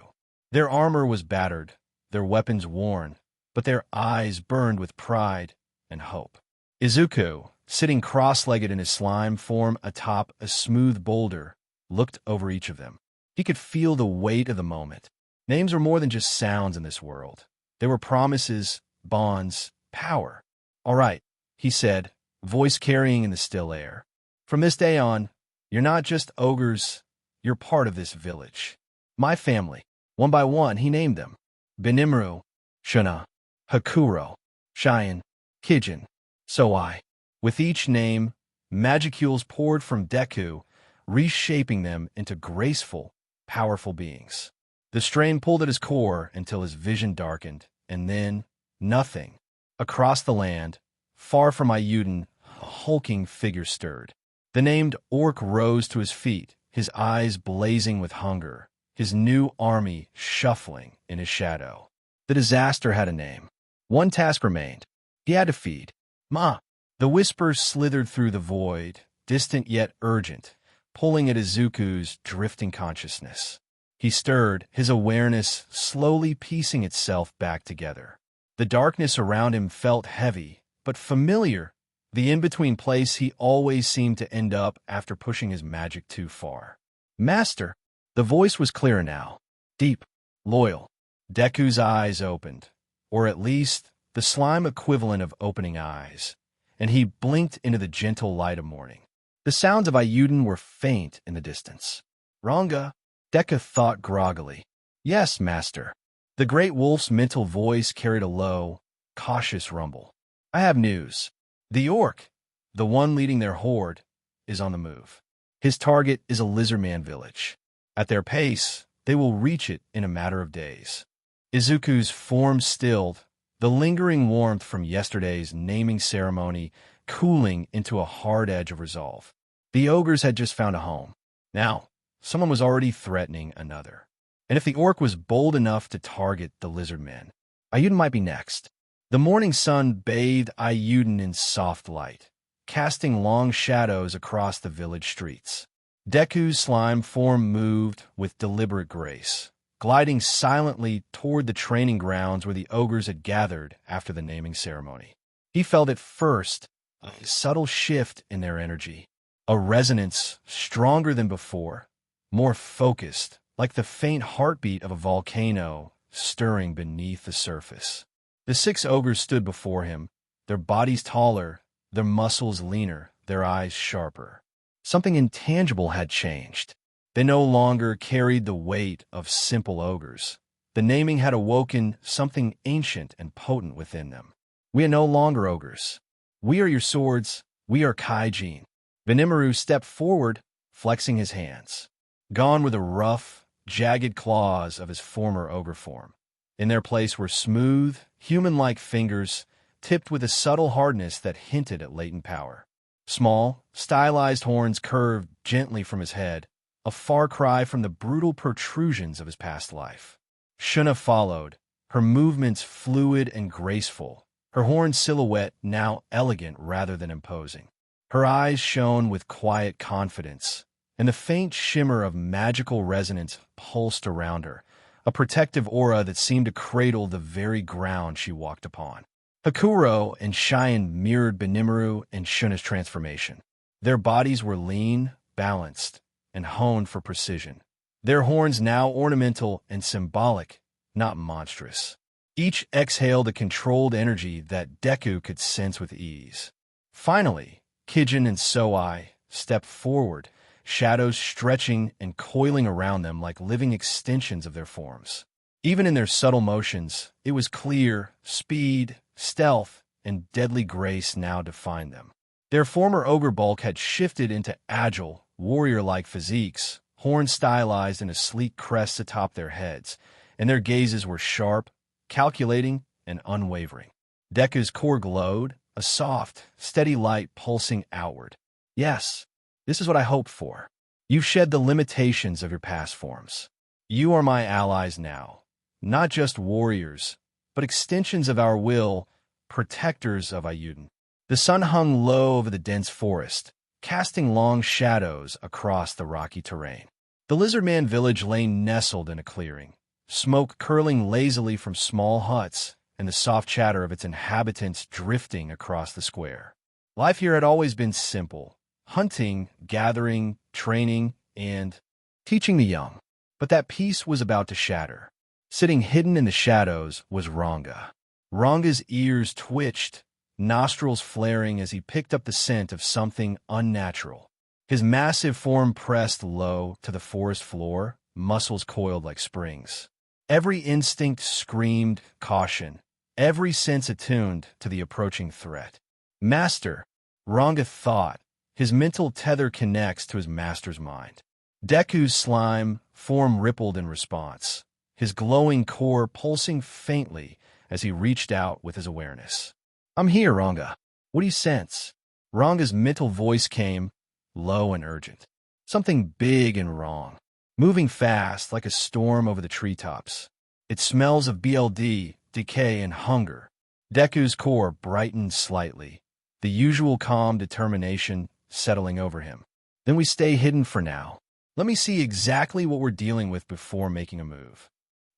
Their armor was battered, their weapons worn, but their eyes burned with pride and hope. Izuku, sitting cross-legged in his slime form atop a smooth boulder, looked over each of them. He could feel the weight of the moment. Names were more than just sounds in this world. They were promises, bonds, power. "All right," he said, voice carrying in the still air. "From this day on, you're not just ogres, you're part of this village. My family." One by one, he named them. Benimaru, Shana, Hakuro, Cheyenne, Kijin, Sowai. With each name, magicules poured from Deku, reshaping them into graceful, powerful beings. The strain pulled at his core until his vision darkened, and then, nothing. Across the land, far from Ayuden, a hulking figure stirred. The named orc rose to his feet, his eyes blazing with hunger, his new army shuffling in his shadow. The disaster had a name. One task remained. He had to feed. "Ma!" The whisper slithered through the void, distant yet urgent, pulling at Izuku's drifting consciousness. He stirred, his awareness slowly piecing itself back together. The darkness around him felt heavy, but familiar, the in-between place he always seemed to end up after pushing his magic too far. Master! The voice was clearer now. Deep, loyal. Deku's eyes opened, or at least the slime equivalent of opening eyes, and he blinked into the gentle light of morning. The sounds of Ayuden were faint in the distance. Ranga, Deku thought groggily. Yes, master. The great wolf's mental voice carried a low, cautious rumble. I have news. The orc, the one leading their horde, is on the move. His target is a lizardman village. At their pace, they will reach it in a matter of days. Izuku's form stilled, the lingering warmth from yesterday's naming ceremony cooling into a hard edge of resolve. The ogres had just found a home. Now, someone was already threatening another. And if the orc was bold enough to target the lizardmen, Ayuden might be next. The morning sun bathed Ayuden in soft light, casting long shadows across the village streets. Deku's slime form moved with deliberate grace, gliding silently toward the training grounds where the ogres had gathered after the naming ceremony. He felt at first a subtle shift in their energy, a resonance stronger than before, more focused, like the faint heartbeat of a volcano stirring beneath the surface. The 6 ogres stood before him, their bodies taller, their muscles leaner, their eyes sharper. Something intangible had changed. They no longer carried the weight of simple ogres. The naming had awoken something ancient and potent within them. We are no longer ogres. We are your swords. We are Kaijin. Rimuru stepped forward, flexing his hands. Gone were the rough, jagged claws of his former ogre form. In their place were smooth, human-like fingers, tipped with a subtle hardness that hinted at latent power. Small, stylized horns curved gently from his head, a far cry from the brutal protrusions of his past life. Shuna followed, her movements fluid and graceful, her horn silhouette now elegant rather than imposing. Her eyes shone with quiet confidence, and the faint shimmer of magical resonance pulsed around her, a protective aura that seemed to cradle the very ground she walked upon. Hakuro and Cheyenne mirrored Benimaru and Shuna's transformation. Their bodies were lean, balanced, and honed for precision. Their horns now ornamental and symbolic, not monstrous. Each exhaled a controlled energy that Deku could sense with ease. Finally, Kijin and Soai stepped forward, shadows stretching and coiling around them like living extensions of their forms. Even in their subtle motions, it was clear speed, stealth, and deadly grace now defined them. Their former ogre bulk had shifted into agile, warrior-like physiques, horns stylized in a sleek crest atop their heads, and their gazes were sharp, calculating, and unwavering. Deku's core glowed, a soft, steady light pulsing outward. Yes, this is what I hoped for. You've shed the limitations of your past forms. You are my allies now, not just warriors, but extensions of our will, protectors of Ayuden. The sun hung low over the dense forest, casting long shadows across the rocky terrain. The Lizardman village lay nestled in a clearing, smoke curling lazily from small huts and the soft chatter of its inhabitants drifting across the square. Life here had always been simple: hunting, gathering, training, and teaching the young. But that peace was about to shatter. Sitting hidden in the shadows was Ranga. Ranga's ears twitched, nostrils flaring as he picked up the scent of something unnatural. His massive form pressed low to the forest floor, muscles coiled like springs. Every instinct screamed caution, every sense attuned to the approaching threat. Master, Ranga thought, his mental tether connects to his master's mind. Deku's slime form rippled in response, his glowing core pulsing faintly as he reached out with his awareness. I'm here, Ranga. What do you sense? Ranga's mental voice came, low and urgent. Something big and wrong, moving fast like a storm over the treetops. It smells of BLD, decay, and hunger. Deku's core brightened slightly, the usual calm determination settling over him. Then we stay hidden for now. Let me see exactly what we're dealing with before making a move.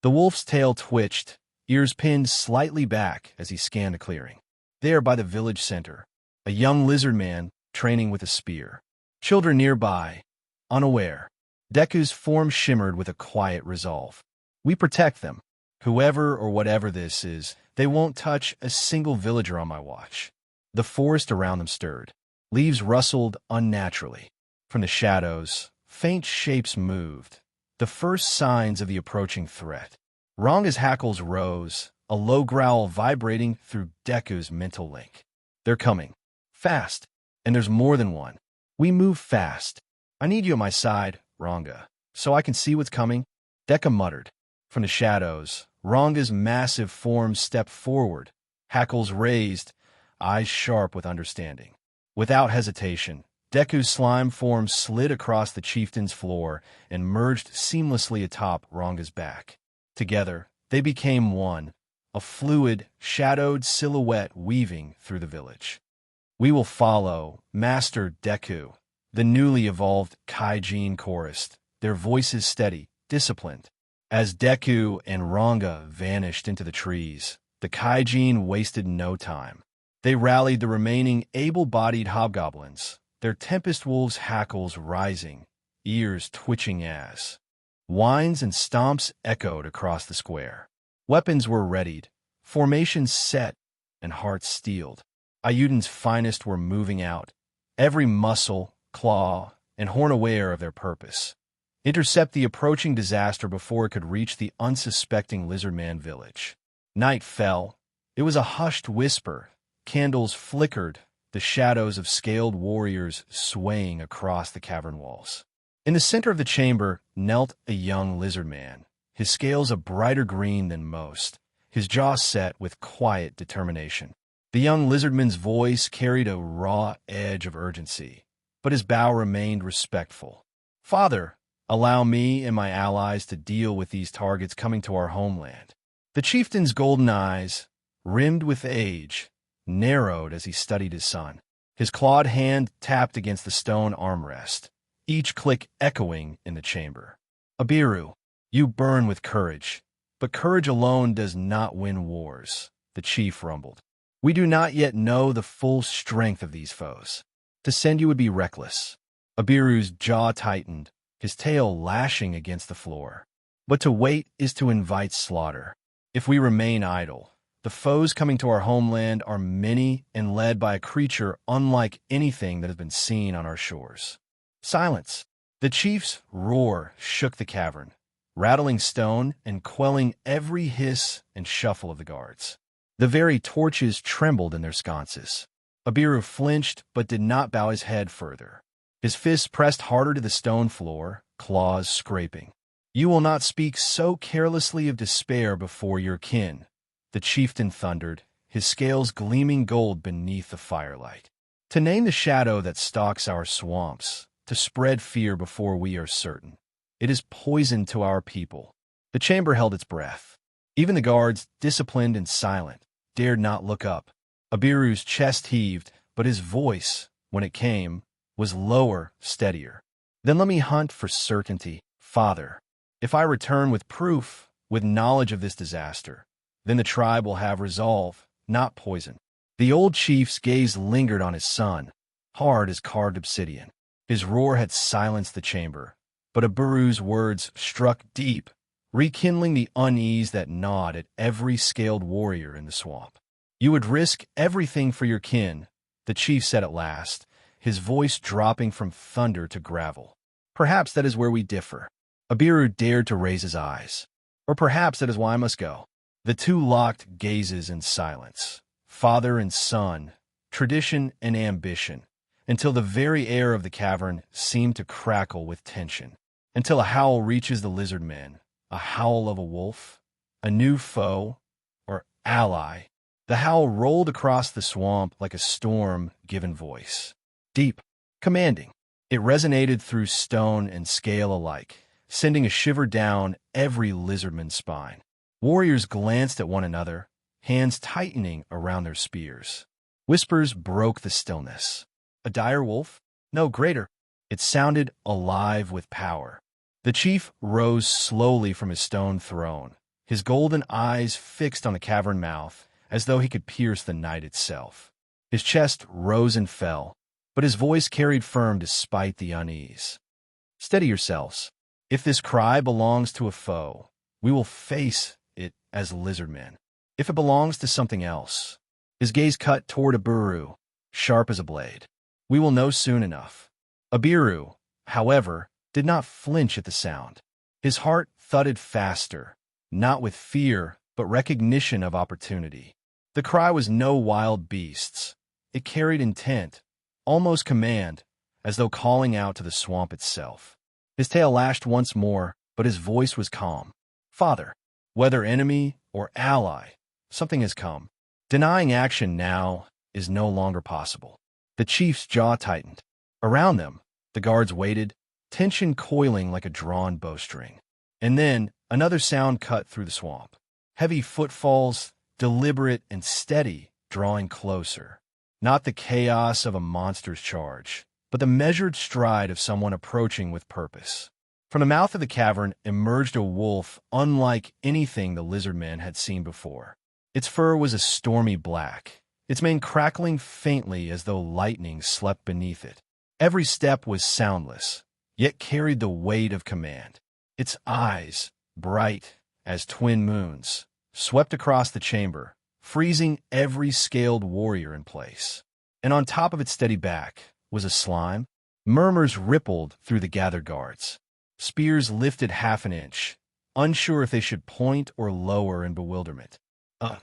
The wolf's tail twitched, ears pinned slightly back as he scanned the clearing. There, by the village center, a young lizard man training with a spear. Children nearby, unaware. Deku's form shimmered with a quiet resolve. We protect them. Whoever or whatever this is, they won't touch a single villager on my watch. The forest around them stirred. Leaves rustled unnaturally. From the shadows, faint shapes moved. The first signs of the approaching threat. Ranga's hackles rose, a low growl vibrating through Deku's mental link. They're coming. Fast. And there's more than one. We move fast. I need you at my side, Ranga, so I can see what's coming. Deku muttered. From the shadows, Ranga's massive form stepped forward, hackles raised, eyes sharp with understanding. Without hesitation, Deku's slime form slid across the chieftain's floor and merged seamlessly atop Ranga's back. Together, they became one, a fluid, shadowed silhouette weaving through the village. We will follow, Master Deku, the newly evolved Kaijin chorused, their voices steady, disciplined. As Deku and Ranga vanished into the trees, the Kaijin wasted no time. They rallied the remaining able-bodied hobgoblins, their Tempest Wolves' hackles rising, ears twitching as whines and stomps echoed across the square. Weapons were readied, formations set, and hearts steeled. Ayudan's finest were moving out, every muscle, claw, and horn aware of their purpose. Intercept the approaching disaster before it could reach the unsuspecting Lizardman village. Night fell. It was a hushed whisper. Candles flickered, the shadows of scaled warriors swaying across the cavern walls. In the center of the chamber knelt a young lizard man, his scales a brighter green than most, his jaw set with quiet determination. The young lizardman's voice carried a raw edge of urgency, but his bow remained respectful. Father, allow me and my allies to deal with these targets coming to our homeland. The chieftain's golden eyes, rimmed with age, narrowed as he studied his son. His clawed hand tapped against the stone armrest, each click echoing in the chamber. Abiru, you burn with courage, but courage alone does not win wars, the chief rumbled. We do not yet know the full strength of these foes. To send you would be reckless. Abiru's jaw tightened, his tail lashing against the floor. But to wait is to invite slaughter. If we remain idle, the foes coming to our homeland are many and led by a creature unlike anything that has been seen on our shores. Silence. The chief's roar shook the cavern, rattling stone and quelling every hiss and shuffle of the guards. The very torches trembled in their sconces. Abiru flinched but did not bow his head further. His fists pressed harder to the stone floor, claws scraping. You will not speak so carelessly of despair before your kin, the chieftain thundered, his scales gleaming gold beneath the firelight. To name the shadow that stalks our swamps, to spread fear before we are certain. It is poison to our people. The chamber held its breath. Even the guards, disciplined and silent, dared not look up. Abiru's chest heaved, but his voice, when it came, was lower, steadier. Then let me hunt for certainty, Father. If I return with proof, with knowledge of this disaster, then the tribe will have resolve, not poison. The old chief's gaze lingered on his son, hard as carved obsidian. His roar had silenced the chamber, but Abiru's words struck deep, rekindling the unease that gnawed at every scaled warrior in the swamp. You would risk everything for your kin, the chief said at last, his voice dropping from thunder to gravel. Perhaps that is where we differ. Abiru dared to raise his eyes. Or perhaps that is why I must go. The two locked gazes in silence, father and son, tradition and ambition, until the very air of the cavern seemed to crackle with tension, until a howl reaches the lizard men, a howl of a wolf, a new foe, or ally. The howl rolled across the swamp like a storm given voice. Deep, commanding. It resonated through stone and scale alike, sending a shiver down every lizardman's spine. Warriors glanced at one another, hands tightening around their spears. Whispers broke the stillness. A dire wolf? No, greater. It sounded alive with power. The chief rose slowly from his stone throne, his golden eyes fixed on the cavern mouth, as though he could pierce the night itself. His chest rose and fell, but his voice carried firm despite the unease. "Steady yourselves. If this cry belongs to a foe, we will face it as lizard men. If it belongs to something else," his gaze cut toward Iburu, sharp as a blade, "we will know soon enough." Iburu, however, did not flinch at the sound. His heart thudded faster, not with fear, but recognition of opportunity. The cry was no wild beast's. It carried intent, almost command, as though calling out to the swamp itself. His tail lashed once more, but his voice was calm. "Father, whether enemy or ally, something has come. Denying action now is no longer possible." The chief's jaw tightened. Around them, the guards waited, tension coiling like a drawn bowstring. And then another sound cut through the swamp. Heavy footfalls, deliberate and steady, drawing closer. Not the chaos of a monster's charge, but the measured stride of someone approaching with purpose. From the mouth of the cavern emerged a wolf unlike anything the lizard men had seen before. Its fur was a stormy black, its mane crackling faintly as though lightning slept beneath it. Every step was soundless, yet carried the weight of command. Its eyes, bright as twin moons, swept across the chamber, freezing every scaled warrior in place. And on top of its steady back was a slime. Murmurs rippled through the gathered guards. Spears lifted half an inch, unsure if they should point or lower in bewilderment.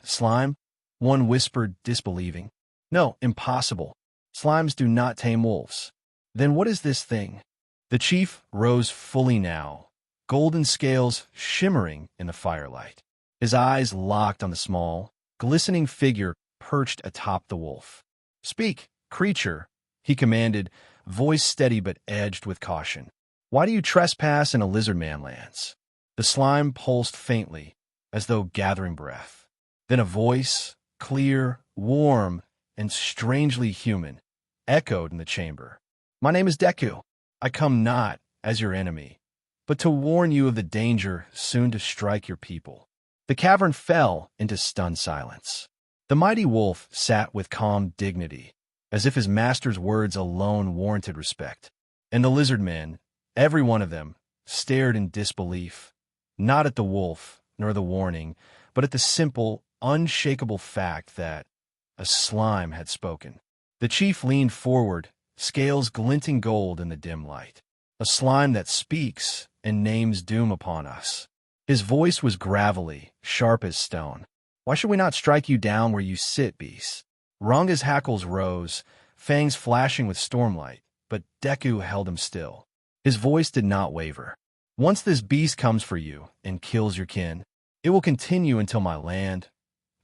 Slime?" one whispered, disbelieving. "No, impossible. Slimes do not tame wolves." "Then what is this thing?" The chief rose fully now, golden scales shimmering in the firelight. His eyes locked on the small, glistening figure perched atop the wolf. "Speak, creature," he commanded, voice steady but edged with caution. "Why do you trespass in a lizard man lands?" The slime pulsed faintly, as though gathering breath. Then a voice, clear, warm, and strangely human, echoed in the chamber. "My name is Deku. I come not as your enemy, but to warn you of the danger soon to strike your people." The cavern fell into stunned silence. The mighty wolf sat with calm dignity, as if his master's words alone warranted respect. And the lizard men, every one of them, stared in disbelief, not at the wolf nor the warning, but at the simple, unshakable fact that a slime had spoken. The chief leaned forward, scales glinting gold in the dim light. "A slime that speaks and names doom upon us." His voice was gravelly, sharp as stone. "Why should we not strike you down where you sit, beast?" Ranga's hackles rose, fangs flashing with stormlight, but Deku held him still. His voice did not waver. "Once this beast comes for you and kills your kin, it will continue until my land,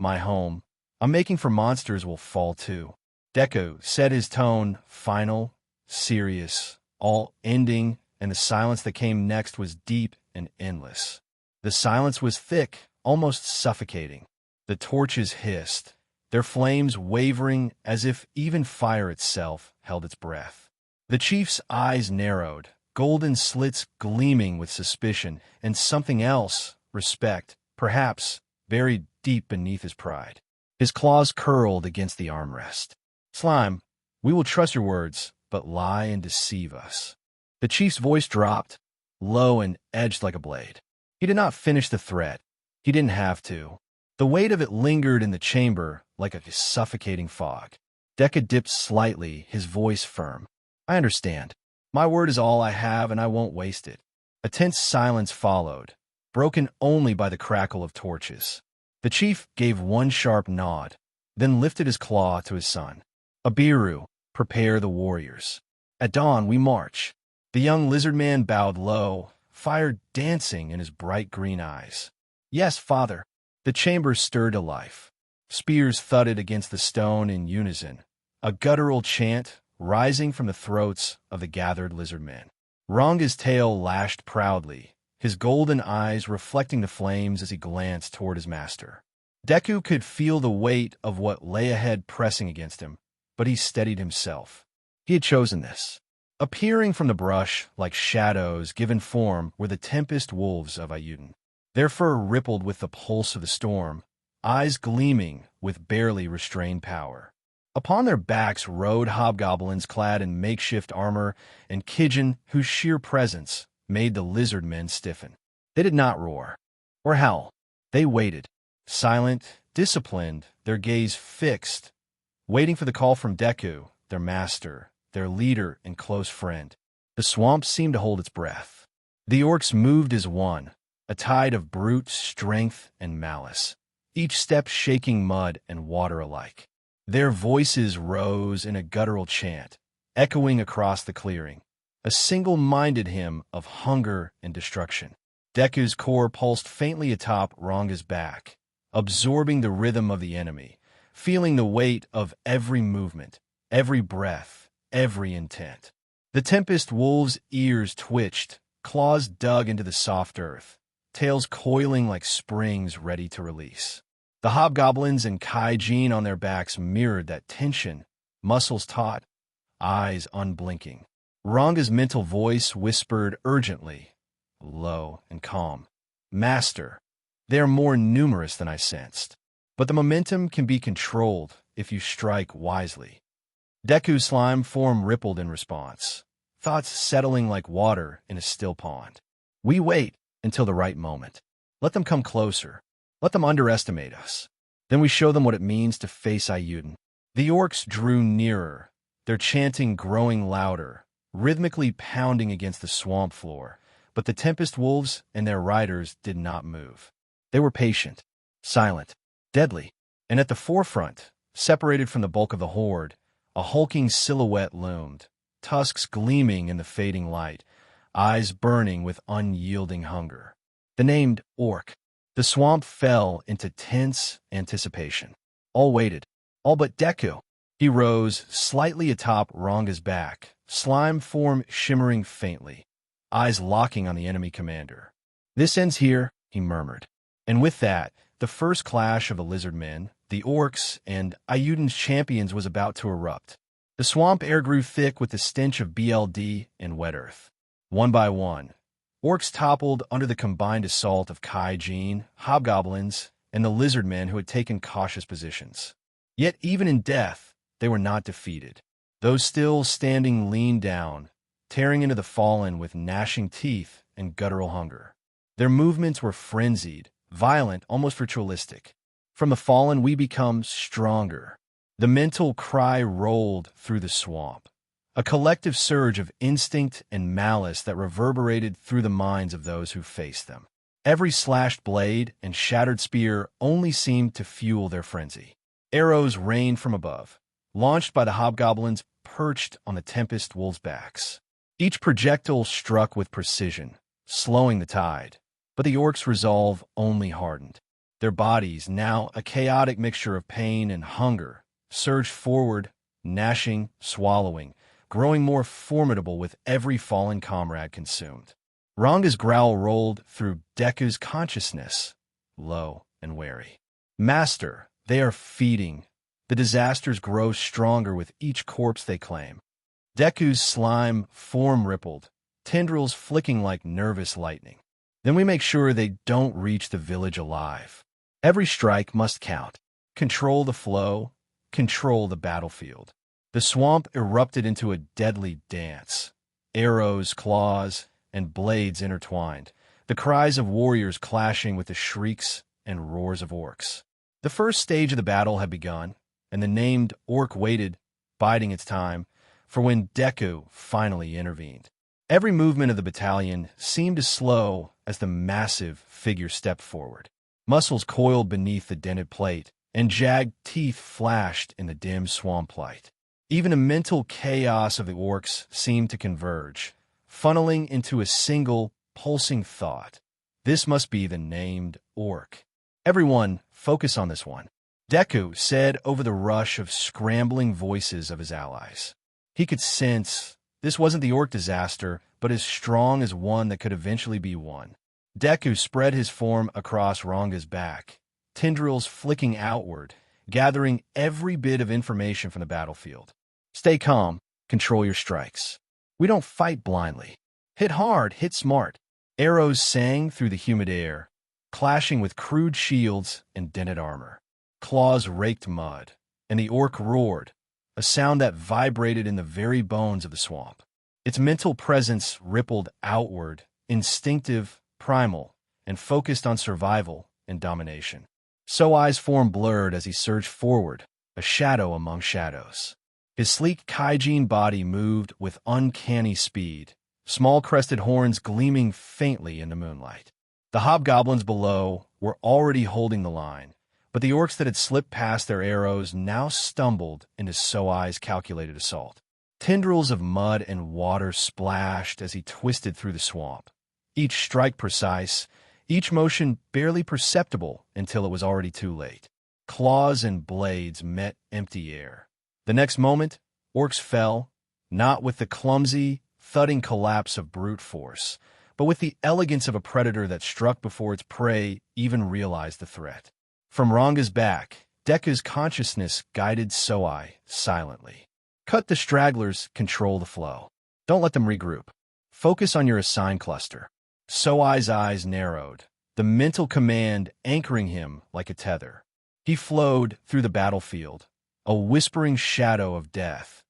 my home, I'm making for monsters will fall too." Deku said, his tone final, serious, all ending, and the silence that came next was deep and endless. The silence was thick, almost suffocating. The torches hissed, their flames wavering as if even fire itself held its breath. The chief's eyes narrowed, golden slits gleaming with suspicion and something else, respect, perhaps, buried deep beneath his pride. His claws curled against the armrest. "Slime, we will trust your words, but lie and deceive us." The chief's voice dropped, low and edged like a blade. He did not finish the threat. He didn't have to. The weight of it lingered in the chamber like a suffocating fog. Deku dipped slightly, his voice firm. "I understand. My word is all I have, and I won't waste it." A tense silence followed, broken only by the crackle of torches. The chief gave one sharp nod, then lifted his claw to his son. "Iburu, prepare the warriors. At dawn we march." The young lizard man bowed low, fire dancing in his bright green eyes. "Yes, father." The chamber stirred to life. Spears thudded against the stone in unison, a guttural chant rising from the throats of the gathered lizard men. Ranga's tail lashed proudly, his golden eyes reflecting the flames as he glanced toward his master. Deku could feel the weight of what lay ahead pressing against him, but he steadied himself. He had chosen this. Appearing from the brush like shadows given form were the tempest wolves of Ayuden. Their fur rippled with the pulse of the storm, eyes gleaming with barely restrained power. Upon their backs rode hobgoblins clad in makeshift armor and Kijin whose sheer presence made the lizard men stiffen. They did not roar or howl. They waited, silent, disciplined, their gaze fixed, waiting for the call from Deku, their master, their leader and close friend. The swamp seemed to hold its breath. The orcs moved as one, a tide of brute strength and malice, each step shaking mud and water alike. Their voices rose in a guttural chant, echoing across the clearing, a single-minded hymn of hunger and destruction. Deku's core pulsed faintly atop Ranga's back, absorbing the rhythm of the enemy, feeling the weight of every movement, every breath, every intent. The Tempest Wolves' ears twitched, claws dug into the soft earth, tails coiling like springs ready to release. The hobgoblins and Kaijin on their backs mirrored that tension, muscles taut, eyes unblinking. Ranga's mental voice whispered urgently, low and calm, "Master, they are more numerous than I sensed, but the momentum can be controlled if you strike wisely." Deku's slime form rippled in response, thoughts settling like water in a still pond. "We wait until the right moment. Let them come closer. Let them underestimate us. Then we show them what it means to face Ayuden." The orcs drew nearer, their chanting growing louder, rhythmically pounding against the swamp floor. But the Tempest Wolves and their riders did not move. They were patient, silent, deadly. And at the forefront, separated from the bulk of the horde, a hulking silhouette loomed, tusks gleaming in the fading light, eyes burning with unyielding hunger. The named Orc. The swamp fell into tense anticipation. All waited, all but Deku. He rose slightly atop Ranga's back, slime form shimmering faintly, eyes locking on the enemy commander. "This ends here," he murmured. And with that, the first clash of the lizard men, the orcs, and Ayuden's champions was about to erupt. The swamp air grew thick with the stench of BLD and wet earth. One by one, orcs toppled under the combined assault of Kaijin, hobgoblins, and the lizard men who had taken cautious positions. Yet even in death, they were not defeated. Those still standing leaned down, tearing into the fallen with gnashing teeth and guttural hunger. Their movements were frenzied, violent, almost ritualistic. From the fallen we become stronger. The mental cry rolled through the swamp, a collective surge of instinct and malice that reverberated through the minds of those who faced them. Every slashed blade and shattered spear only seemed to fuel their frenzy. Arrows rained from above, launched by the hobgoblins perched on the Tempest Wolves' backs. Each projectile struck with precision, slowing the tide, but the orcs' resolve only hardened. Their bodies, now a chaotic mixture of pain and hunger, surged forward, gnashing, swallowing, growing more formidable with every fallen comrade consumed. Ranga's growl rolled through Deku's consciousness, low and wary. "Master, they are feeding. The disasters grow stronger with each corpse they claim." Deku's slime form rippled, tendrils flicking like nervous lightning. "Then we make sure they don't reach the village alive. Every strike must count. Control the flow, control the battlefield." The swamp erupted into a deadly dance. Arrows, claws, and blades intertwined, the cries of warriors clashing with the shrieks and roars of orcs. The first stage of the battle had begun, and the named orc waited, biding its time, for when Deku finally intervened. Every movement of the battalion seemed to slow as the massive figure stepped forward. Muscles coiled beneath the dented plate, and jagged teeth flashed in the dim swamp light. Even the mental chaos of the orcs seemed to converge, funneling into a single, pulsing thought. This must be the named orc. "Everyone, focus on this one," Deku said over the rush of scrambling voices of his allies. He could sense this wasn't the orc disaster, but as strong as one that could eventually be one. Deku spread his form across Ranga's back, tendrils flicking outward, gathering every bit of information from the battlefield. "Stay calm, control your strikes. We don't fight blindly. Hit hard, hit smart." Arrows sang through the humid air, clashing with crude shields and dented armor. Claws raked mud, and the orc roared, a sound that vibrated in the very bones of the swamp. Its mental presence rippled outward, instinctive, primal, and focused on survival and domination. Soai's form blurred as he surged forward, a shadow among shadows. His sleek Kaijin body moved with uncanny speed, small crested horns gleaming faintly in the moonlight. The hobgoblins below were already holding the line, but the orcs that had slipped past their arrows now stumbled into Soai's calculated assault. Tendrils of mud and water splashed as he twisted through the swamp, each strike precise, each motion barely perceptible until it was already too late. Claws and blades met empty air. The next moment, orcs fell, not with the clumsy, thudding collapse of brute force, but with the elegance of a predator that struck before its prey even realized the threat. From Ranga's back, Deku's consciousness guided Soai silently. Cut the stragglers, control the flow. Don't let them regroup. Focus on your assigned cluster. Soai's eyes narrowed, the mental command anchoring him like a tether. He flowed through the battlefield, a whispering shadow of death,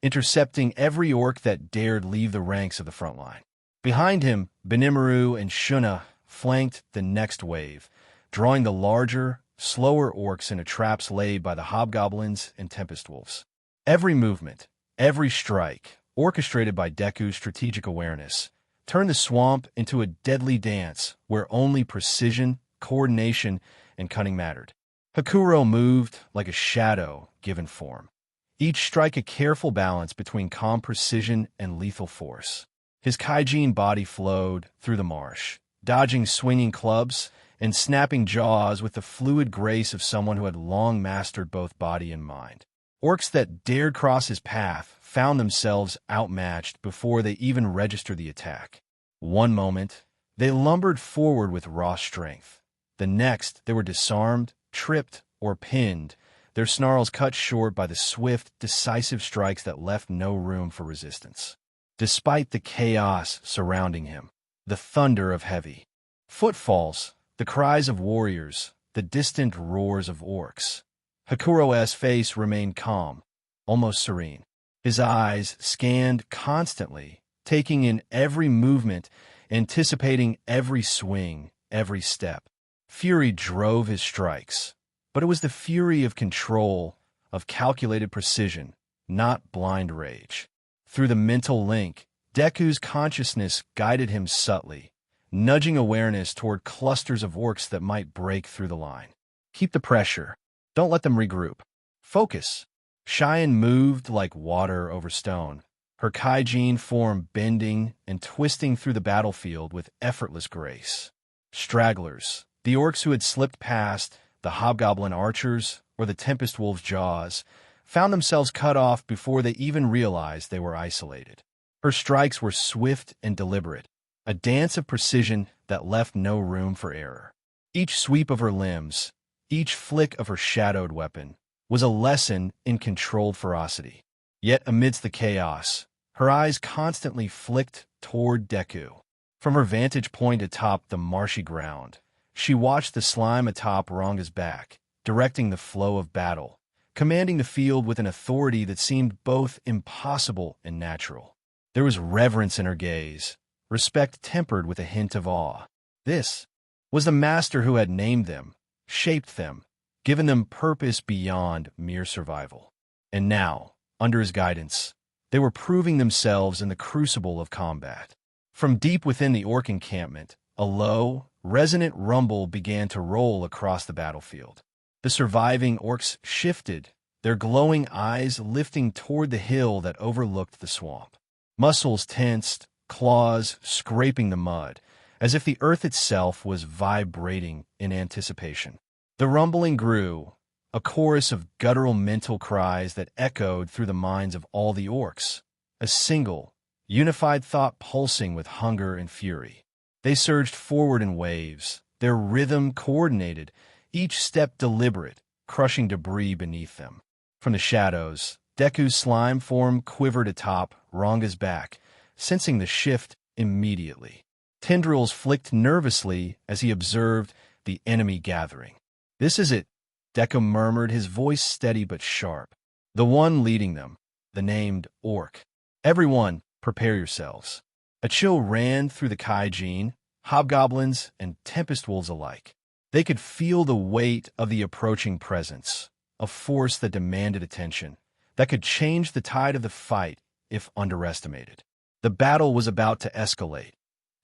intercepting every orc that dared leave the ranks of the front line. Behind him, Benimaru and Shuna flanked the next wave, drawing the larger, slower orcs into traps laid by the hobgoblins and tempest wolves. Every movement, every strike, orchestrated by Deku's strategic awareness, turned the swamp into a deadly dance where only precision, coordination, and cunning mattered. Hakuro moved like a shadow given form, each strike a careful balance between calm precision and lethal force. His Kaijin body flowed through the marsh, dodging swinging clubs and snapping jaws with the fluid grace of someone who had long mastered both body and mind. Orcs that dared cross his path found themselves outmatched before they even registered the attack. One moment, they lumbered forward with raw strength. The next, they were disarmed, tripped, or pinned, their snarls cut short by the swift, decisive strikes that left no room for resistance. Despite the chaos surrounding him, the thunder of heavy footfalls, the cries of warriors, the distant roars of orcs, Hakuro's face remained calm, almost serene. His eyes scanned constantly, taking in every movement, anticipating every swing, every step. Fury drove his strikes, but it was the fury of control, of calculated precision, not blind rage. Through the mental link, Deku's consciousness guided him subtly, nudging awareness toward clusters of orcs that might break through the line. Keep the pressure. Don't let them regroup. Focus. Cheyenne moved like water over stone, her Kaijin form bending and twisting through the battlefield with effortless grace. Stragglers, the orcs who had slipped past, the hobgoblin archers, or the tempest wolf's jaws, found themselves cut off before they even realized they were isolated. Her strikes were swift and deliberate, a dance of precision that left no room for error. Each sweep of her limbs, each flick of her shadowed weapon, was a lesson in controlled ferocity. Yet amidst the chaos, her eyes constantly flicked toward Deku. From her vantage point atop the marshy ground, she watched the slime atop Ranga's back, directing the flow of battle, commanding the field with an authority that seemed both impossible and natural. There was reverence in her gaze, respect tempered with a hint of awe. This was the master who had named them, shaped them, given them purpose beyond mere survival. And now, under his guidance, they were proving themselves in the crucible of combat. From deep within the orc encampment, a low, resonant rumble began to roll across the battlefield. The surviving orcs shifted, their glowing eyes lifting toward the hill that overlooked the swamp. Muscles tensed, claws scraping the mud, as if the earth itself was vibrating in anticipation. The rumbling grew, a chorus of guttural mental cries that echoed through the minds of all the orcs, a single, unified thought pulsing with hunger and fury. They surged forward in waves, their rhythm coordinated, each step deliberate, crushing debris beneath them. From the shadows, Deku's slime form quivered atop Ranga's back, sensing the shift immediately. Tendrils flicked nervously as he observed the enemy gathering. "This is it," Deku murmured, his voice steady but sharp. "The one leading them, the named Orc. Everyone, prepare yourselves." A chill ran through the Kaijin, hobgoblins, and tempest wolves alike. They could feel the weight of the approaching presence, a force that demanded attention, that could change the tide of the fight if underestimated. The battle was about to escalate,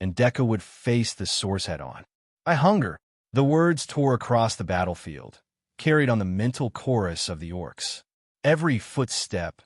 and Deku would face the source head-on. "I hunger." The words tore across the battlefield, carried on the mental chorus of the orcs. Every footstep,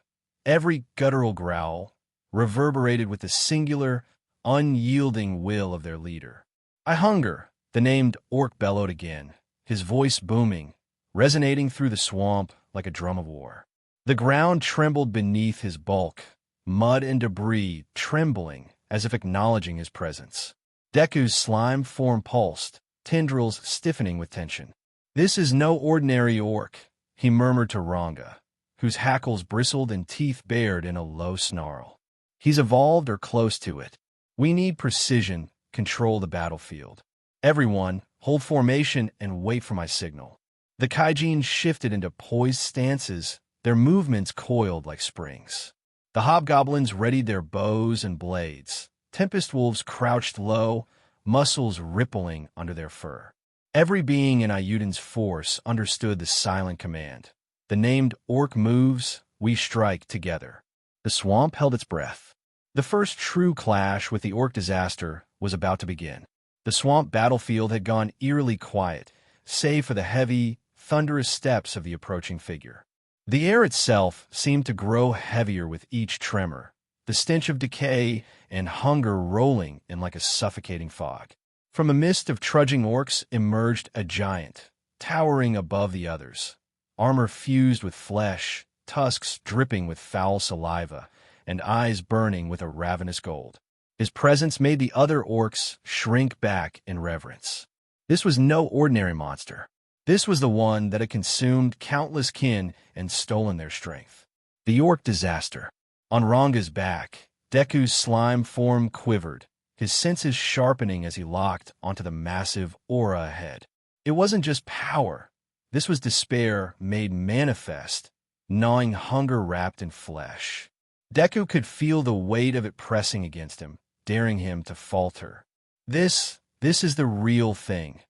every guttural growl, reverberated with the singular, unyielding will of their leader. "I hunger," the named orc bellowed again, his voice booming, resonating through the swamp like a drum of war. The ground trembled beneath his bulk, mud and debris trembling as if acknowledging his presence. Deku's slime form pulsed, tendrils stiffening with tension. "This is no ordinary orc," he murmured to Ranga, whose hackles bristled and teeth bared in a low snarl. "He's evolved or close to it. We need precision, control the battlefield. Everyone, hold formation and wait for my signal." The Kaijin shifted into poised stances, their movements coiled like springs. The hobgoblins readied their bows and blades. Tempest wolves crouched low, muscles rippling under their fur. Every being in Ayudan's force understood the silent command. The named orc moves, we strike together. The swamp held its breath. The first true clash with the orc disaster was about to begin. The swamp battlefield had gone eerily quiet, save for the heavy, thunderous steps of the approaching figure. The air itself seemed to grow heavier with each tremor, the stench of decay and hunger rolling in like a suffocating fog. From a mist of trudging orcs emerged a giant, towering above the others, armor fused with flesh, tusks dripping with foul saliva, and eyes burning with a ravenous gold. His presence made the other orcs shrink back in reverence. This was no ordinary monster. This was the one that had consumed countless kin and stolen their strength. The orc disaster. On Ranga's back, Deku's slime form quivered, his senses sharpening as he locked onto the massive aura ahead. It wasn't just power. This was despair made manifest, gnawing hunger wrapped in flesh. Deku could feel the weight of it pressing against him, daring him to falter. This is the real thing,"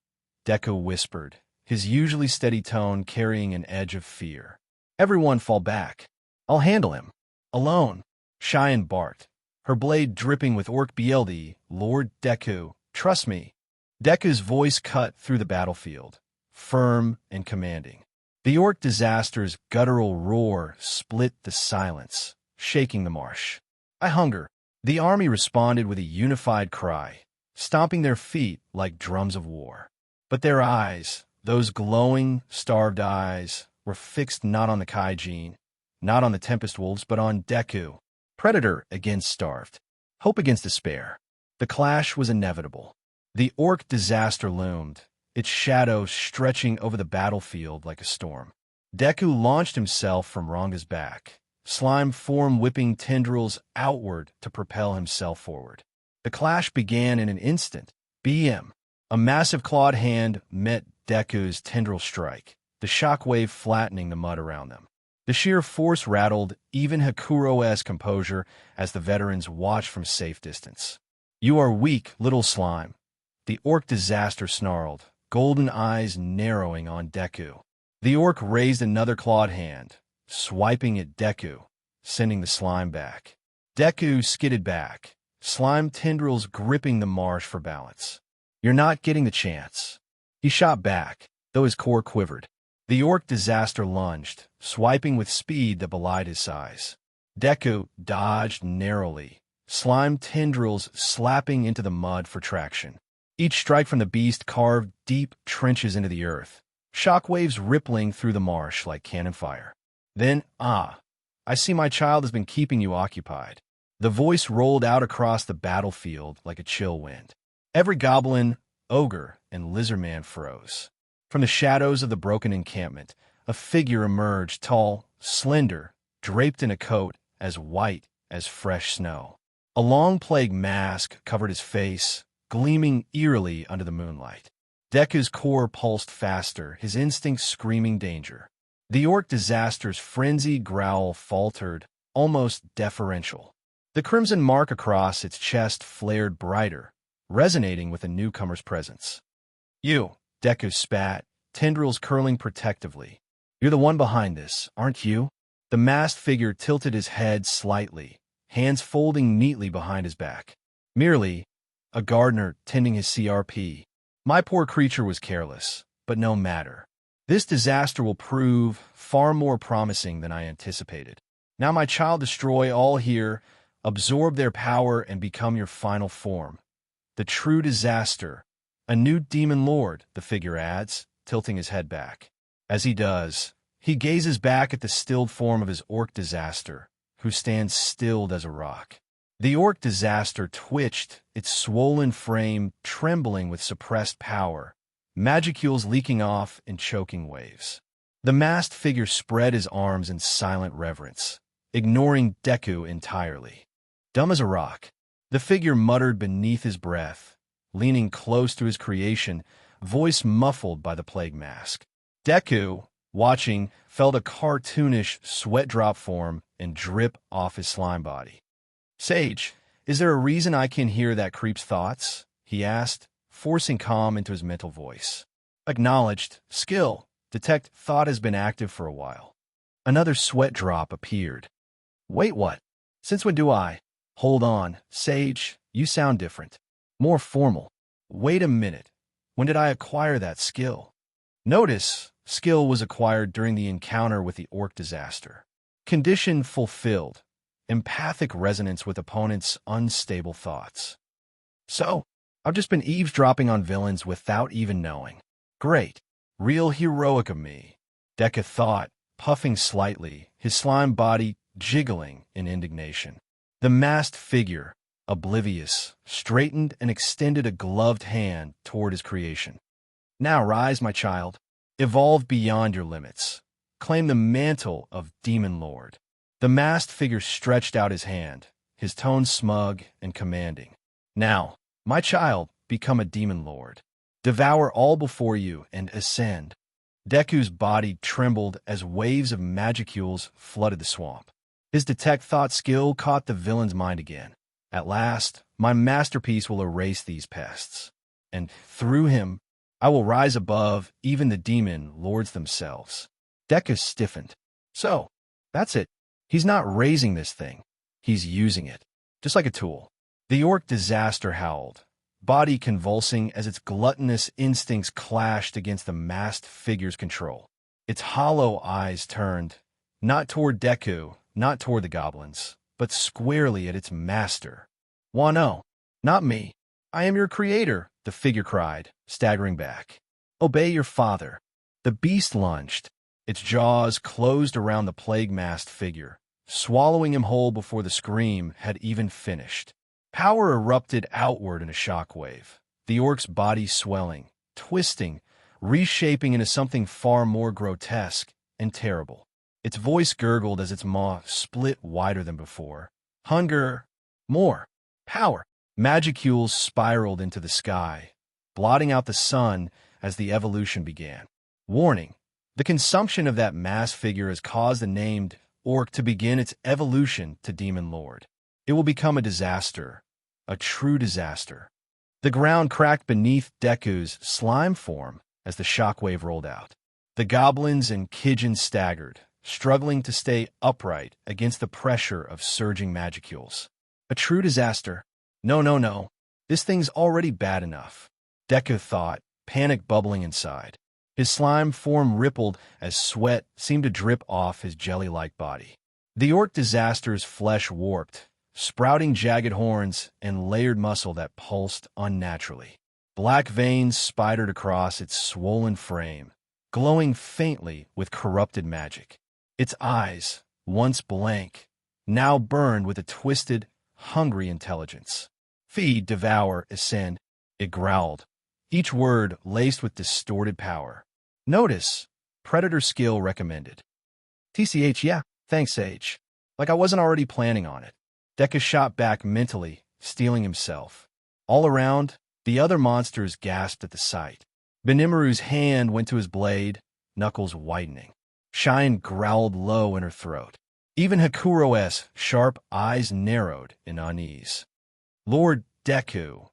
Deku whispered, his usually steady tone carrying an edge of fear. "Everyone fall back. I'll handle him. Alone." Cheyenne barked, her blade dripping with orc BLD. "Lord Deku, trust me." Deku's voice cut through the battlefield, firm and commanding. The orc disaster's guttural roar split the silence, shaking the marsh. "I hunger." The army responded with a unified cry, stomping their feet like drums of war. But their eyes, those glowing, starved eyes, were fixed not on the Kaijin, not on the Tempest Wolves, but on Deku. Predator against starved. Hope against despair. The clash was inevitable. The orc disaster loomed, its shadow stretching over the battlefield like a storm. Deku launched himself from Ranga's back, slime form whipping tendrils outward to propel himself forward. The clash began in an instant. BM. A massive clawed hand met Deku's tendril strike, the shockwave flattening the mud around them. The sheer force rattled even Hakuro's composure as the veterans watched from safe distance. "You are weak, little slime," the orc disaster snarled, golden eyes narrowing on Deku. The orc raised another clawed hand, swiping at Deku, sending the slime back. Deku skidded back, slime tendrils gripping the marsh for balance. "You're not getting the chance." He shot back, though his core quivered. The orc disaster lunged, swiping with speed that belied his size. Deku dodged narrowly, slime tendrils slapping into the mud for traction. Each strike from the beast carved deep trenches into the earth, shockwaves rippling through the marsh like cannon fire. Then, I see my child has been keeping you occupied." The voice rolled out across the battlefield like a chill wind. Every goblin, ogre, and lizardman froze. From the shadows of the broken encampment, a figure emerged, tall, slender, draped in a coat as white as fresh snow. A long plague mask covered his face, gleaming eerily under the moonlight. Deku's core pulsed faster, his instincts screaming danger. The orc disaster's frenzied growl faltered, almost deferential. The crimson mark across its chest flared brighter, resonating with the newcomer's presence. "You," Deku spat, tendrils curling protectively. "You're the one behind this, aren't you?" The masked figure tilted his head slightly, hands folding neatly behind his back. "Merely a gardener tending his CRP. My poor creature was careless, but no matter. This disaster will prove far more promising than I anticipated. Now my child, destroy all here, absorb their power, and become your final form. The true disaster, a new demon lord," the figure adds, tilting his head back. As he does, he gazes back at the stilled form of his orc disaster, who stands stilled as a rock. The orc disaster twitched, its swollen frame trembling with suppressed power, magicules leaking off in choking waves. The masked figure spread his arms in silent reverence, ignoring Deku entirely. Dumb as a rock, the figure muttered beneath his breath, leaning close to his creation, voice muffled by the plague mask. Deku, watching, felt a cartoonish sweat drop form and drip off his slime body. "Sage, is there a reason I can hear that creep's thoughts?" he asked, forcing calm into his mental voice. "Acknowledged. Skill. Detect thought has been active for a while." Another sweat drop appeared. "Wait, what? Since when do I?" "Hold on, Sage, you sound different. More formal." "Wait a minute. When did I acquire that skill?" Notice, skill was acquired during the encounter with the orc disaster. Condition fulfilled. Empathic resonance with opponents' unstable thoughts. "So, I've just been eavesdropping on villains without even knowing. Great. Real heroic of me," Deku thought, puffing slightly, his slime body jiggling in indignation. The masked figure, oblivious, straightened and extended a gloved hand toward his creation. "Now rise, my child. Evolve beyond your limits. Claim the mantle of Demon Lord." The masked figure stretched out his hand, his tone smug and commanding. "Now, my child, become a Demon Lord. Devour all before you and ascend." Deku's body trembled as waves of magicules flooded the swamp. His detect thought skill caught the villain's mind again. "At last, my masterpiece will erase these pests. And through him, I will rise above even the demon lords themselves." Deku stiffened. "So, that's it. He's not raising this thing. He's using it. Just like a tool." The orc disaster howled, body convulsing as its gluttonous instincts clashed against the masked figure's control. Its hollow eyes turned, not toward Deku, not toward the goblins, but squarely at its master. "Wano, not me. I am your creator," the figure cried, staggering back. "Obey your father." The beast lunged, its jaws closed around the plague-masked figure, swallowing him whole before the scream had even finished. Power erupted outward in a shockwave, the orc's body swelling, twisting, reshaping into something far more grotesque and terrible. Its voice gurgled as its maw split wider than before. "Hunger! More! Power!" Magicules spiraled into the sky, blotting out the sun as the evolution began. Warning: the consumption of that mass figure has caused the named orc to begin its evolution to Demon Lord. It will become a disaster, a true disaster. The ground cracked beneath Deku's slime form as the shockwave rolled out. The goblins and Kijin staggered, struggling to stay upright against the pressure of surging magicules. A true disaster? No, no, no. This thing's already bad enough, Deku thought, panic bubbling inside. His slime form rippled as sweat seemed to drip off his jelly-like body. The orc disaster's flesh warped, sprouting jagged horns and layered muscle that pulsed unnaturally. Black veins spidered across its swollen frame, glowing faintly with corrupted magic. Its eyes, once blank, now burned with a twisted, hungry intelligence. "Feed, devour, ascend," it growled, each word laced with distorted power. "Notice, predator skill recommended." "TCH, yeah, thanks, Sage. Like I wasn't already planning on it." Deku shot back mentally, steeling himself. All around, the other monsters gasped at the sight. Benimaru's hand went to his blade, knuckles whitening. Shine growled low in her throat. Even Hakuro's sharp eyes narrowed in unease. Lord Deku,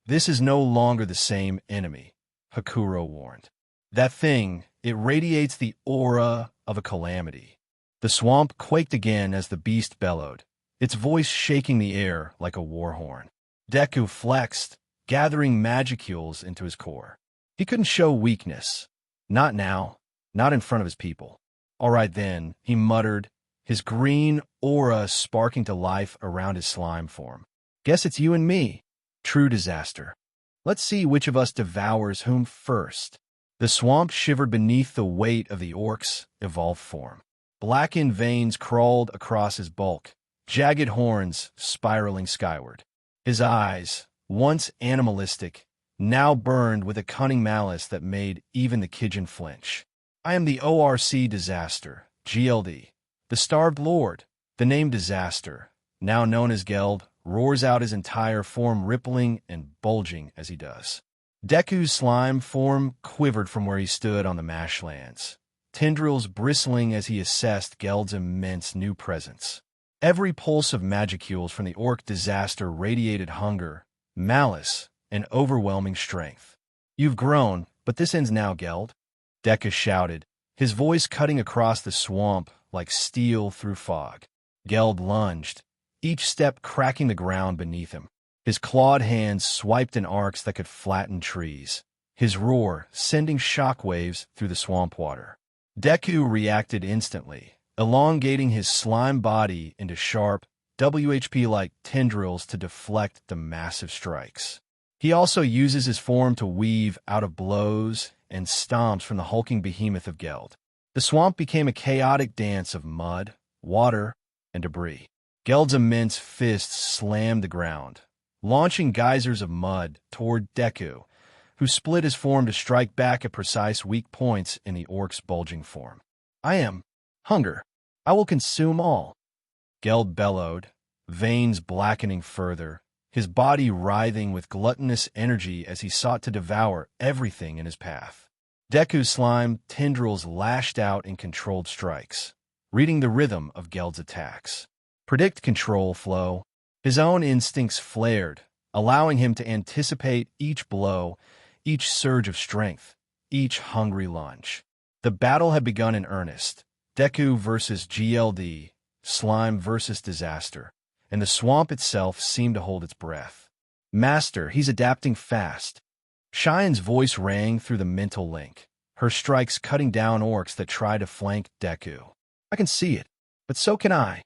this is no longer the same enemy, Hakuro warned. That thing, it radiates the aura of a calamity. The swamp quaked again as the beast bellowed, its voice shaking the air like a war horn. Deku flexed, gathering magicules into his core. He couldn't show weakness. Not now, not in front of his people. All right then, he muttered, his green aura sparking to life around his slime form. Guess it's you and me. True disaster. Let's see which of us devours whom first. The swamp shivered beneath the weight of the orc's evolved form. Blackened veins crawled across his bulk, jagged horns spiraling skyward. His eyes, once animalistic, now burned with a cunning malice that made even the Kijin flinch. I am the ORC Disaster, GLD, the Starved Lord. The name Disaster, now known as Geld, roars out his entire form, rippling and bulging as he does. Deku's slime form quivered from where he stood on the marshlands, tendrils bristling as he assessed Geld's immense new presence. Every pulse of magicules from the orc Disaster radiated hunger, malice, and overwhelming strength. You've grown, but this ends now, Geld, Deku shouted, his voice cutting across the swamp like steel through fog. Geld lunged, each step cracking the ground beneath him. His clawed hands swiped in arcs that could flatten trees, his roar sending shockwaves through the swamp water. Deku reacted instantly, elongating his slime body into sharp, WHP-like tendrils to deflect the massive strikes. He also uses his form to weave out of blows and stomps from the hulking behemoth of Geld. The swamp became a chaotic dance of mud, water, and debris. Geld's immense fists slammed the ground, launching geysers of mud toward Deku, who split his form to strike back at precise weak points in the orc's bulging form. I am hunger. I will consume all. Geld bellowed, veins blackening further, his body writhing with gluttonous energy as he sought to devour everything in his path. Deku's slime tendrils lashed out in controlled strikes, reading the rhythm of Geld's attacks. Predict control flow. His own instincts flared, allowing him to anticipate each blow, each surge of strength, each hungry lunge. The battle had begun in earnest. Deku versus GLD, slime versus disaster, and the swamp itself seemed to hold its breath. Master, he's adapting fast. Shine's voice rang through the mental link, her strikes cutting down orcs that try to flank Deku. I can see it, but so can I.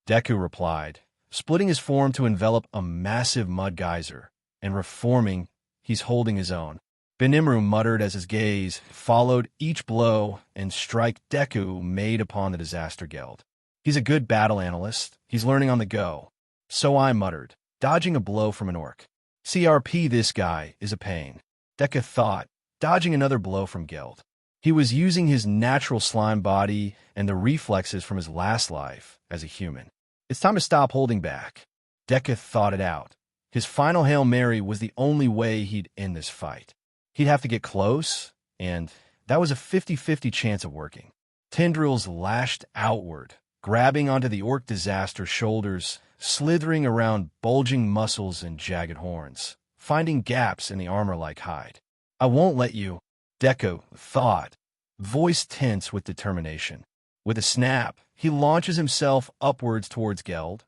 Deku replied, splitting his form to envelop a massive mud geyser, and reforming, he's holding his own. Benimaru muttered as his gaze followed each blow and strike Deku made upon the Disaster Geld. He's a good battle analyst. He's learning on the go. So I muttered, dodging a blow from an orc. CRP, this guy is a pain. Deku thought, dodging another blow from Geld. He was using his natural slime body and the reflexes from his last life as a human. It's time to stop holding back. Deku thought it out. His final Hail Mary was the only way he'd end this fight. He'd have to get close, and that was a 50-50 chance of working. Tendrils lashed outward, grabbing onto the orc Disaster's shoulders, slithering around bulging muscles and jagged horns, finding gaps in the armor-like hide. I won't let you, Deku thought, voice tense with determination. With a snap, he launches himself upwards towards Geld.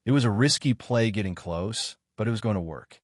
It was a risky play getting close, but it was going to work.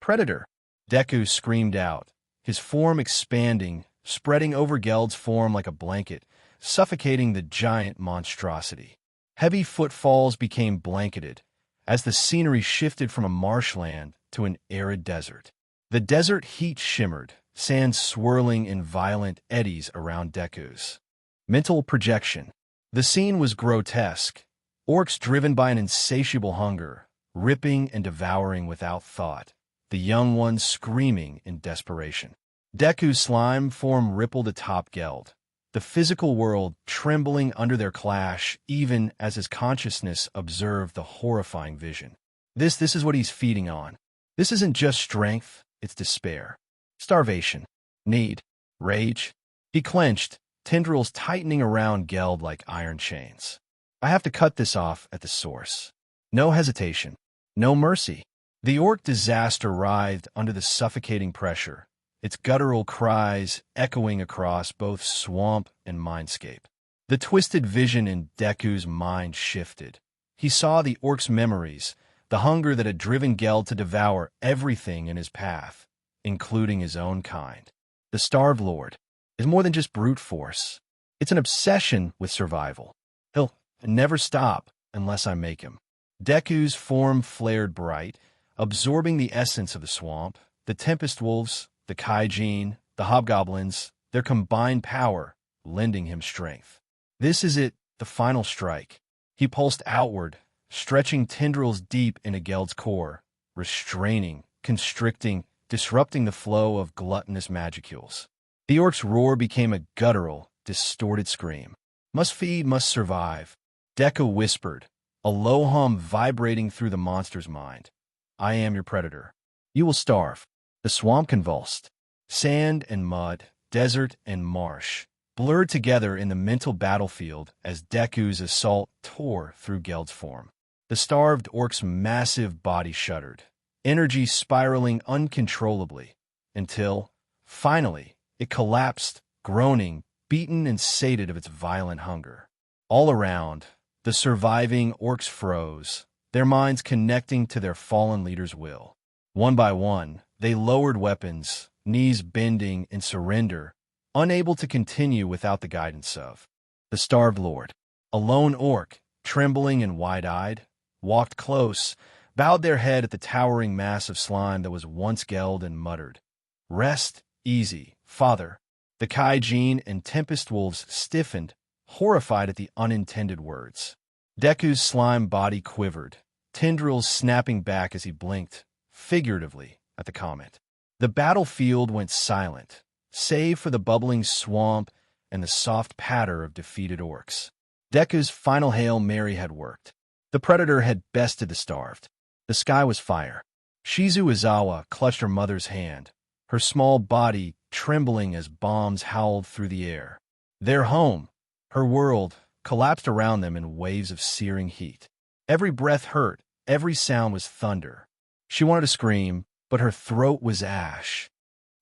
Predator! Deku screamed out, his form expanding, spreading over Geld's form like a blanket, suffocating the giant monstrosity. Heavy footfalls became blanketed as the scenery shifted from a marshland to an arid desert. The desert heat shimmered, sand swirling in violent eddies around Deku's. Mental projection. The scene was grotesque. Orcs driven by an insatiable hunger, ripping and devouring without thought, the young ones screaming in desperation. Deku's slime form rippled atop Geld, the physical world trembling under their clash even as his consciousness observed the horrifying vision. This is what he's feeding on. This isn't just strength, it's despair. Starvation. Need. Rage. He clenched, tendrils tightening around Geld like iron chains. I have to cut this off at the source. No hesitation. No mercy. The orc disaster writhed under the suffocating pressure, its guttural cries echoing across both swamp and mindscape. The twisted vision in Deku's mind shifted. He saw the orc's memories, the hunger that had driven Geld to devour everything in his path, including his own kind. The Starved Lord is more than just brute force. It's an obsession with survival. He'll never stop unless I make him. Deku's form flared bright, absorbing the essence of the swamp, the Tempest Wolves, the Kaijin, the Hobgoblins, their combined power, lending him strength. This is it, the final strike. He pulsed outward, stretching tendrils deep into Geld's core, restraining, constricting, disrupting the flow of gluttonous magicules. The orc's roar became a guttural, distorted scream. Must feed, must survive. Deku whispered, a low hum vibrating through the monster's mind. I am your predator. You will starve. The swamp convulsed. Sand and mud, desert and marsh, blurred together in the mental battlefield as Deku's assault tore through Geld's form. The starved orc's massive body shuddered, energy spiraling uncontrollably, until, finally, it collapsed, groaning, beaten and sated of its violent hunger. All around, the surviving orcs froze, their minds connecting to their fallen leader's will. One by one, they lowered weapons, knees bending in surrender, unable to continue without the guidance of the Starved Lord. A lone orc, trembling and wide-eyed, walked close, bowed their head at the towering mass of slime that was once Geld and muttered, Rest easy, father. The Kaijin and Tempest Wolves stiffened, horrified at the unintended words. Deku's slime body quivered, tendrils snapping back as he blinked, figuratively, at the comment. The battlefield went silent, save for the bubbling swamp and the soft patter of defeated orcs. Deku's final Hail Mary had worked. The predator had bested the starved. The sky was fire. Shizu Izawa clutched her mother's hand, her small body trembling as bombs howled through the air. Their home, her world, collapsed around them in waves of searing heat. Every breath hurt, every sound was thunder. She wanted to scream, but her throat was ash.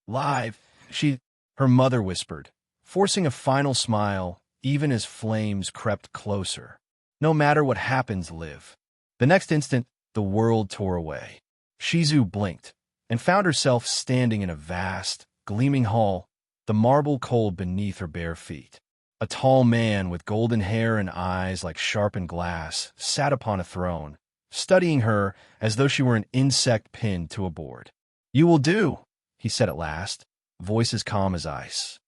Live, her mother whispered, forcing a final smile even as flames crept closer. No matter what happens, live. The next instant, the world tore away. Shizu blinked and found herself standing in a vast, gleaming hall, the marble cold beneath her bare feet. A tall man with golden hair and eyes like sharpened glass sat upon a throne, studying her as though she were an insect pinned to a board. You will do, he said at last, voice as calm as ice.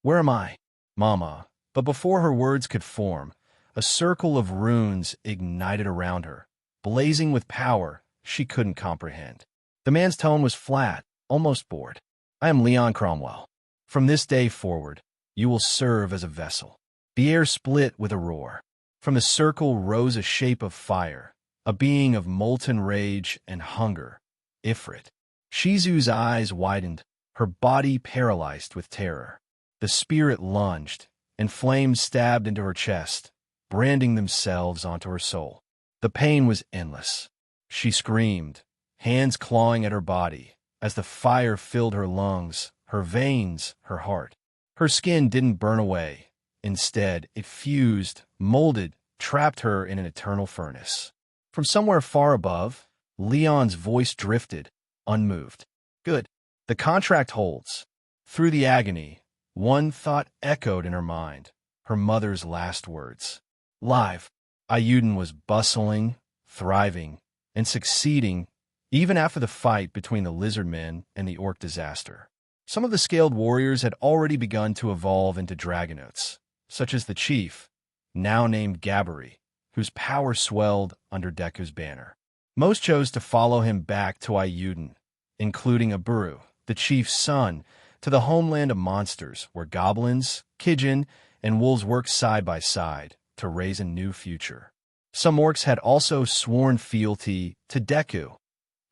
Where am I? Mama. But before her words could form, a circle of runes ignited around her, blazing with power she couldn't comprehend. The man's tone was flat, almost bored. I am Leon Cromwell. From this day forward, you will serve as a vessel. The air split with a roar. From the circle rose a shape of fire, a being of molten rage and hunger, Ifrit. Shizu's eyes widened, her body paralyzed with terror. The spirit lunged, and flames stabbed into her chest, branding themselves onto her soul. The pain was endless. She screamed, hands clawing at her body, as the fire filled her lungs, her veins, her heart. Her skin didn't burn away. Instead, it fused, molded, trapped her in an eternal furnace. From somewhere far above, Leon's voice drifted, unmoved. Good. The contract holds. Through the agony, one thought echoed in her mind, her mother's last words. Live, Ayuden was bustling, thriving, and succeeding even after the fight between the lizard men and the orc disaster. Some of the scaled warriors had already begun to evolve into dragonauts, such as the chief, now named Gabari, whose power swelled under Deku's banner. Most chose to follow him back to Ayuden, including Aburu, the chief's son, to the homeland of monsters where goblins, Kijin, and wolves worked side by side to raise a new future. Some orcs had also sworn fealty to Deku,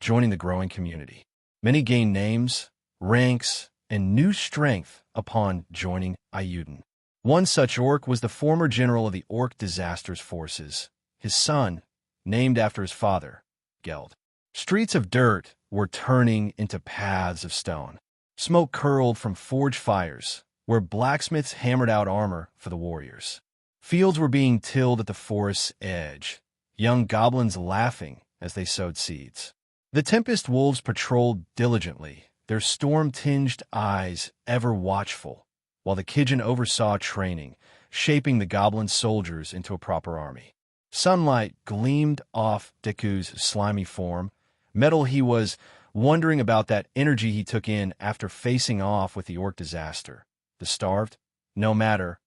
joining the growing community. Many gained names, ranks, and new strength upon joining Ayuden. One such orc was the former general of the Orc Disasters Forces, his son, named after his father, Geld. Streets of dirt were turning into paths of stone. Smoke curled from forge fires, where blacksmiths hammered out armor for the warriors. Fields were being tilled at the forest's edge, young goblins laughing as they sowed seeds. The Tempest wolves patrolled diligently, their storm-tinged eyes ever watchful, while the Kijin oversaw training, shaping the goblin soldiers into a proper army. Sunlight gleamed off Deku's slimy form. Metal he was, wondering about that energy he took in after facing off with the orc disaster. The starved? No matter.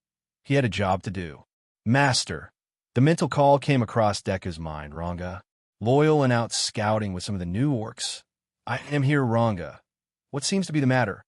He had a job to do. Master. The mental call came across Deku's mind. Ranga. Loyal and out scouting with some of the new orcs. I am here, Ranga. What seems to be the matter?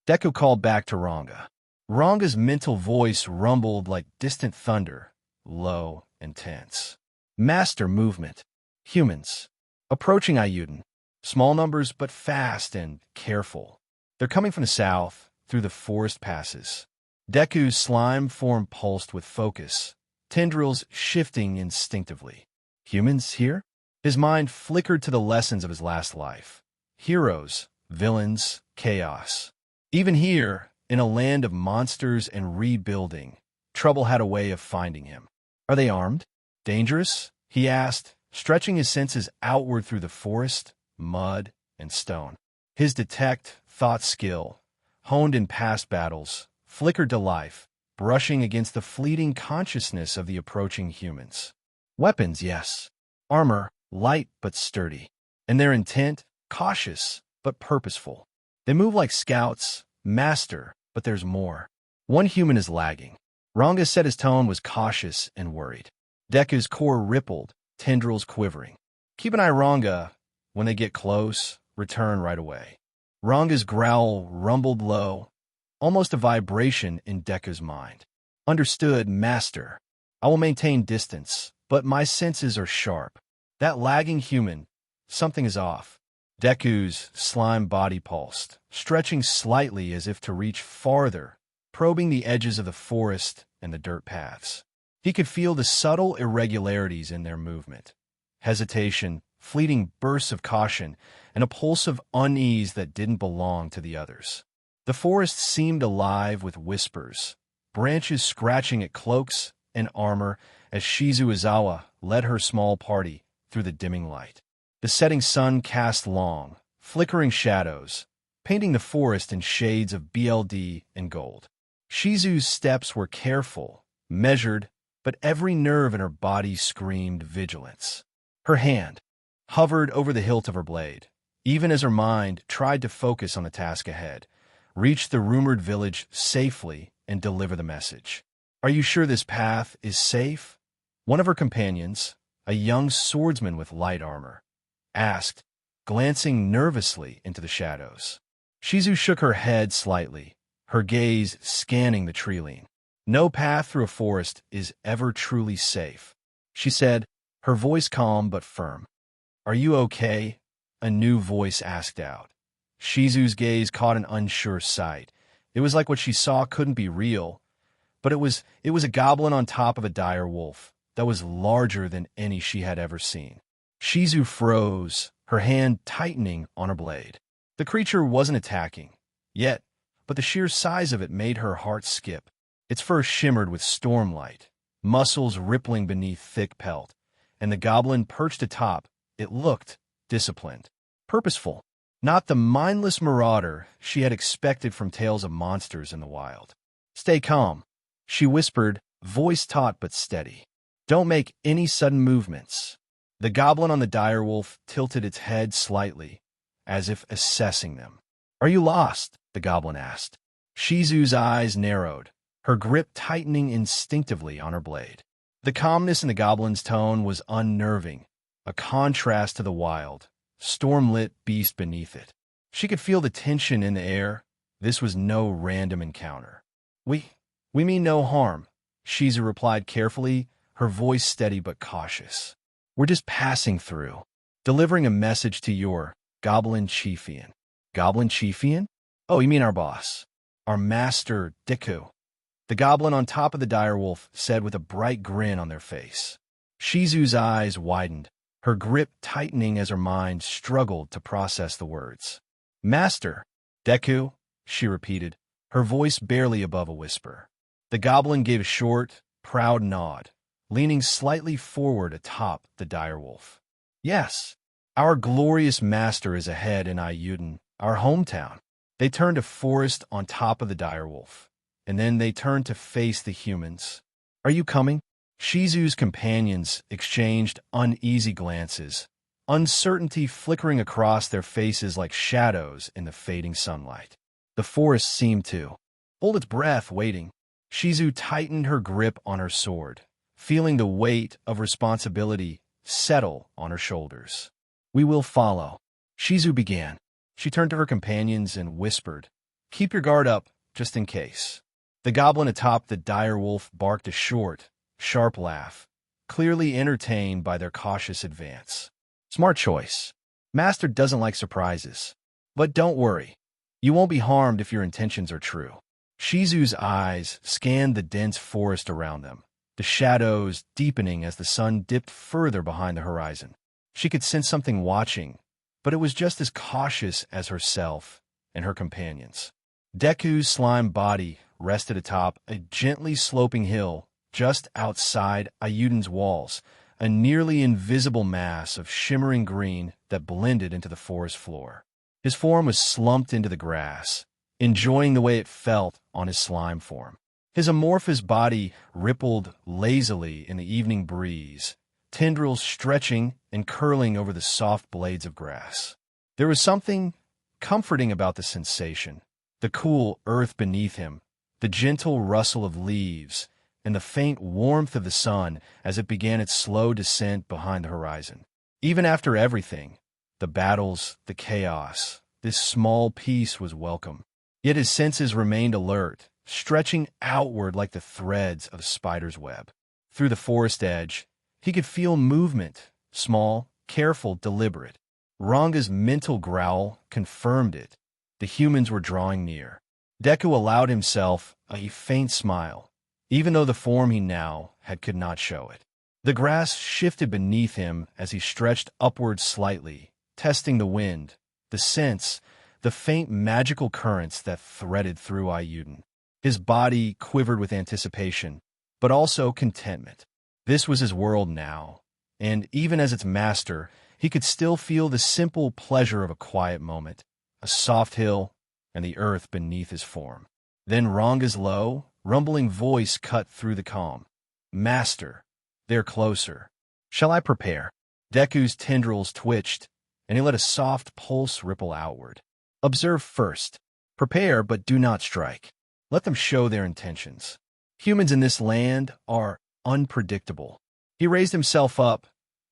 Deku called back to Ranga. Ranga's mental voice rumbled like distant thunder, low and tense. Master movement. Humans. Approaching Ayuden. Small numbers, but fast and careful. They're coming from the south, through the forest passes. Deku's slime form pulsed with focus, tendrils shifting instinctively. Humans here? His mind flickered to the lessons of his last life. Heroes, villains, chaos. Even here, in a land of monsters and rebuilding, trouble had a way of finding him. Are they armed? Dangerous? He asked, stretching his senses outward through the forest, mud, and stone. His detect, thought skill, honed in past battles, flickered to life, brushing against the fleeting consciousness of the approaching humans. Weapons, yes. Armor, light but sturdy. And their intent, cautious but purposeful. They move like scouts, master, but there's more. One human is lagging. Ranga said his tone was cautious and worried. Deku's core rippled, tendrils quivering. Keep an eye, Ranga. When they get close, return right away. Ranga's growl rumbled low, almost a vibration in Deku's mind. Understood, master. I will maintain distance, but my senses are sharp. That lagging human, something is off. Deku's slime body pulsed, stretching slightly as if to reach farther, probing the edges of the forest and the dirt paths. He could feel the subtle irregularities in their movement. Hesitation, fleeting bursts of caution, and a pulse of unease that didn't belong to the others. The forest seemed alive with whispers, branches scratching at cloaks and armor as Shizu Izawa led her small party through the dimming light. The setting sun cast long, flickering shadows, painting the forest in shades of BLD and gold. Shizu's steps were careful, measured, but every nerve in her body screamed vigilance. Her hand hovered over the hilt of her blade, even as her mind tried to focus on the task ahead, reach the rumored village safely and deliver the message. Are you sure this path is safe? One of her companions, a young swordsman with light armor, asked, glancing nervously into the shadows. Shizu shook her head slightly, her gaze scanning the tree-line. No path through a forest is ever truly safe, she said, her voice calm but firm. Are you okay? A new voice asked out. Shizu's gaze caught an unsure sight. It was like what she saw couldn't be real, but it was a goblin on top of a dire wolf that was larger than any she had ever seen. Shizu froze, her hand tightening on her blade. The creature wasn't attacking, yet, but the sheer size of it made her heart skip. Its fur shimmered with stormlight, muscles rippling beneath thick pelt, and the goblin perched atop. It looked disciplined, purposeful, not the mindless marauder she had expected from tales of monsters in the wild. Stay calm, she whispered, voice taut but steady. Don't make any sudden movements. The goblin on the direwolf tilted its head slightly, as if assessing them. Are you lost? The goblin asked. Shizu's eyes narrowed, her grip tightening instinctively on her blade. The calmness in the goblin's tone was unnerving, a contrast to the wild, storm-lit beast beneath it. She could feel the tension in the air. This was no random encounter. We mean no harm, Shizu replied carefully, her voice steady but cautious. We're just passing through, delivering a message to your Goblin Chiefian. Goblin Chiefian? Oh, you mean our boss? Our master, Deku? The goblin on top of the direwolf said with a bright grin on their face. Shizu's eyes widened, her grip tightening as her mind struggled to process the words. Master, Deku, she repeated, her voice barely above a whisper. The goblin gave a short, proud nod, leaning slightly forward atop the direwolf. Yes, our glorious master is ahead in Ayuden, our hometown. They turned to Forest on top of the direwolf, and then they turned to face the humans. Are you coming? Shizu's companions exchanged uneasy glances, uncertainty flickering across their faces like shadows in the fading sunlight. The forest seemed to hold its breath, waiting. Shizu tightened her grip on her sword, feeling the weight of responsibility settle on her shoulders. We will follow. Shizu began. She turned to her companions and whispered, Keep your guard up, just in case. The goblin atop the direwolf barked a short, sharp laugh, clearly entertained by their cautious advance. Smart choice. Master doesn't like surprises. But don't worry. You won't be harmed if your intentions are true. Shizu's eyes scanned the dense forest around them, the shadows deepening as the sun dipped further behind the horizon. She could sense something watching, but it was just as cautious as herself and her companions. Deku's slime body rested atop a gently sloping hill just outside Ayuden's walls, a nearly invisible mass of shimmering green that blended into the forest floor. His form was slumped into the grass, enjoying the way it felt on his slime form. His amorphous body rippled lazily in the evening breeze, tendrils stretching and curling over the soft blades of grass. There was something comforting about the sensation, the cool earth beneath him, the gentle rustle of leaves, and the faint warmth of the sun as it began its slow descent behind the horizon. Even after everything, the battles, the chaos, this small peace was welcome. Yet his senses remained alert, stretching outward like the threads of a spider's web. Through the forest edge, he could feel movement, small, careful, deliberate. Ranga's mental growl confirmed it. The humans were drawing near. Deku allowed himself a faint smile, even though the form he now had could not show it. The grass shifted beneath him as he stretched upward slightly, testing the wind, the scents, the faint magical currents that threaded through Ayuden. His body quivered with anticipation, but also contentment. This was his world now, and even as its master, he could still feel the simple pleasure of a quiet moment, a soft hill, and the earth beneath his form. Then Ranga's low, rumbling voice cut through the calm. Master, they're closer. Shall I prepare? Deku's tendrils twitched, and he let a soft pulse ripple outward. Observe first. Prepare, but do not strike. Let them show their intentions. Humans in this land are unpredictable. He raised himself up,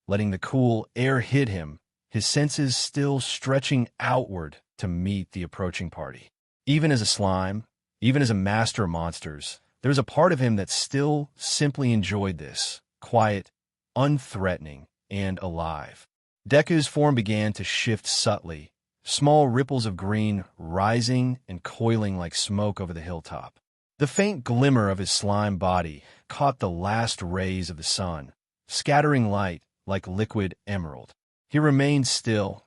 letting the cool air hit him, his senses still stretching outward to meet the approaching party. Even as a slime, even as a master of monsters, there's a part of him that still simply enjoyed this, quiet, unthreatening, and alive. Deku's form began to shift subtly, small ripples of green rising and coiling like smoke over the hilltop. The faint glimmer of his slime body caught the last rays of the sun, scattering light like liquid emerald. He remained still,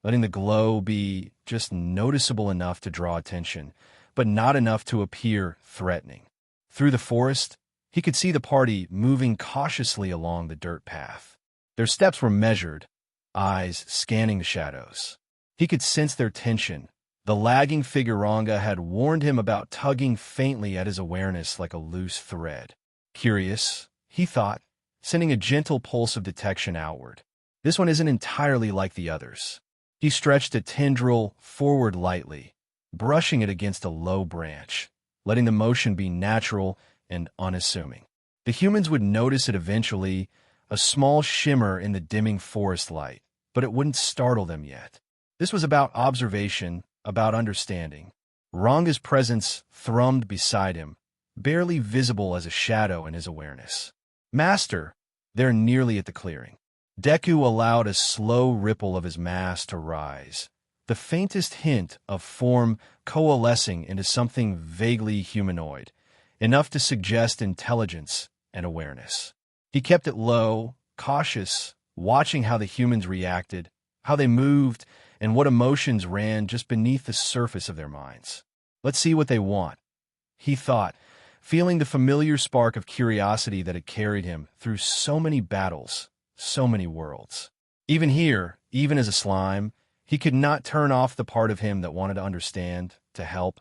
letting the glow be just noticeable enough to draw attention, but not enough to appear threatening. Through the forest, he could see the party moving cautiously along the dirt path. Their steps were measured, eyes scanning the shadows. He could sense their tension. The lagging figure Ranga had warned him about tugging faintly at his awareness like a loose thread. Curious, he thought, sending a gentle pulse of detection outward. This one isn't entirely like the others. He stretched a tendril forward lightly, brushing it against a low branch, letting the motion be natural and unassuming. The humans would notice it eventually, a small shimmer in the dimming forest light, but it wouldn't startle them yet. This was about observation, about understanding. Ranga's presence thrummed beside him, barely visible as a shadow in his awareness. Master, they're nearly at the clearing. Deku allowed a slow ripple of his mass to rise, the faintest hint of form coalescing into something vaguely humanoid, enough to suggest intelligence and awareness. He kept it low, cautious, watching how the humans reacted, how they moved, and what emotions ran just beneath the surface of their minds. Let's see what they want, he thought, feeling the familiar spark of curiosity that had carried him through so many battles, so many worlds. Even here, even as a slime, he could not turn off the part of him that wanted to understand, to help,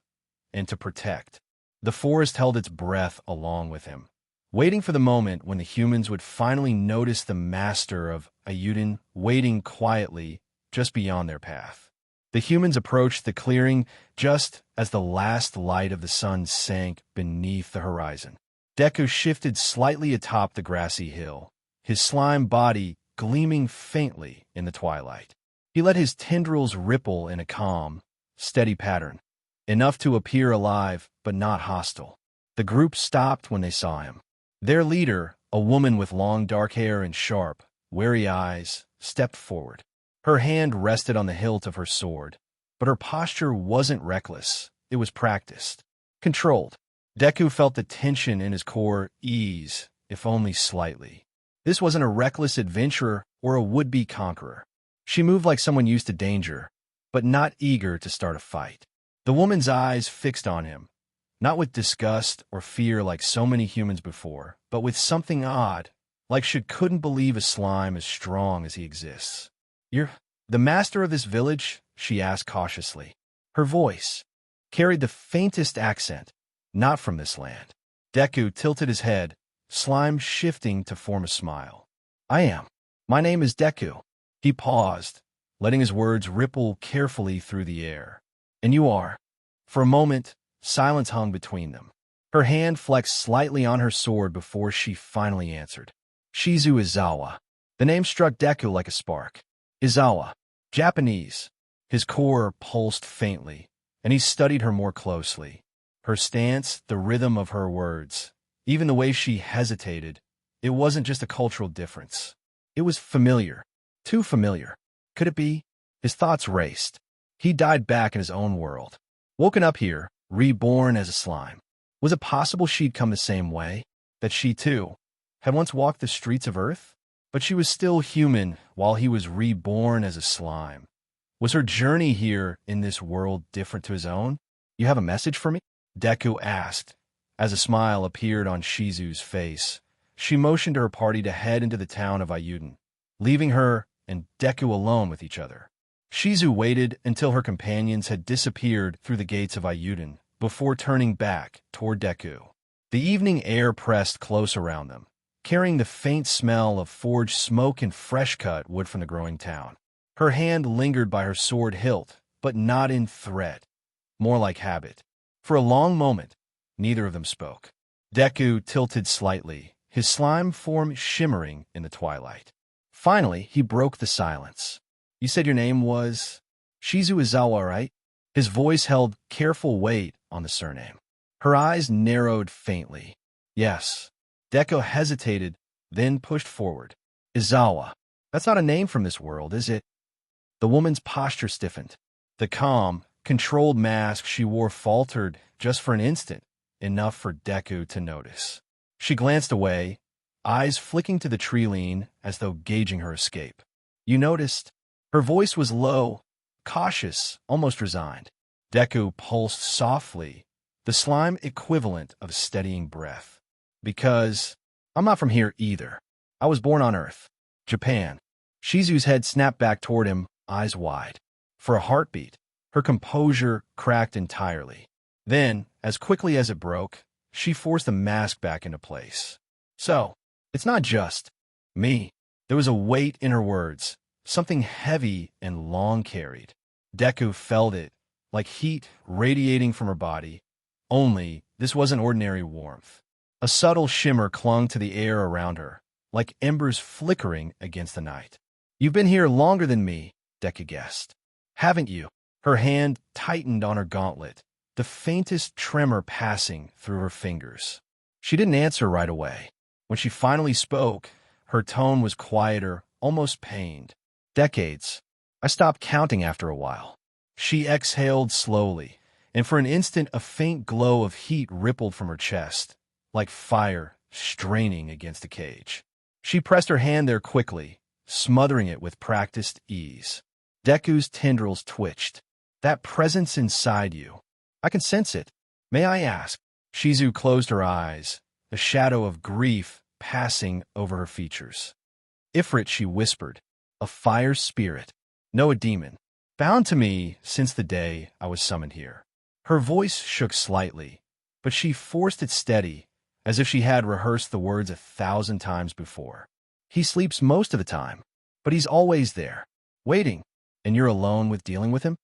and to protect. The forest held its breath along with him, waiting for the moment when the humans would finally notice the master of Ayuden waiting quietly just beyond their path. The humans approached the clearing just as the last light of the sun sank beneath the horizon. Deku shifted slightly atop the grassy hill, his slime body gleaming faintly in the twilight. He let his tendrils ripple in a calm, steady pattern, enough to appear alive but not hostile. The group stopped when they saw him. Their leader, a woman with long dark hair and sharp, wary eyes, stepped forward. Her hand rested on the hilt of her sword, but her posture wasn't reckless. It was practiced, controlled. Deku felt the tension in his core ease, if only slightly. This wasn't a reckless adventurer or a would-be conqueror. She moved like someone used to danger, but not eager to start a fight. The woman's eyes fixed on him, not with disgust or fear like so many humans before, but with something odd, like she couldn't believe a slime as strong as he exists. "You're the master of this village?" she asked cautiously. Her voice carried the faintest accent, not from this land. Deku tilted his head, slime shifting to form a smile. "I am. My name is Deku." He paused, letting his words ripple carefully through the air. "And you are?" For a moment, silence hung between them. Her hand flexed slightly on her sword before she finally answered. "Shizu Izawa." The name struck Deku like a spark. Izawa, Japanese. His core pulsed faintly, and he studied her more closely. Her stance, the rhythm of her words, even the way she hesitated, it wasn't just a cultural difference. It was familiar. Too familiar. Could it be? His thoughts raced. He died back in his own world. Woken up here, reborn as a slime. Was it possible she'd come the same way? That she, too, had once walked the streets of Earth? But she was still human while he was reborn as a slime. Was her journey here in this world different to his own? "You have a message for me?" Deku asked, as a smile appeared on Shizu's face. She motioned to her party to head into the town of Ayuden, leaving her and Deku alone with each other. Shizu waited until her companions had disappeared through the gates of Ayuden before turning back toward Deku. The evening air pressed close around them, carrying the faint smell of forged smoke and fresh-cut wood from the growing town. Her hand lingered by her sword hilt, but not in threat, more like habit. For a long moment, neither of them spoke. Deku tilted slightly, his slime form shimmering in the twilight. Finally, he broke the silence. "You said your name was Shizu Izawa, right?" His voice held careful weight on the surname. Her eyes narrowed faintly. "Yes." Deku hesitated, then pushed forward. "Izawa. That's not a name from this world, is it?" The woman's posture stiffened. The calm, controlled mask she wore faltered just for an instant, enough for Deku to notice. She glanced away, eyes flicking to the tree lean as though gauging her escape. "You noticed?" Her voice was low, cautious, almost resigned. Deku pulsed softly, the slime equivalent of steadying breath. "Because I'm not from here either. I was born on Earth, Japan." Shizu's head snapped back toward him, eyes wide. For a heartbeat, her composure cracked entirely. Then, as quickly as it broke, she forced the mask back into place. "So, it's not just me." There was a weight in her words, something heavy and long-carried. Deku felt it, like heat radiating from her body. Only, this wasn't ordinary warmth. A subtle shimmer clung to the air around her, like embers flickering against the night. "You've been here longer than me," Deku guessed. "Haven't you?" Her hand tightened on her gauntlet, the faintest tremor passing through her fingers. She didn't answer right away. When she finally spoke, her tone was quieter, almost pained. "Decades. I stopped counting after a while." She exhaled slowly, and for an instant a faint glow of heat rippled from her chest, like fire straining against a cage. She pressed her hand there quickly, smothering it with practiced ease. Deku's tendrils twitched. That presence inside you. I can sense it. May I ask? Shizu closed her eyes, a shadow of grief passing over her features. Ifrit, she whispered, a fire spirit, no a demon, bound to me since the day I was summoned here. Her voice shook slightly, but she forced it steady, as if she had rehearsed the words 1,000 times before. He sleeps most of the time, but he's always there, waiting, and you're alone with dealing with him?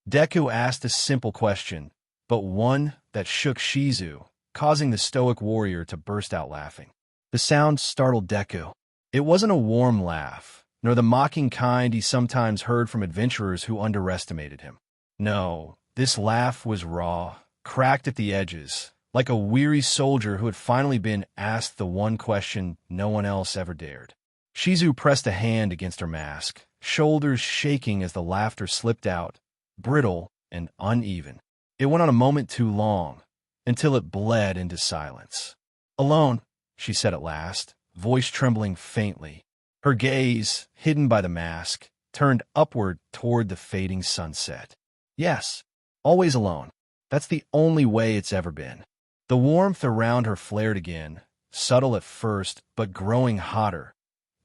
Deku asked a simple question, but one that shook Shizu, causing the stoic warrior to burst out laughing. The sound startled Deku. It wasn't a warm laugh, nor the mocking kind he sometimes heard from adventurers who underestimated him. No, this laugh was raw, cracked at the edges, like a weary soldier who had finally been asked the one question no one else ever dared. Shizu pressed a hand against her mask, shoulders shaking as the laughter slipped out, brittle and uneven. It went on a moment too long, until it bled into silence. Alone, she said at last, voice trembling faintly. Her gaze, hidden by the mask, turned upward toward the fading sunset. Yes, always alone. That's the only way it's ever been. The warmth around her flared again, subtle at first, but growing hotter.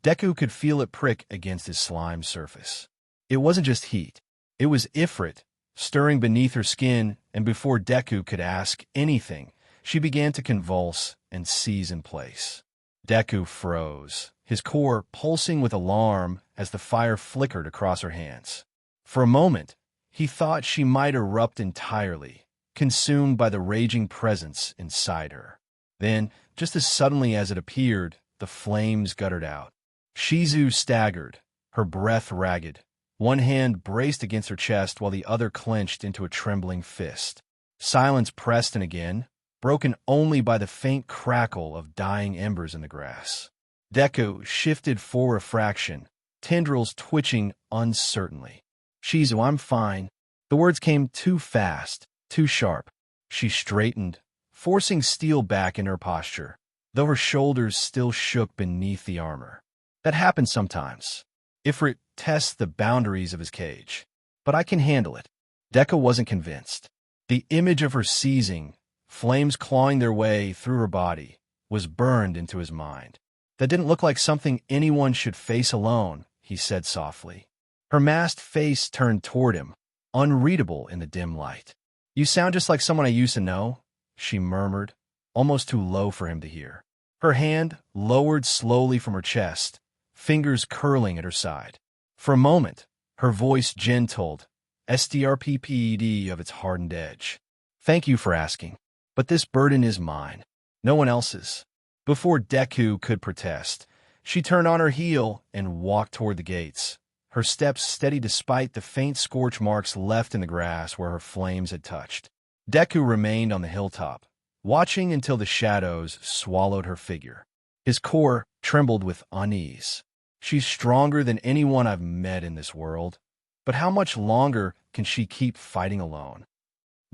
Deku could feel it prick against his slime surface. It wasn't just heat. It was Ifrit, stirring beneath her skin, and before Deku could ask anything, she began to convulse and seize in place. Deku froze, his core pulsing with alarm as the fire flickered across her hands. For a moment, he thought she might erupt entirely, consumed by the raging presence inside her. Then, just as suddenly as it appeared, the flames guttered out. Shizu staggered, her breath ragged. One hand braced against her chest while the other clenched into a trembling fist. Silence pressed in again, broken only by the faint crackle of dying embers in the grass. Deku shifted forward a fraction, tendrils twitching uncertainly. Shizu, I'm fine. The words came too fast, too sharp. She straightened, forcing steel back in her posture, though her shoulders still shook beneath the armor. That happens sometimes. Ifrit tests the boundaries of his cage. But I can handle it. Deku wasn't convinced. The image of her seizing, flames clawing their way through her body, was burned into his mind. That didn't look like something anyone should face alone, he said softly. Her masked face turned toward him, unreadable in the dim light. You sound just like someone I used to know, she murmured, almost too low for him to hear. Her hand lowered slowly from her chest, fingers curling at her side. For a moment, her voice gentled, strpped of its hardened edge. Thank you for asking, but this burden is mine, no one else's. Before Deku could protest, she turned on her heel and walked toward the gates, her steps steady despite the faint scorch marks left in the grass where her flames had touched. Deku remained on the hilltop, watching until the shadows swallowed her figure. His core trembled with unease. She's stronger than anyone I've met in this world, but how much longer can she keep fighting alone?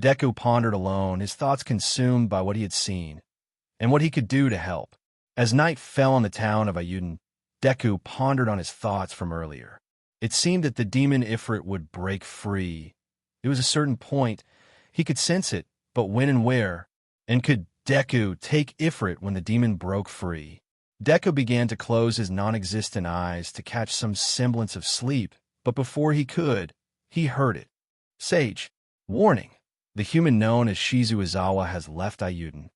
Deku pondered alone, his thoughts consumed by what he had seen, and what he could do to help. As night fell on the town of Ayuden, Deku pondered on his thoughts from earlier. It seemed that the demon Ifrit would break free. It was a certain point. He could sense it, but when and where? And could Deku take Ifrit when the demon broke free? Deku began to close his non-existent eyes to catch some semblance of sleep, but before he could, he heard it. Sage. Warning. The human known as Shizu Izawa has left Ayuden.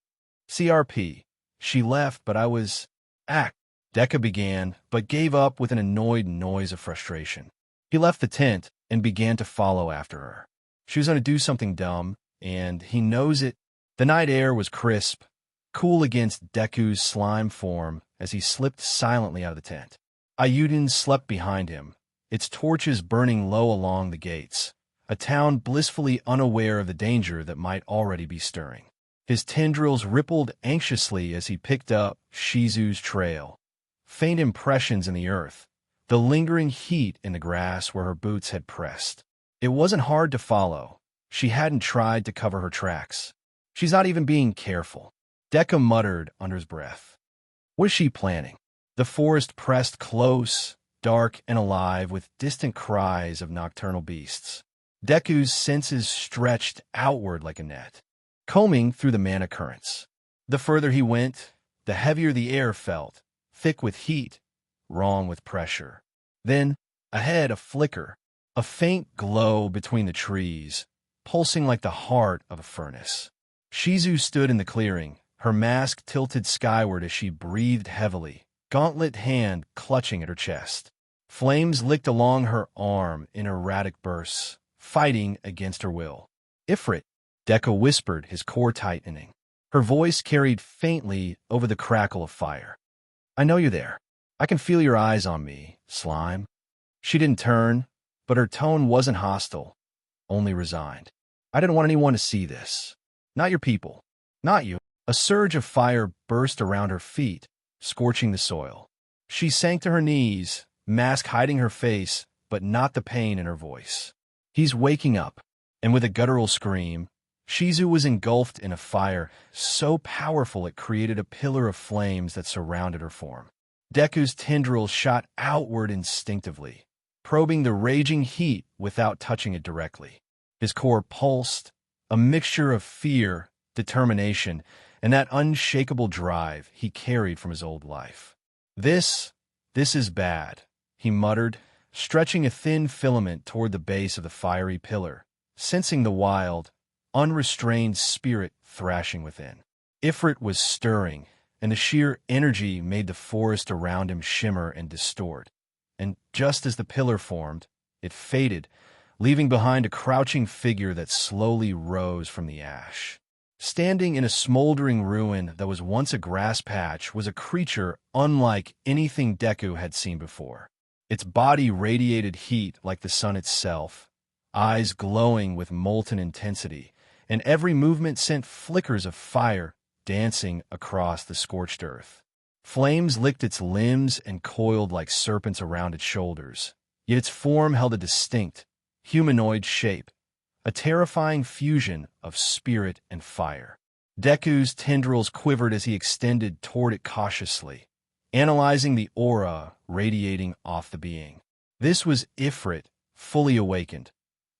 CRP. She left, but I was... Act. Deku began, but gave up with an annoyed noise of frustration. He left the tent and began to follow after her. She was going to do something dumb, and he knows it. The night air was crisp, cool against Deku's slime form as he slipped silently out of the tent. Ayuden slept behind him, its torches burning low along the gates, a town blissfully unaware of the danger that might already be stirring. His tendrils rippled anxiously as he picked up Shizu's trail. Faint impressions in the earth, the lingering heat in the grass where her boots had pressed. It wasn't hard to follow. She hadn't tried to cover her tracks. She's not even being careful. Deku muttered under his breath. What is she planning? The forest pressed close, dark and alive with distant cries of nocturnal beasts. Deku's senses stretched outward like a net, combing through the mana currents. The further he went, the heavier the air felt, thick with heat, wrong with pressure. Then, ahead, a flicker, a faint glow between the trees, pulsing like the heart of a furnace. Shizu stood in the clearing, her mask tilted skyward as she breathed heavily, gauntlet hand clutching at her chest. Flames licked along her arm in erratic bursts, fighting against her will. Ifrit, Deku whispered, his core tightening. Her voice carried faintly over the crackle of fire. I know you're there. I can feel your eyes on me, slime. She didn't turn, but her tone wasn't hostile, only resigned. I didn't want anyone to see this. Not your people. Not you. A surge of fire burst around her feet, scorching the soil. She sank to her knees, mask hiding her face, but not the pain in her voice. He's waking up, and with a guttural scream, Shizu was engulfed in a fire so powerful it created a pillar of flames that surrounded her form. Deku's tendrils shot outward instinctively, probing the raging heat without touching it directly. His core pulsed, a mixture of fear, determination, and that unshakable drive he carried from his old life. This is bad, he muttered, stretching a thin filament toward the base of the fiery pillar, sensing the wild, unrestrained spirit thrashing within. Ifrit was stirring, and the sheer energy made the forest around him shimmer and distort. And just as the pillar formed, it faded, leaving behind a crouching figure that slowly rose from the ash. Standing in a smoldering ruin that was once a grass patch was a creature unlike anything Deku had seen before. Its body radiated heat like the sun itself, eyes glowing with molten intensity, and every movement sent flickers of fire dancing across the scorched earth. Flames licked its limbs and coiled like serpents around its shoulders, yet its form held a distinct, humanoid shape, a terrifying fusion of spirit and fire. Deku's tendrils quivered as he extended toward it cautiously, analyzing the aura radiating off the being. This was Ifrit, fully awakened,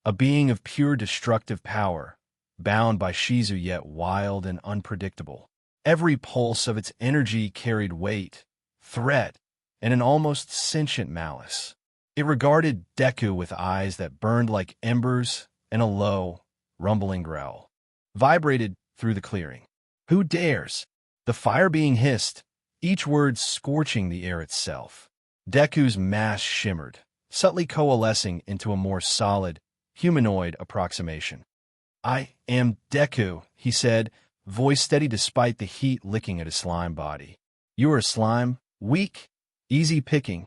a being of pure destructive power, bound by Shizu yet wild and unpredictable. Every pulse of its energy carried weight, threat, and an almost sentient malice. It regarded Deku with eyes that burned like embers, and a low, rumbling growl vibrated through the clearing. Who dares? The fire being hissed, each word scorching the air itself. Deku's mask shimmered, subtly coalescing into a more solid, humanoid approximation. I am Deku, he said, voice steady despite the heat licking at his slime body. You are a slime, weak, easy picking.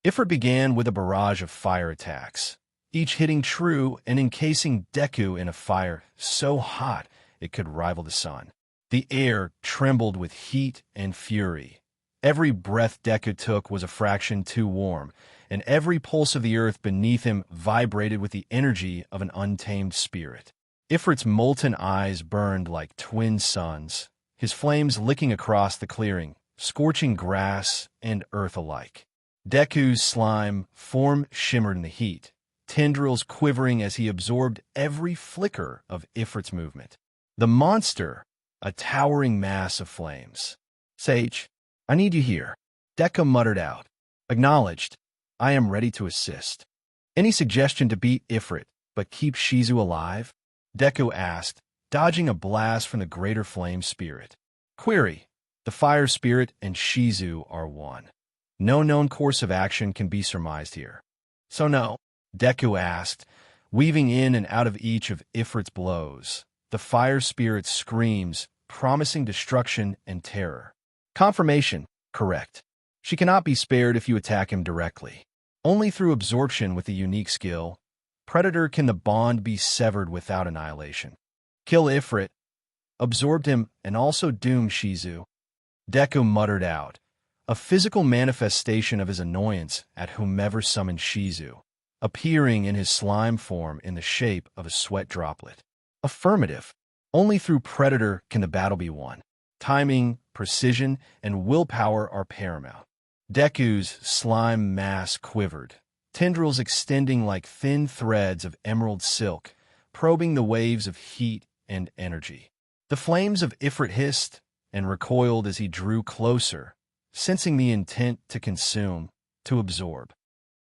Ifrit began with a barrage of fire attacks, each hitting true and encasing Deku in a fire so hot it could rival the sun. The air trembled with heat and fury. Every breath Deku took was a fraction too warm, and every pulse of the earth beneath him vibrated with the energy of an untamed spirit. Ifrit's molten eyes burned like twin suns, his flames licking across the clearing, scorching grass and earth alike. Deku's slime form shimmered in the heat, tendrils quivering as he absorbed every flicker of Ifrit's movement. The monster, a towering mass of flames. Sage, I need you here, Deku muttered out. Acknowledged. I am ready to assist. Any suggestion to beat Ifrit, but keep Shizu alive? Deku asked, dodging a blast from the greater flame spirit. Query. The fire spirit and Shizu are one. No known course of action can be surmised here. So no, Deku asked, weaving in and out of each of Ifrit's blows. The fire spirit screams, promising destruction and terror. Confirmation, correct. She cannot be spared if you attack him directly. Only through absorption with a unique skill, Predator, can the bond be severed without annihilation. Kill Ifrit, absorbed him, and also doom Shizu. Deku muttered out, a physical manifestation of his annoyance at whomever summoned Shizu. appearing in his slime form in the shape of a sweat droplet. Affirmative. Only through Predator can the battle be won. Timing, precision, and willpower are paramount. Deku's slime mass quivered, tendrils extending like thin threads of emerald silk, probing the waves of heat and energy. The flames of Ifrit hissed and recoiled as he drew closer, sensing the intent to consume, to absorb.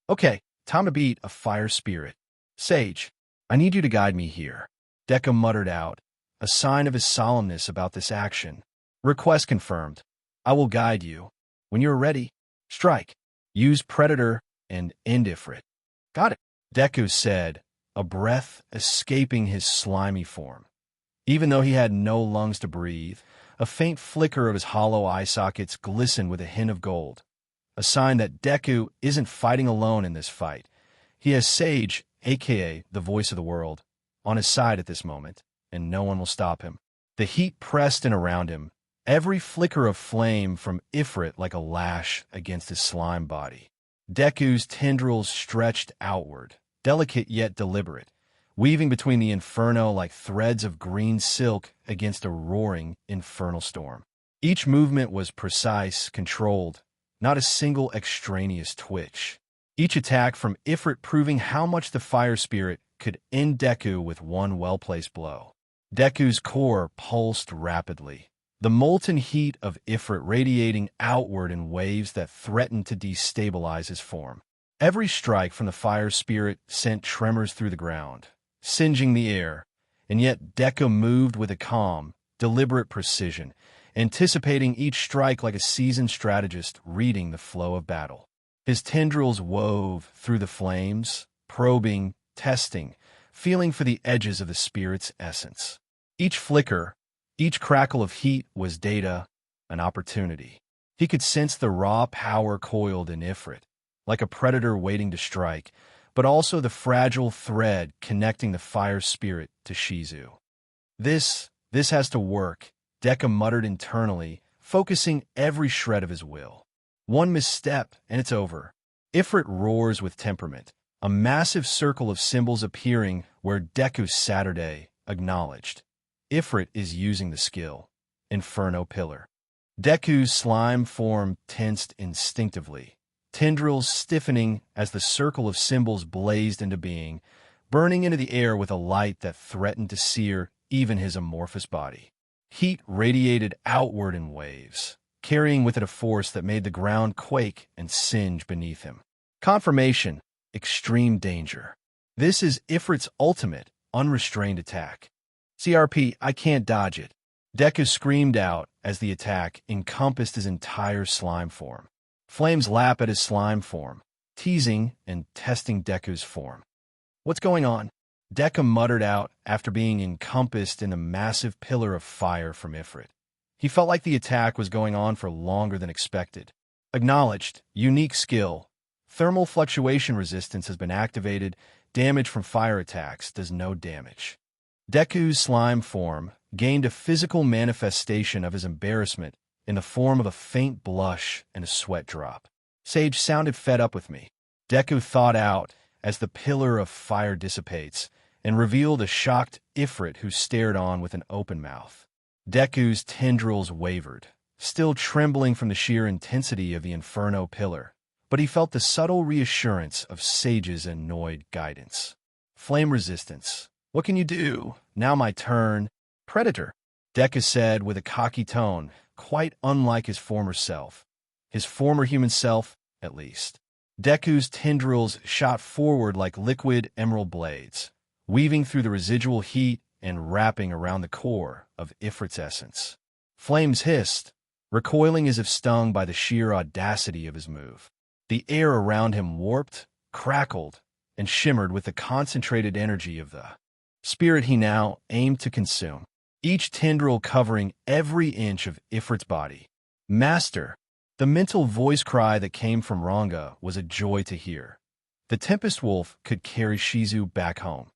Okay, time to beat a fire spirit. Sage, I need you to guide me here. Deku muttered out, a sign of his solemnness about this action. Request confirmed. I will guide you. When you're ready, strike. Use Predator and end Ifrit. Got it, Deku said, a breath escaping his slimy form. Even though he had no lungs to breathe, a faint flicker of his hollow eye sockets glistened with a hint of gold, a sign that Deku isn't fighting alone in this fight. He has Sage, aka the voice of the world, on his side at this moment, and no one will stop him. The heat pressed in around him, every flicker of flame from Ifrit like a lash against his slime body. Deku's tendrils stretched outward, delicate yet deliberate, weaving between the inferno like threads of green silk against a roaring infernal storm. Each movement was precise, controlled, not a single extraneous twitch. Each attack from Ifrit proving how much the fire spirit could end Deku with one well-placed blow. Deku's core pulsed rapidly, the molten heat of Ifrit radiating outward in waves that threatened to destabilize his form. Every strike from the fire spirit sent tremors through the ground, singeing the air, and yet Deku moved with a calm, deliberate precision, anticipating each strike like a seasoned strategist reading the flow of battle. His tendrils wove through the flames, probing, testing, feeling for the edges of the spirit's essence. Each flicker, each crackle of heat was data, an opportunity. He could sense the raw power coiled in Ifrit, like a predator waiting to strike, but also the fragile thread connecting the fire spirit to Shizu. This has to work, Deku muttered internally, focusing every shred of his will. One misstep, and it's over. Ifrit roars with temperament, a massive circle of symbols appearing where Deku Saturday acknowledged. Ifrit is using the skill. Inferno Pillar. Deku's slime form tensed instinctively, tendrils stiffening as the circle of symbols blazed into being, burning into the air with a light that threatened to sear even his amorphous body. Heat radiated outward in waves, carrying with it a force that made the ground quake and singe beneath him. Confirmation, extreme danger. This is Ifrit's ultimate, unrestrained attack. CRP, I can't dodge it. Deku screamed out as the attack encompassed his entire slime form. Flames lap at his slime form, teasing and testing Deku's form. What's going on? Deku muttered out after being encompassed in a massive pillar of fire from Ifrit. He felt like the attack was going on for longer than expected. Acknowledged, unique skill. Thermal fluctuation resistance has been activated. Damage from fire attacks does no damage. Deku's slime form gained a physical manifestation of his embarrassment in the form of a faint blush and a sweat drop. Sage sounded fed up with me. Deku thawed out as the pillar of fire dissipates and revealed a shocked Ifrit who stared on with an open mouth. Deku's tendrils wavered, still trembling from the sheer intensity of the Inferno pillar, but he felt the subtle reassurance of Sage's annoyed guidance. Flame resistance. What can you do? Now my turn. Predator, Deku said with a cocky tone, quite unlike his former self. His former human self, at least. Deku's tendrils shot forward like liquid emerald blades, weaving through the residual heat and wrapping around the core of Ifrit's essence. Flames hissed, recoiling as if stung by the sheer audacity of his move. The air around him warped, crackled, and shimmered with the concentrated energy of the spirit he now aimed to consume, each tendril covering every inch of Ifrit's body. Master! The mental voice cry that came from Ranga was a joy to hear. The Tempest Wolf could carry Shizu back home,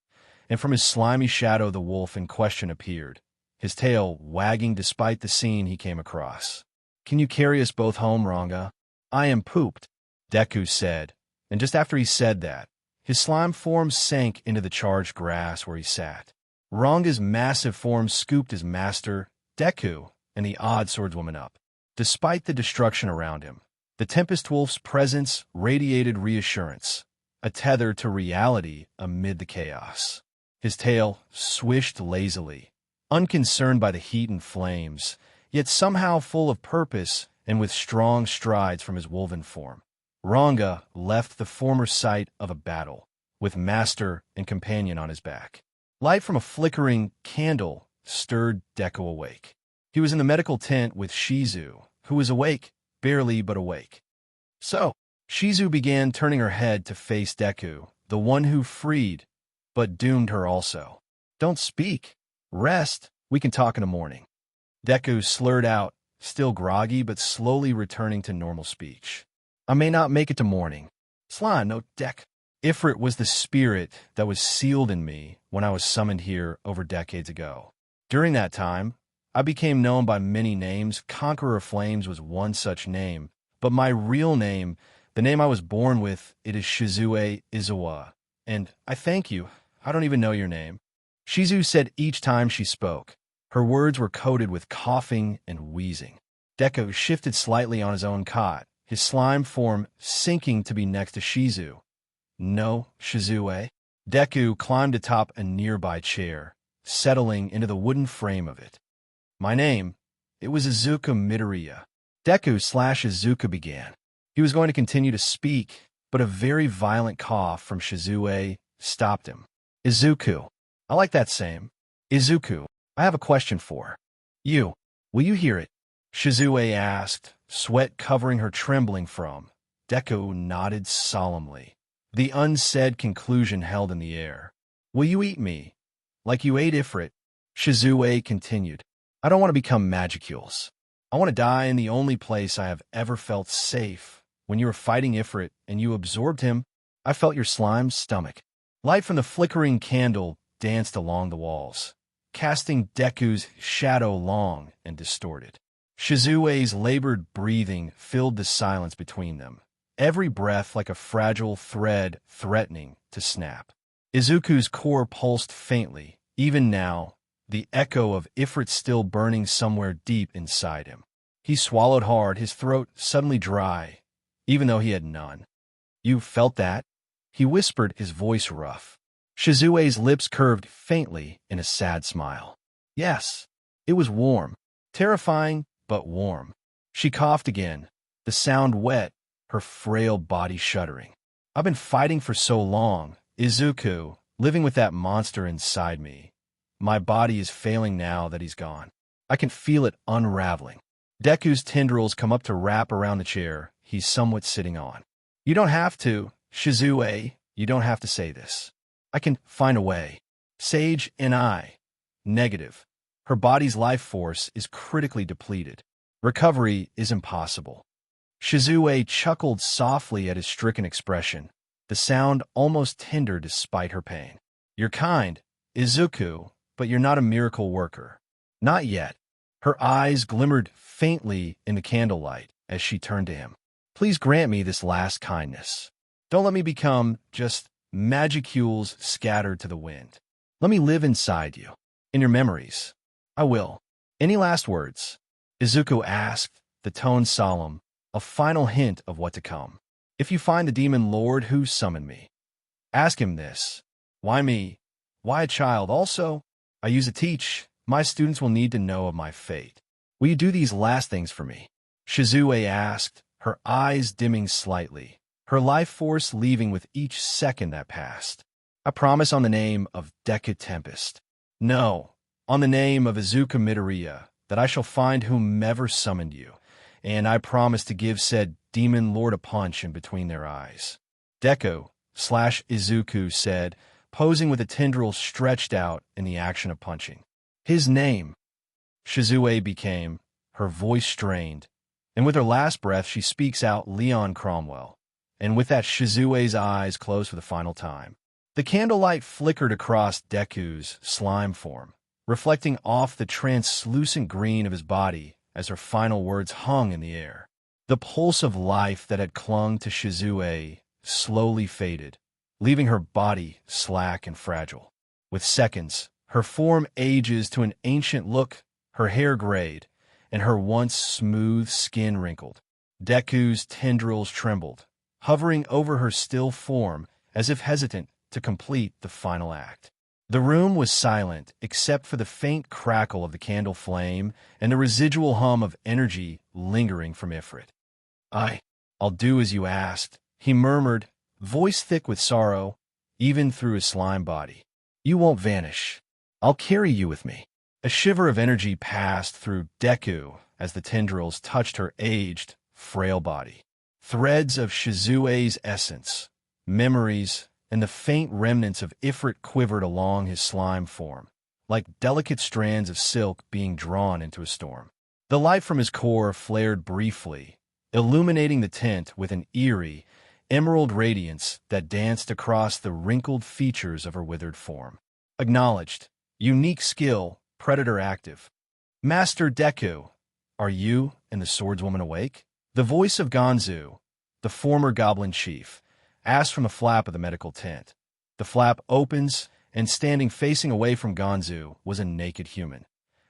and from his slimy shadow the wolf in question appeared, his tail wagging despite the scene he came across. Can you carry us both home, Ranga? I am pooped, Deku said, and just after he said that, His slime form sank into the charged grass where he sat. Ranga's massive form scooped his master, Deku, and the odd swordswoman up. Despite the destruction around him, the Tempest Wolf's presence radiated reassurance, a tether to reality amid the chaos. His tail swished lazily, unconcerned by the heat and flames, yet somehow full of purpose and with strong strides from his woven form. Ranga left the former site of a battle, with master and companion on his back. Light from a flickering candle stirred Deku awake. He was in the medical tent with Shizu, who was awake, barely but awake. So, Shizu began turning her head to face Deku, the one who freed, but doomed her also. "Don't speak. Rest. We can talk in the morning." Deku slurred out, still groggy but slowly returning to normal speech. "I may not make it to morning. Slime, no Dek. Ifrit was the spirit that was sealed in me when I was summoned here over decades ago. During that time, I became known by many names. Conqueror of Flames was one such name, but my real name, the name I was born with, it is Shizue Izuwa. And I thank you. I don't even know your name." Shizu said each time she spoke. Her words were coated with coughing and wheezing. Deku shifted slightly on his own cot, his slime form sinking to be next to Shizu. "No, Shizue." Deku climbed atop a nearby chair, settling into the wooden frame of it. "My name, it was Izuku Midoriya." Deku/Izuku began. He was going to continue to speak, but a very violent cough from Shizue stopped him. "Izuku. I like that same. Izuku, I have a question for you. Will you hear it?" Shizue asked, sweat covering her trembling from. Deku nodded solemnly. The unsaid conclusion held in the air. "Will you eat me, like you ate Ifrit?" Shizue continued. "I don't want to become Magicules. I want to die in the only place I have ever felt safe. When you were fighting Ifrit and you absorbed him, I felt your slime's stomach." Light from the flickering candle danced along the walls, casting Deku's shadow long and distorted. Shizue's labored breathing filled the silence between them, every breath like a fragile thread threatening to snap. Izuku's core pulsed faintly, even now, the echo of Ifrit still burning somewhere deep inside him. He swallowed hard, his throat suddenly dry, even though he had none. "You felt that?" he whispered, his voice rough. Shizue's lips curved faintly in a sad smile. "Yes, it was warm. Terrifying, but warm." She coughed again, the sound wet, her frail body shuddering. "I've been fighting for so long, Izuku, living with that monster inside me. My body is failing now that he's gone. I can feel it unraveling." Deku's tendrils come up to wrap around the chair he's somewhat sitting on. "You don't have to, Shizue, you don't have to say this. I can find a way." Sage and I. Negative. Her body's life force is critically depleted. Recovery is impossible. Shizue chuckled softly at his stricken expression, the sound almost tender despite her pain. "You're kind, Izuku, but you're not a miracle worker. Not yet." Her eyes glimmered faintly in the candlelight as she turned to him. "Please grant me this last kindness. Don't let me become just Magicules scattered to the wind. Let me live inside you, in your memories." "I will." "Any last words?" Izuku asked, the tone solemn, a final hint of what to come. "If you find the demon lord who summoned me, ask him this. Why me? Why a child also? I use to teach. My students will need to know of my fate. Will you do these last things for me?" Shizue asked, her eyes dimming slightly, her life force leaving with each second that passed. "I promise on the name of Deku Tempest. No, on the name of Izuku Midoriya, that I shall find whomever summoned you, and I promise to give said demon lord a punch in between their eyes." Deku/Izuku said, posing with a tendril stretched out in the action of punching. "His name." Shizue became, her voice strained, and with her last breath she speaks out Leon Cromwell, and with that Shizue's eyes closed for the final time. The candlelight flickered across Deku's slime form, reflecting off the translucent green of his body as her final words hung in the air. The pulse of life that had clung to Shizue slowly faded, leaving her body slack and fragile. With seconds, her form ages to an ancient look, her hair grayed, and her once smooth skin wrinkled. Deku's tendrils trembled, hovering over her still form as if hesitant to complete the final act. The room was silent except for the faint crackle of the candle flame and the residual hum of energy lingering from Ifrit. I'll do as you asked, he murmured, voice thick with sorrow, even through his slime body. You won't vanish. I'll carry you with me. A shiver of energy passed through Deku as the tendrils touched her aged, frail body. Threads of Shizue's essence, memories, and the faint remnants of Ifrit quivered along his slime form, like delicate strands of silk being drawn into a storm. The light from his core flared briefly, illuminating the tent with an eerie, emerald radiance that danced across the wrinkled features of her withered form. Acknowledged. Unique skill, predator active. Master Deku, are you and the swordswoman awake? The voice of Gonzu, the former goblin chief, asked from a flap of the medical tent. The flap opens, and standing facing away from Gonzu was a naked human,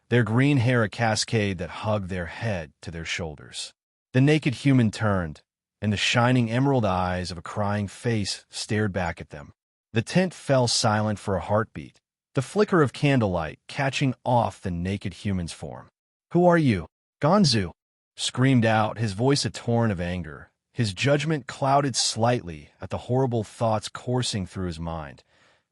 their green hair a cascade that hugged their head to their shoulders. The naked human turned, and the shining emerald eyes of a crying face stared back at them. The tent fell silent for a heartbeat, the flicker of candlelight catching off the naked human's form. Who are you? Gonzu screamed out, his voice a torrent of anger, his judgment clouded slightly at the horrible thoughts coursing through his mind.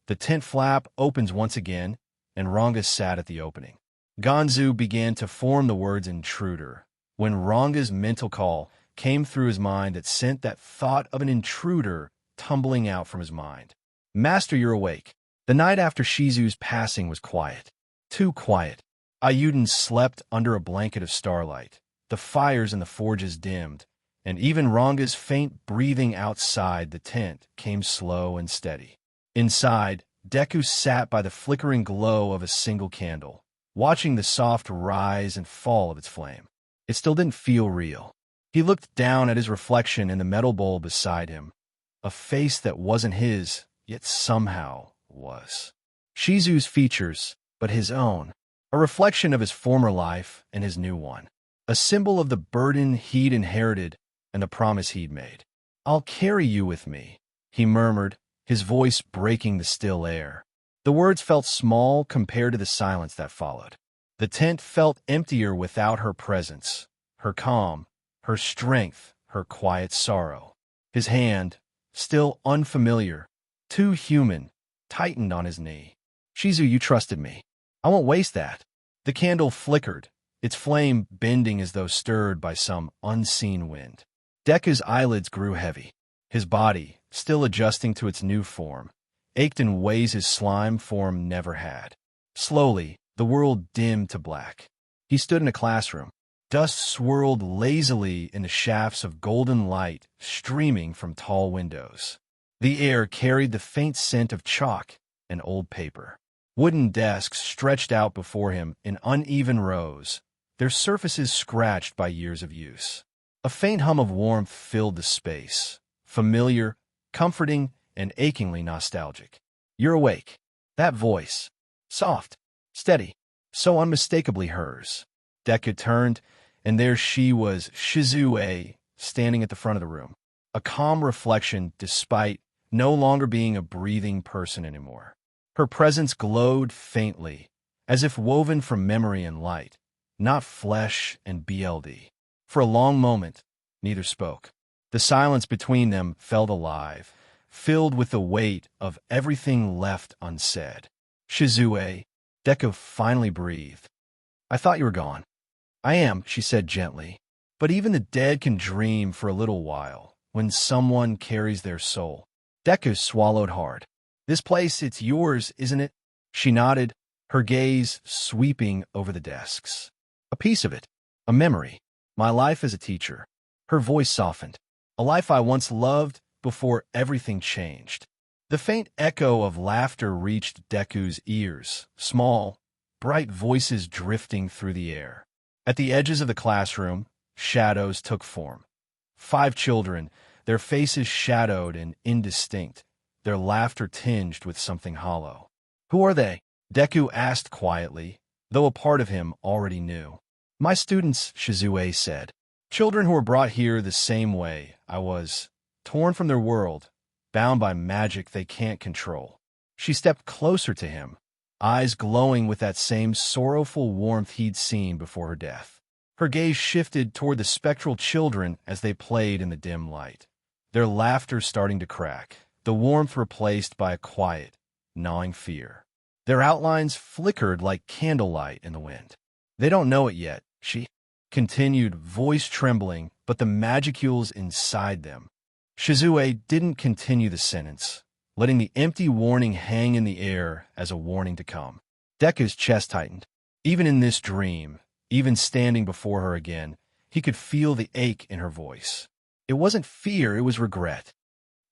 The tent flap opens once again, and Ranga sat at the opening. Gonzu began to form the words intruder, when Ranga's mental call came through his mind that sent that thought of an intruder tumbling out from his mind. Master, you're awake. The night after Shizu's passing was quiet. Too quiet. Ayuden slept under a blanket of starlight. The fires in the forges dimmed, and even Ranga's faint breathing outside the tent came slow and steady. Inside, Deku sat by the flickering glow of a single candle, watching the soft rise and fall of its flame. It still didn't feel real. He looked down at his reflection in the metal bowl beside him, a face that wasn't his, yet somehow was. Shizu's features, but his own, a reflection of his former life and his new one, a symbol of the burden he'd inherited and the promise he'd made. I'll carry you with me, he murmured, his voice breaking the still air. The words felt small compared to the silence that followed. The tent felt emptier without her presence, her calm, her strength, her quiet sorrow. His hand, still unfamiliar, too human, tightened on his knee. Shizu, you trusted me. I won't waste that. The candle flickered, its flame bending as though stirred by some unseen wind. Deku's eyelids grew heavy. His body, still adjusting to its new form, ached in ways his slime form never had. Slowly, the world dimmed to black. He stood in a classroom. Dust swirled lazily in the shafts of golden light streaming from tall windows. The air carried the faint scent of chalk and old paper. Wooden desks stretched out before him in uneven rows, their surfaces scratched by years of use. A faint hum of warmth filled the space, familiar, comforting, and achingly nostalgic. You're awake. That voice, soft, steady, so unmistakably hers. Deku turned, and there she was, Shizue, standing at the front of the room. A calm reflection despite no longer being a breathing person anymore. Her presence glowed faintly, as if woven from memory and light, not flesh and BLD. For a long moment, neither spoke. The silence between them felt alive, filled with the weight of everything left unsaid. Shizue, Deku finally breathed. I thought you were gone. I am, she said gently. But even the dead can dream for a little while, when someone carries their soul. Deku swallowed hard. This place, it's yours, isn't it? She nodded, her gaze sweeping over the desks. A piece of it. A memory. My life as a teacher. Her voice softened. A life I once loved before everything changed. The faint echo of laughter reached Deku's ears, small, bright voices drifting through the air. At the edges of the classroom, shadows took form. 5 children, their faces shadowed and indistinct, their laughter tinged with something hollow. "Who are they?" Deku asked quietly, though a part of him already knew. "My students," Shizue said. "Children who were brought here the same way I was, torn from their world, bound by magic they can't control." She stepped closer to him, eyes glowing with that same sorrowful warmth he'd seen before her death. Her gaze shifted toward the spectral children as they played in the dim light, their laughter starting to crack, the warmth replaced by a quiet, gnawing fear. Their outlines flickered like candlelight in the wind. "They don't know it yet," she continued, voice trembling, but the magicules inside them. Shizue didn't continue the sentence, letting the empty warning hang in the air as a warning to come. Deku's chest tightened. Even in this dream, even standing before her again, he could feel the ache in her voice. It wasn't fear, it was regret.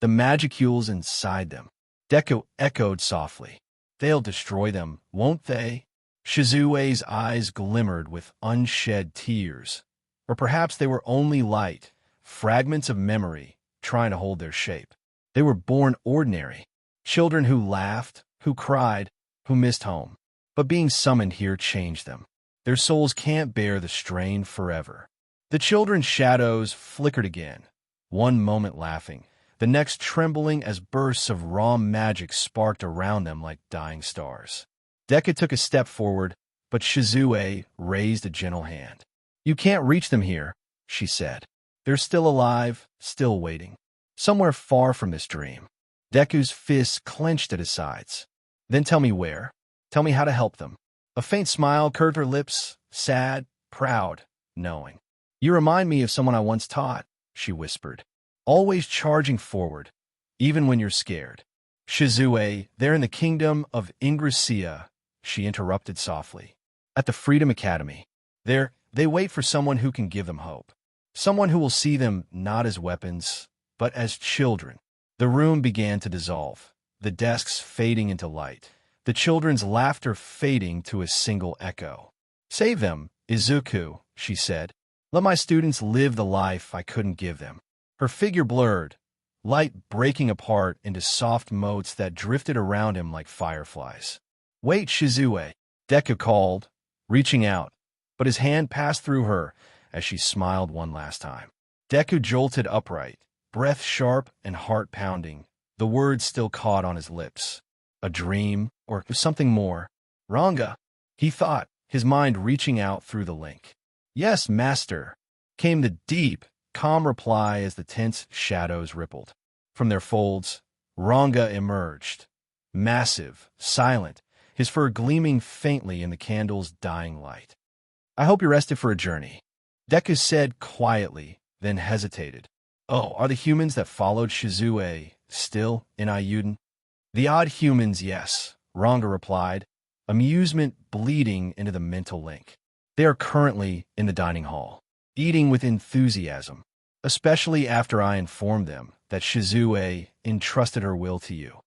The magicules inside them. Deku echoed softly. "They'll destroy them, won't they?" Shizue's eyes glimmered with unshed tears. Or perhaps they were only light, fragments of memory, trying to hold their shape. They were born ordinary, children who laughed, who cried, who missed home. But being summoned here changed them. Their souls can't bear the strain forever. The children's shadows flickered again, one moment laughing, the next trembling as bursts of raw magic sparked around them like dying stars. Deku took a step forward, but Shizue raised a gentle hand. "You can't reach them here," she said. "They're still alive, still waiting. Somewhere far from this dream." Deku's fists clenched at his sides. "Then tell me where. Tell me how to help them." A faint smile curved her lips, sad, proud, knowing. "You remind me of someone I once taught," she whispered. "Always charging forward, even when you're scared." "Shizue, they're in the kingdom of Ingresia," she interrupted softly. "At the Freedom Academy. They wait for someone who can give them hope. Someone who will see them not as weapons, but as children." The room began to dissolve, the desks fading into light, the children's laughter fading to a single echo. "Save them, Izuku," she said. "Let my students live the life I couldn't give them." Her figure blurred, light breaking apart into soft motes that drifted around him like fireflies. "Wait, Shizue," Deku called, reaching out, but his hand passed through her as she smiled one last time. Deku jolted upright, breath sharp and heart pounding, the words still caught on his lips. A dream, or something more? "Ranga," he thought, his mind reaching out through the link. "Yes, master," came the deep, calm reply as the tense shadows rippled. From their folds, Ranga emerged, massive, silent, his fur gleaming faintly in the candle's dying light. "I hope you're rested for a journey," Deku said quietly, then hesitated. "Oh, are the humans that followed Shizue still in Ayuden?" "The odd humans, yes," Ranga replied, amusement bleeding into the mental link. "They are currently in the dining hall, eating with enthusiasm, especially after I informed them that Shizue entrusted her will to you."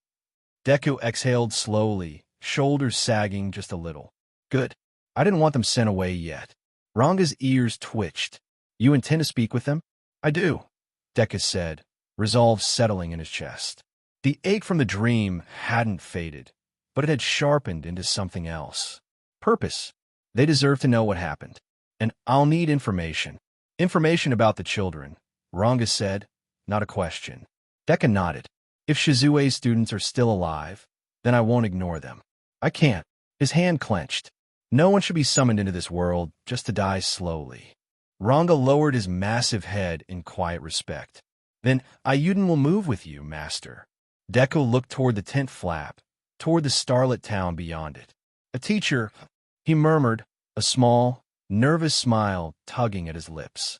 Deku exhaled slowly, shoulders sagging just a little. "Good. I didn't want them sent away yet." Ranga's ears twitched. "You intend to speak with them?" "I do," Deku said, resolve settling in his chest. The ache from the dream hadn't faded, but it had sharpened into something else. Purpose. They deserve to know what happened. And I'll need information. "Information about the children," Ranga said, not a question. Deku nodded. "If Shizue's students are still alive, then I won't ignore them." "I can't." His hand clenched. "No one should be summoned into this world just to die slowly." Ranga lowered his massive head in quiet respect. "Then Ayuden will move with you, master." Deku looked toward the tent flap, toward the starlit town beyond it. "A teacher," he murmured, a small, nervous smile tugging at his lips.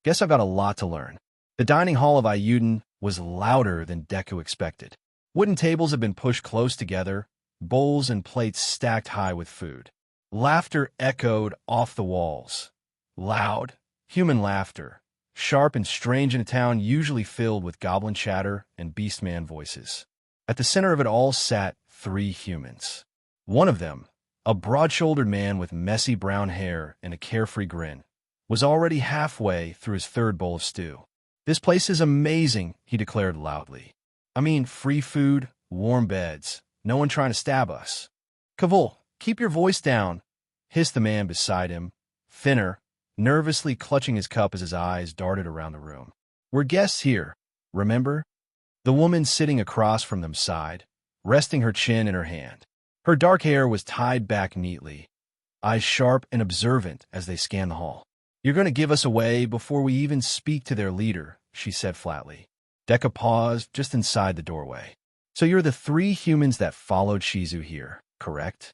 "Guess I've got a lot to learn." The dining hall of Ayuden was louder than Deku expected. Wooden tables had been pushed close together, bowls and plates stacked high with food. Laughter echoed off the walls. Loud, human laughter, sharp and strange in a town usually filled with goblin chatter and beastman voices. At the center of it all sat 3 humans. One of them, a broad-shouldered man with messy brown hair and a carefree grin, was already halfway through his 3rd bowl of stew. "This place is amazing," he declared loudly. I mean, free food, warm beds, no one trying to stab us. Kavul, keep your voice down, hissed the man beside him, thinner, nervously clutching his cup as his eyes darted around the room. We're guests here, remember? The woman sitting across from them sighed, resting her chin in her hand. Her dark hair was tied back neatly, eyes sharp and observant as they scanned the hall. You're going to give us away before we even speak to their leader, she said flatly. Deku paused just inside the doorway. So you're the 3 humans that followed Shizu here, correct?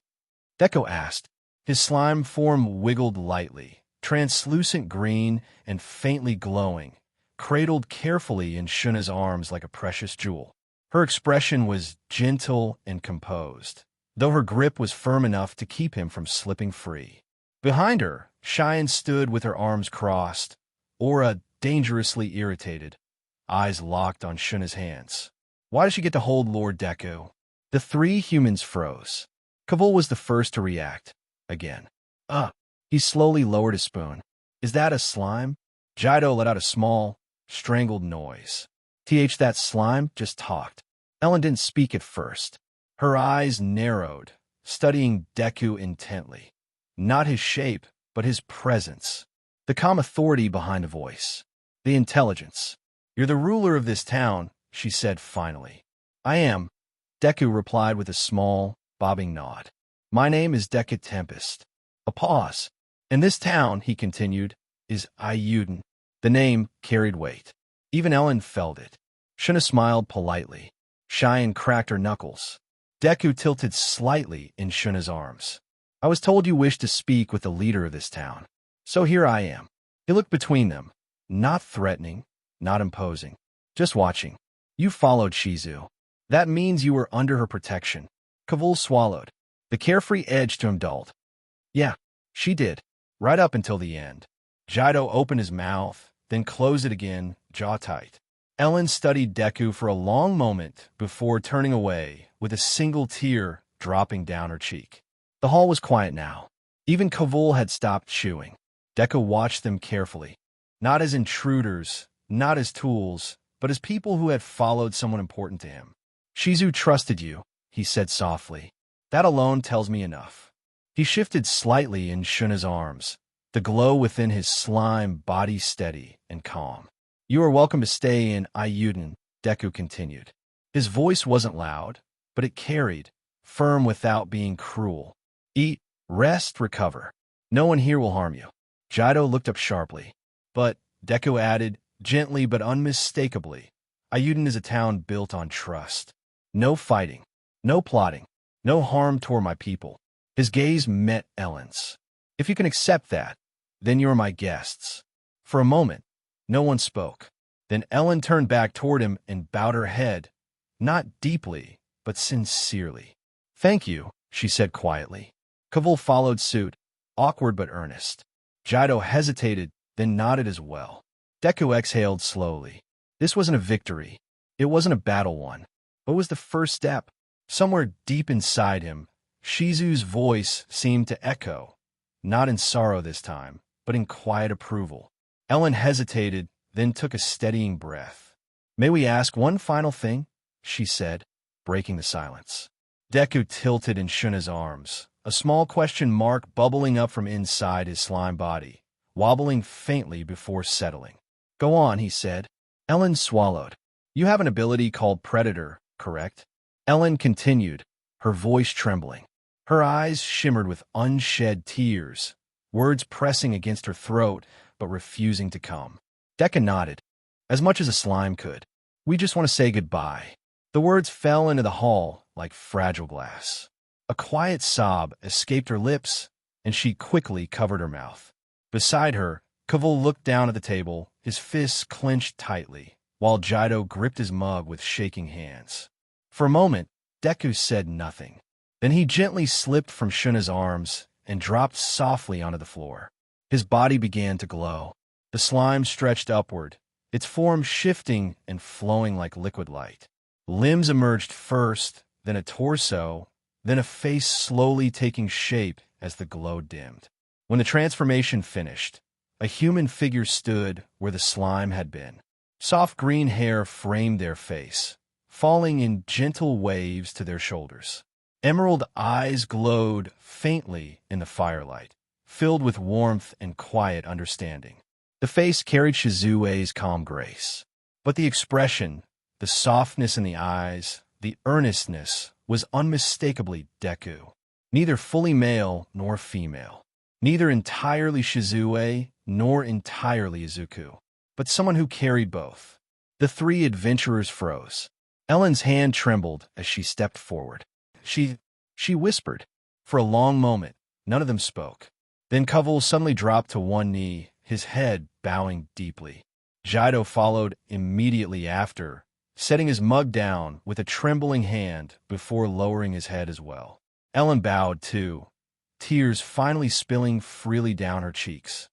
Deku asked. His slime form wiggled lightly, translucent green and faintly glowing, cradled carefully in Shuna's arms like a precious jewel. Her expression was gentle and composed, though her grip was firm enough to keep him from slipping free. Behind her, Cheyenne stood with her arms crossed, aura dangerously irritated, eyes locked on Shuna's hands. Why does she get to hold Lord Deku? The 3 humans froze. Kavul was the first to react. Again. He slowly lowered his spoon. Is that a slime? Jido let out a small, strangled noise. That slime just talked. Ellen didn't speak at first. Her eyes narrowed, studying Deku intently. Not his shape, but his presence. The calm authority behind the voice. The intelligence. You're the ruler of this town, she said finally. I am, Deku replied with a small, bobbing nod. My name is Deku Tempest. A pause. In this town, he continued, is Izuku. The name carried weight. Even Ellen felt it. Shuna smiled politely. Cheyenne cracked her knuckles. Deku tilted slightly in Shuna's arms. I was told you wished to speak with the leader of this town. So here I am. He looked between them. Not threatening, not imposing. Just watching. You followed Shizu. That means you were under her protection. Kavul swallowed. The carefree edge to him dulled. Yeah, she did. Right up until the end. Jido opened his mouth, then closed it again, jaw tight. Ellen studied Deku for a long moment before turning away, with a single tear dropping down her cheek. The hall was quiet now. Even Kavul had stopped chewing. Deku watched them carefully. Not as intruders, not as tools, but as people who had followed someone important to him. Shizu trusted you, he said softly. That alone tells me enough. He shifted slightly in Shuna's arms, the glow within his slime body steady and calm. You are welcome to stay in Izuku, Deku continued. His voice wasn't loud, but it carried, firm without being cruel. Eat, rest, recover. No one here will harm you. Jido looked up sharply. But, Deku added, gently but unmistakably, Izuku is a town built on trust. No fighting, no plotting, no harm toward my people. His gaze met Ellen's. If you can accept that, then you are my guests. For a moment, no one spoke. Then Ellen turned back toward him and bowed her head, not deeply, but sincerely. Thank you, she said quietly. Kavul followed suit, awkward but earnest. Jido hesitated, then nodded as well. Deku exhaled slowly. This wasn't a victory. It wasn't a battle won. But it was the first step. Somewhere deep inside him, Shizu's voice seemed to echo, not in sorrow this time, but in quiet approval. Ellen hesitated, then took a steadying breath. May we ask one final thing? She said, breaking the silence. Deku tilted in Shuna's arms, a small question mark bubbling up from inside his slime body, wobbling faintly before settling. Go on, he said. Ellen swallowed. You have an ability called Predator, correct? Ellen continued, her voice trembling. Her eyes shimmered with unshed tears, words pressing against her throat but refusing to come. Deku nodded, as much as a slime could. We just want to say goodbye. The words fell into the hall like fragile glass. A quiet sob escaped her lips, and she quickly covered her mouth. Beside her, Kavul looked down at the table, his fists clenched tightly, while Jido gripped his mug with shaking hands. For a moment, Deku said nothing. Then he gently slipped from Shuna's arms and dropped softly onto the floor. His body began to glow. The slime stretched upward, its form shifting and flowing like liquid light. Limbs emerged first, then a torso, then a face slowly taking shape as the glow dimmed. When the transformation finished, a human figure stood where the slime had been. Soft green hair framed their face, falling in gentle waves to their shoulders. Emerald eyes glowed faintly in the firelight, filled with warmth and quiet understanding. The face carried Shizue's calm grace, but the expression, the softness in the eyes, the earnestness, was unmistakably Deku. Neither fully male nor female. Neither entirely Shizue nor entirely Izuku, but someone who carried both. The three adventurers froze. Ellen's hand trembled as she stepped forward. She whispered. For a long moment, none of them spoke. Then Kavul suddenly dropped to one knee, his head bowing deeply. Jido followed immediately after, setting his mug down with a trembling hand before lowering his head as well. Ellen bowed too, tears finally spilling freely down her cheeks.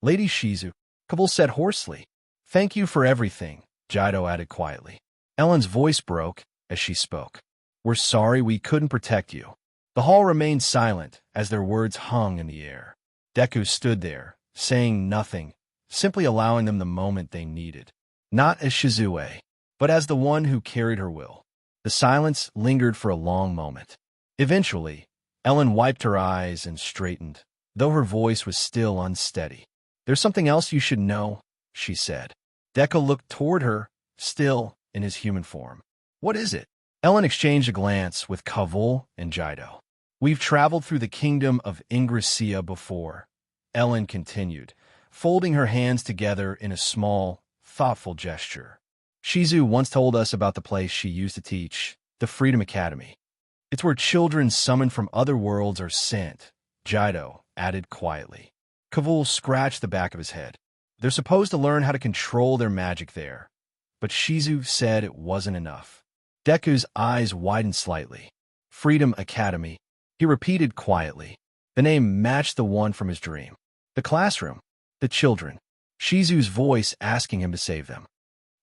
Lady Shizu, Kavul said hoarsely. Thank you for everything, Jido added quietly. Ellen's voice broke as she spoke. We're sorry we couldn't protect you. The hall remained silent as their words hung in the air. Deku stood there, saying nothing, simply allowing them the moment they needed. Not as Shizue, but as the one who carried her will. The silence lingered for a long moment. Eventually, Ellen wiped her eyes and straightened, though her voice was still unsteady. There's something else you should know, she said. Deku looked toward her, still in his human form. What is it? Ellen exchanged a glance with Kavul and Jido. We've traveled through the kingdom of Ingresia before, Ellen continued, folding her hands together in a small, thoughtful gesture. Shizu once told us about the place she used to teach, the Freedom Academy. It's where children summoned from other worlds are sent, Jido added quietly. Kavul scratched the back of his head. They're supposed to learn how to control their magic there, but Shizu said it wasn't enough. Deku's eyes widened slightly. Freedom Academy, he repeated quietly. The name matched the one from his dream. The classroom, the children, Shizu's voice asking him to save them.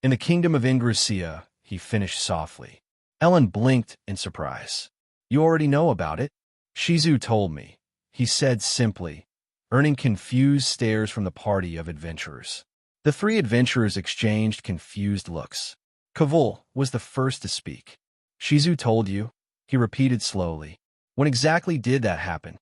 In the kingdom of Ingresia, he finished softly. Ellen blinked in surprise. You already know about it? Shizu told me, he said simply, earning confused stares from the party of adventurers. The three adventurers exchanged confused looks. Kavul was the first to speak. Shizu told you, he repeated slowly. When exactly did that happen?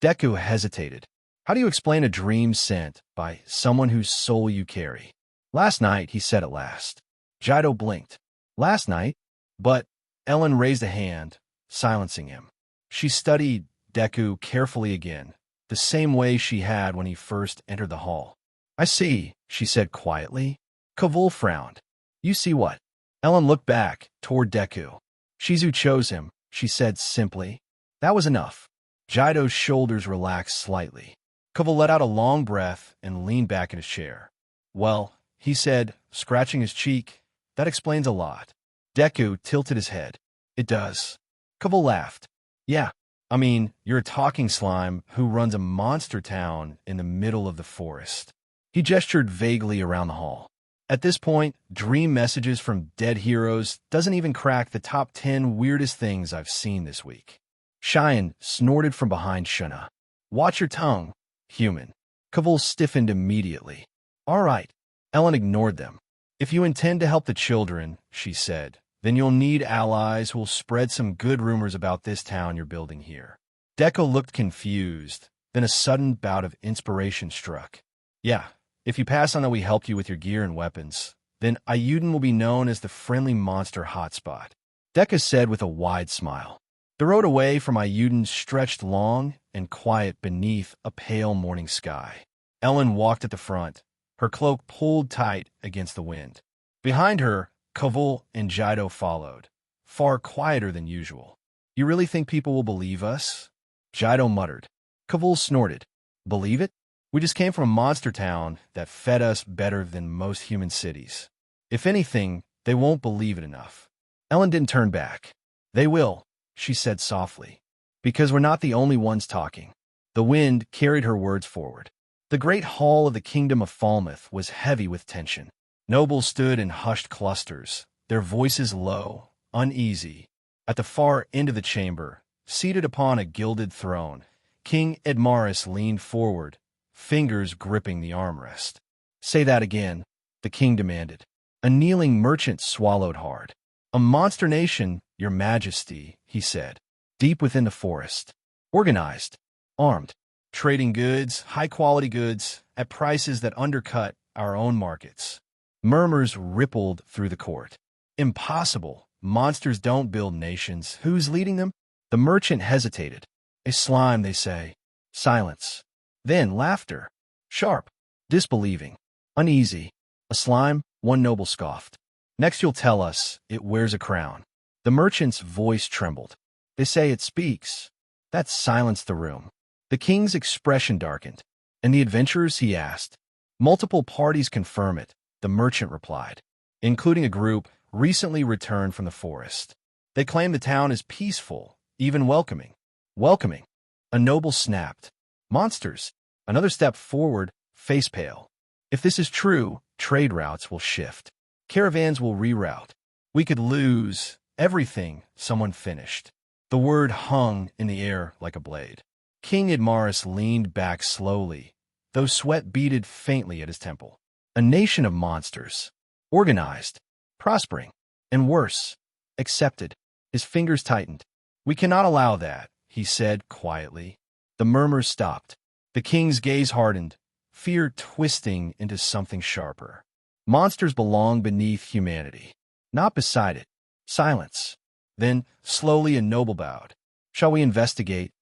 Deku hesitated. How do you explain a dream sent by someone whose soul you carry? Last night, he said at last. Jido blinked. Last night? But Ellen raised a hand, silencing him. She studied Deku carefully again, the same way she had when he first entered the hall. I see, she said quietly. Kavul frowned. You see what? Ellen looked back toward Deku. Shizu chose him, she said simply. That was enough. Jido's shoulders relaxed slightly. Kavul let out a long breath and leaned back in his chair. Well, he said, scratching his cheek, that explains a lot. Deku tilted his head. It does. Kavul laughed. Yeah, I mean, you're a talking slime who runs a monster town in the middle of the forest. He gestured vaguely around the hall. At this point, dream messages from dead heroes doesn't even crack the top 10 weirdest things I've seen this week. Cheyenne snorted from behind Shuna. Watch your tongue, human. Kavul stiffened immediately. All right. Ellen ignored them. If you intend to help the children, she said, then you'll need allies who'll spread some good rumors about this town you're building here. Deku looked confused, then a sudden bout of inspiration struck. Yeah. If you pass on that we helped you with your gear and weapons, then Ayuden will be known as the friendly monster hotspot. Deku said with a wide smile. The road away from Ayuden stretched long and quiet beneath a pale morning sky. Ellen walked at the front, her cloak pulled tight against the wind. Behind her, Kavul and Jido followed, far quieter than usual. You really think people will believe us? Jido muttered. Kavul snorted. Believe it? We just came from a monster town that fed us better than most human cities. If anything, they won't believe it enough. Ellen didn't turn back. They will, she said softly, because we're not the only ones talking. The wind carried her words forward. The great hall of the kingdom of Falmouth was heavy with tension. Nobles stood in hushed clusters, their voices low, uneasy. At the far end of the chamber, seated upon a gilded throne, King Edmaris leaned forward, fingers gripping the armrest. Say that again, the king demanded. A kneeling merchant swallowed hard. A monster nation, your majesty, he said, deep within the forest. Organized, armed, trading goods, high-quality goods, at prices that undercut our own markets. Murmurs rippled through the court. Impossible. Monsters don't build nations. Who's leading them? The merchant hesitated. A slime, they say. Silence. Then laughter. Sharp. Disbelieving. Uneasy. A slime, one noble scoffed. Next you'll tell us it wears a crown. The merchant's voice trembled. They say it speaks. That silenced the room. The king's expression darkened. And the adventurers, he asked. Multiple parties confirm it, the merchant replied, including a group recently returned from the forest. They claim the town is peaceful, even welcoming. Welcoming. A noble snapped. Monsters. Another step forward, face pale. If this is true, trade routes will shift. Caravans will reroute. We could lose everything, someone finished. The word hung in the air like a blade. King Idmaris leaned back slowly, though sweat beaded faintly at his temple. A nation of monsters. Organized. Prospering. And worse. Accepted. His fingers tightened. We cannot allow that, he said quietly. The murmurs stopped. The king's gaze hardened, fear twisting into something sharper. Monsters belong beneath humanity, not beside it. Silence. Then, slowly a noble bowed. Shall we investigate,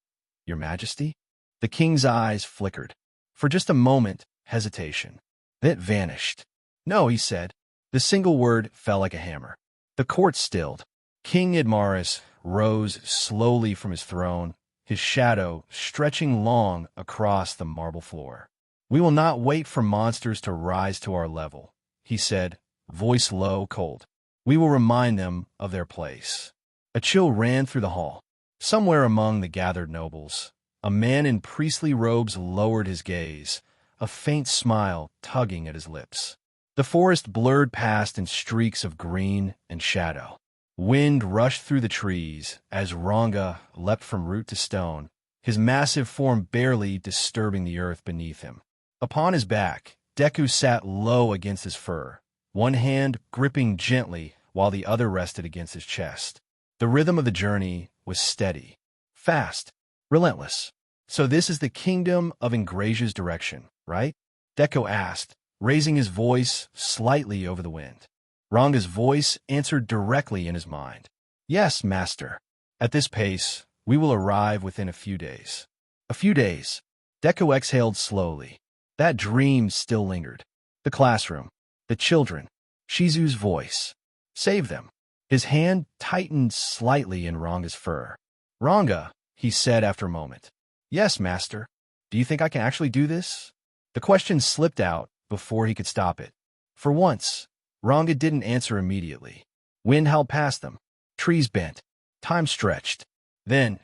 your majesty? The king's eyes flickered. For just a moment, hesitation. Then it vanished. No, he said. The single word fell like a hammer. The court stilled. King Idmaris rose slowly from his throne, his shadow stretching long across the marble floor. We will not wait for monsters to rise to our level, he said, voice low, cold. We will remind them of their place. A chill ran through the hall. Somewhere among the gathered nobles, a man in priestly robes lowered his gaze, a faint smile tugging at his lips. The forest blurred past in streaks of green and shadow. Wind rushed through the trees as Ranga leapt from root to stone, his massive form barely disturbing the earth beneath him. Upon his back, Deku sat low against his fur, one hand gripping gently while the other rested against his chest. The rhythm of the journey was steady, fast, relentless. So this is the kingdom of Ingrasia's direction, right? Deku asked, raising his voice slightly over the wind. Ranga's voice answered directly in his mind. Yes, master. At this pace, we will arrive within a few days. A few days. Deku exhaled slowly. That dream still lingered. The classroom. The children. Shizu's voice. Save them. His hand tightened slightly in Ranga's fur. Ranga, he said after a moment. Yes, master. Do you think I can actually do this? The question slipped out before he could stop it. For once, Ranga didn't answer immediately. Wind howled past them. Trees bent. Time stretched. Then,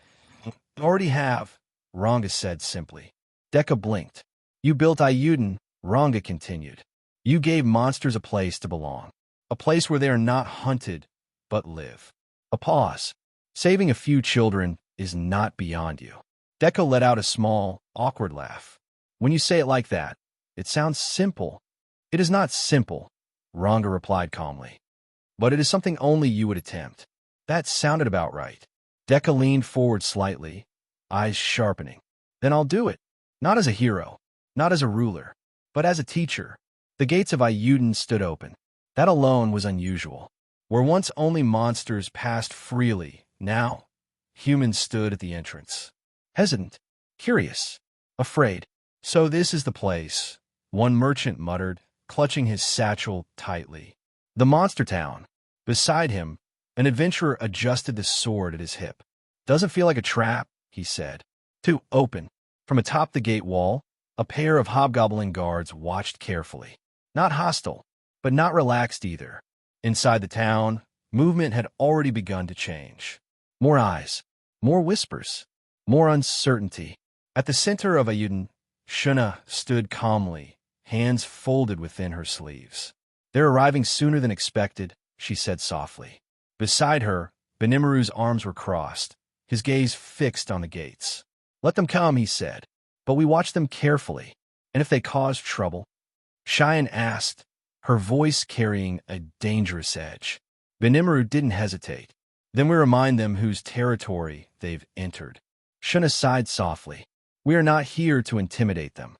already have, Ranga said simply. Deku blinked. You built Ayuden, Ranga continued. You gave monsters a place to belong. A place where they are not hunted, but live. A pause. Saving a few children is not beyond you. Deku let out a small, awkward laugh. When you say it like that, it sounds simple. It is not simple, Ranga replied calmly. But it is something only you would attempt. That sounded about right. Deku leaned forward slightly, eyes sharpening. Then I'll do it. Not as a hero, not as a ruler, but as a teacher. The gates of Ayuden stood open. That alone was unusual. Where once only monsters passed freely, now humans stood at the entrance. Hesitant, curious, afraid. So this is the place, one merchant muttered, clutching his satchel tightly. The monster town. Beside him, an adventurer adjusted the sword at his hip. Doesn't feel like a trap, he said. Too open. From atop the gate wall, a pair of hobgoblin guards watched carefully. Not hostile, but not relaxed either. Inside the town, movement had already begun to change. More eyes, more whispers, more uncertainty. At the center of Ayuden, Shuna stood calmly, hands folded within her sleeves. They're arriving sooner than expected, she said softly. Beside her, Benimaru's arms were crossed, his gaze fixed on the gates. Let them come, he said, but we watch them carefully. And if they cause trouble? Cheyenne asked, her voice carrying a dangerous edge. Benimaru didn't hesitate. Then we remind them whose territory they've entered. Shuna sighed softly. We are not here to intimidate them.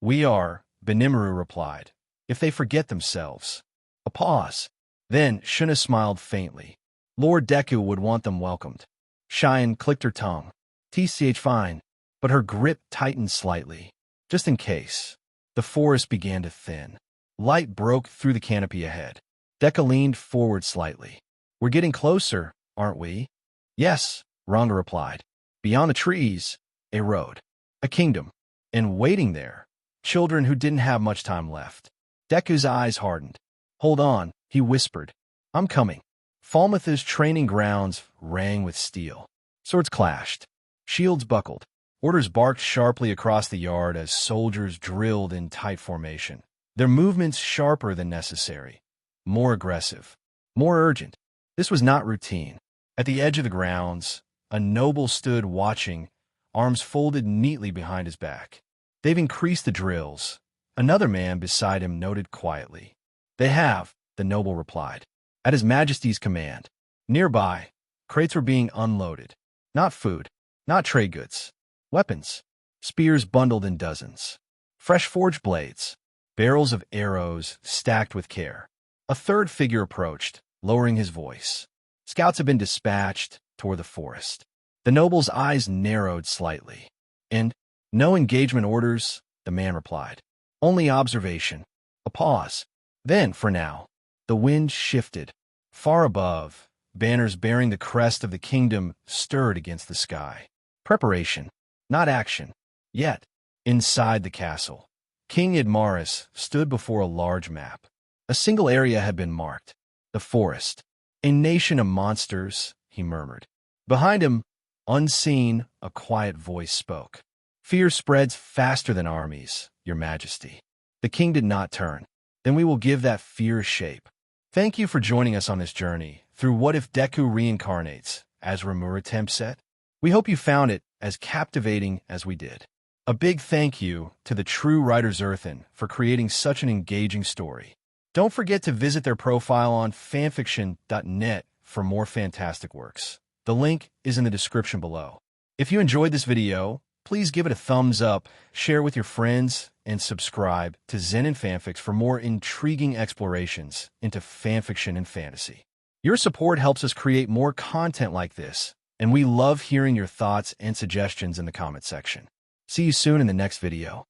We are, Benimaru replied, if they forget themselves. A pause. Then Shuna smiled faintly. Lord Deku would want them welcomed. Cheyenne clicked her tongue. TCH fine. But her grip tightened slightly. Just in case. The forest began to thin. Light broke through the canopy ahead. Deku leaned forward slightly. We're getting closer, aren't we? Yes, Ranga replied. Beyond the trees, a road. A kingdom. And waiting there, children who didn't have much time left. Deku's eyes hardened. Hold on, he whispered. I'm coming. Falmouth's training grounds rang with steel. Swords clashed. Shields buckled. Orders barked sharply across the yard as soldiers drilled in tight formation. Their movements sharper than necessary. More aggressive. More urgent. This was not routine. At the edge of the grounds, a noble stood watching, arms folded neatly behind his back. They've increased the drills. Another man beside him noted quietly. They have, the noble replied. At His Majesty's command. Nearby, crates were being unloaded. Not food, not trade goods. Weapons. Spears bundled in dozens. Fresh forged blades. Barrels of arrows stacked with care. A third figure approached, lowering his voice. Scouts have been dispatched toward the forest. The noble's eyes narrowed slightly. And, no engagement orders, the man replied. Only observation. A pause. Then, for now, the wind shifted. Far above, banners bearing the crest of the kingdom stirred against the sky. Preparation, not action. Yet, inside the castle, King Idmaris stood before a large map. A single area had been marked. The forest. A nation of monsters, he murmured. Behind him, unseen, a quiet voice spoke. Fear spreads faster than armies, Your Majesty. The king did not turn. Then we will give that fear shape. Thank you for joining us on this journey through What If Deku Reincarnates as Rimuru Tempset. We hope you found it as captivating as we did. A big thank you to the true writer Zerthin for creating such an engaging story. Don't forget to visit their profile on fanfiction.net for more fantastic works. The link is in the description below. If you enjoyed this video, please give it a thumbs up, share with your friends, and subscribe to Zen and Fanfics for more intriguing explorations into fanfiction and fantasy. Your support helps us create more content like this, and we love hearing your thoughts and suggestions in the comment section. See you soon in the next video.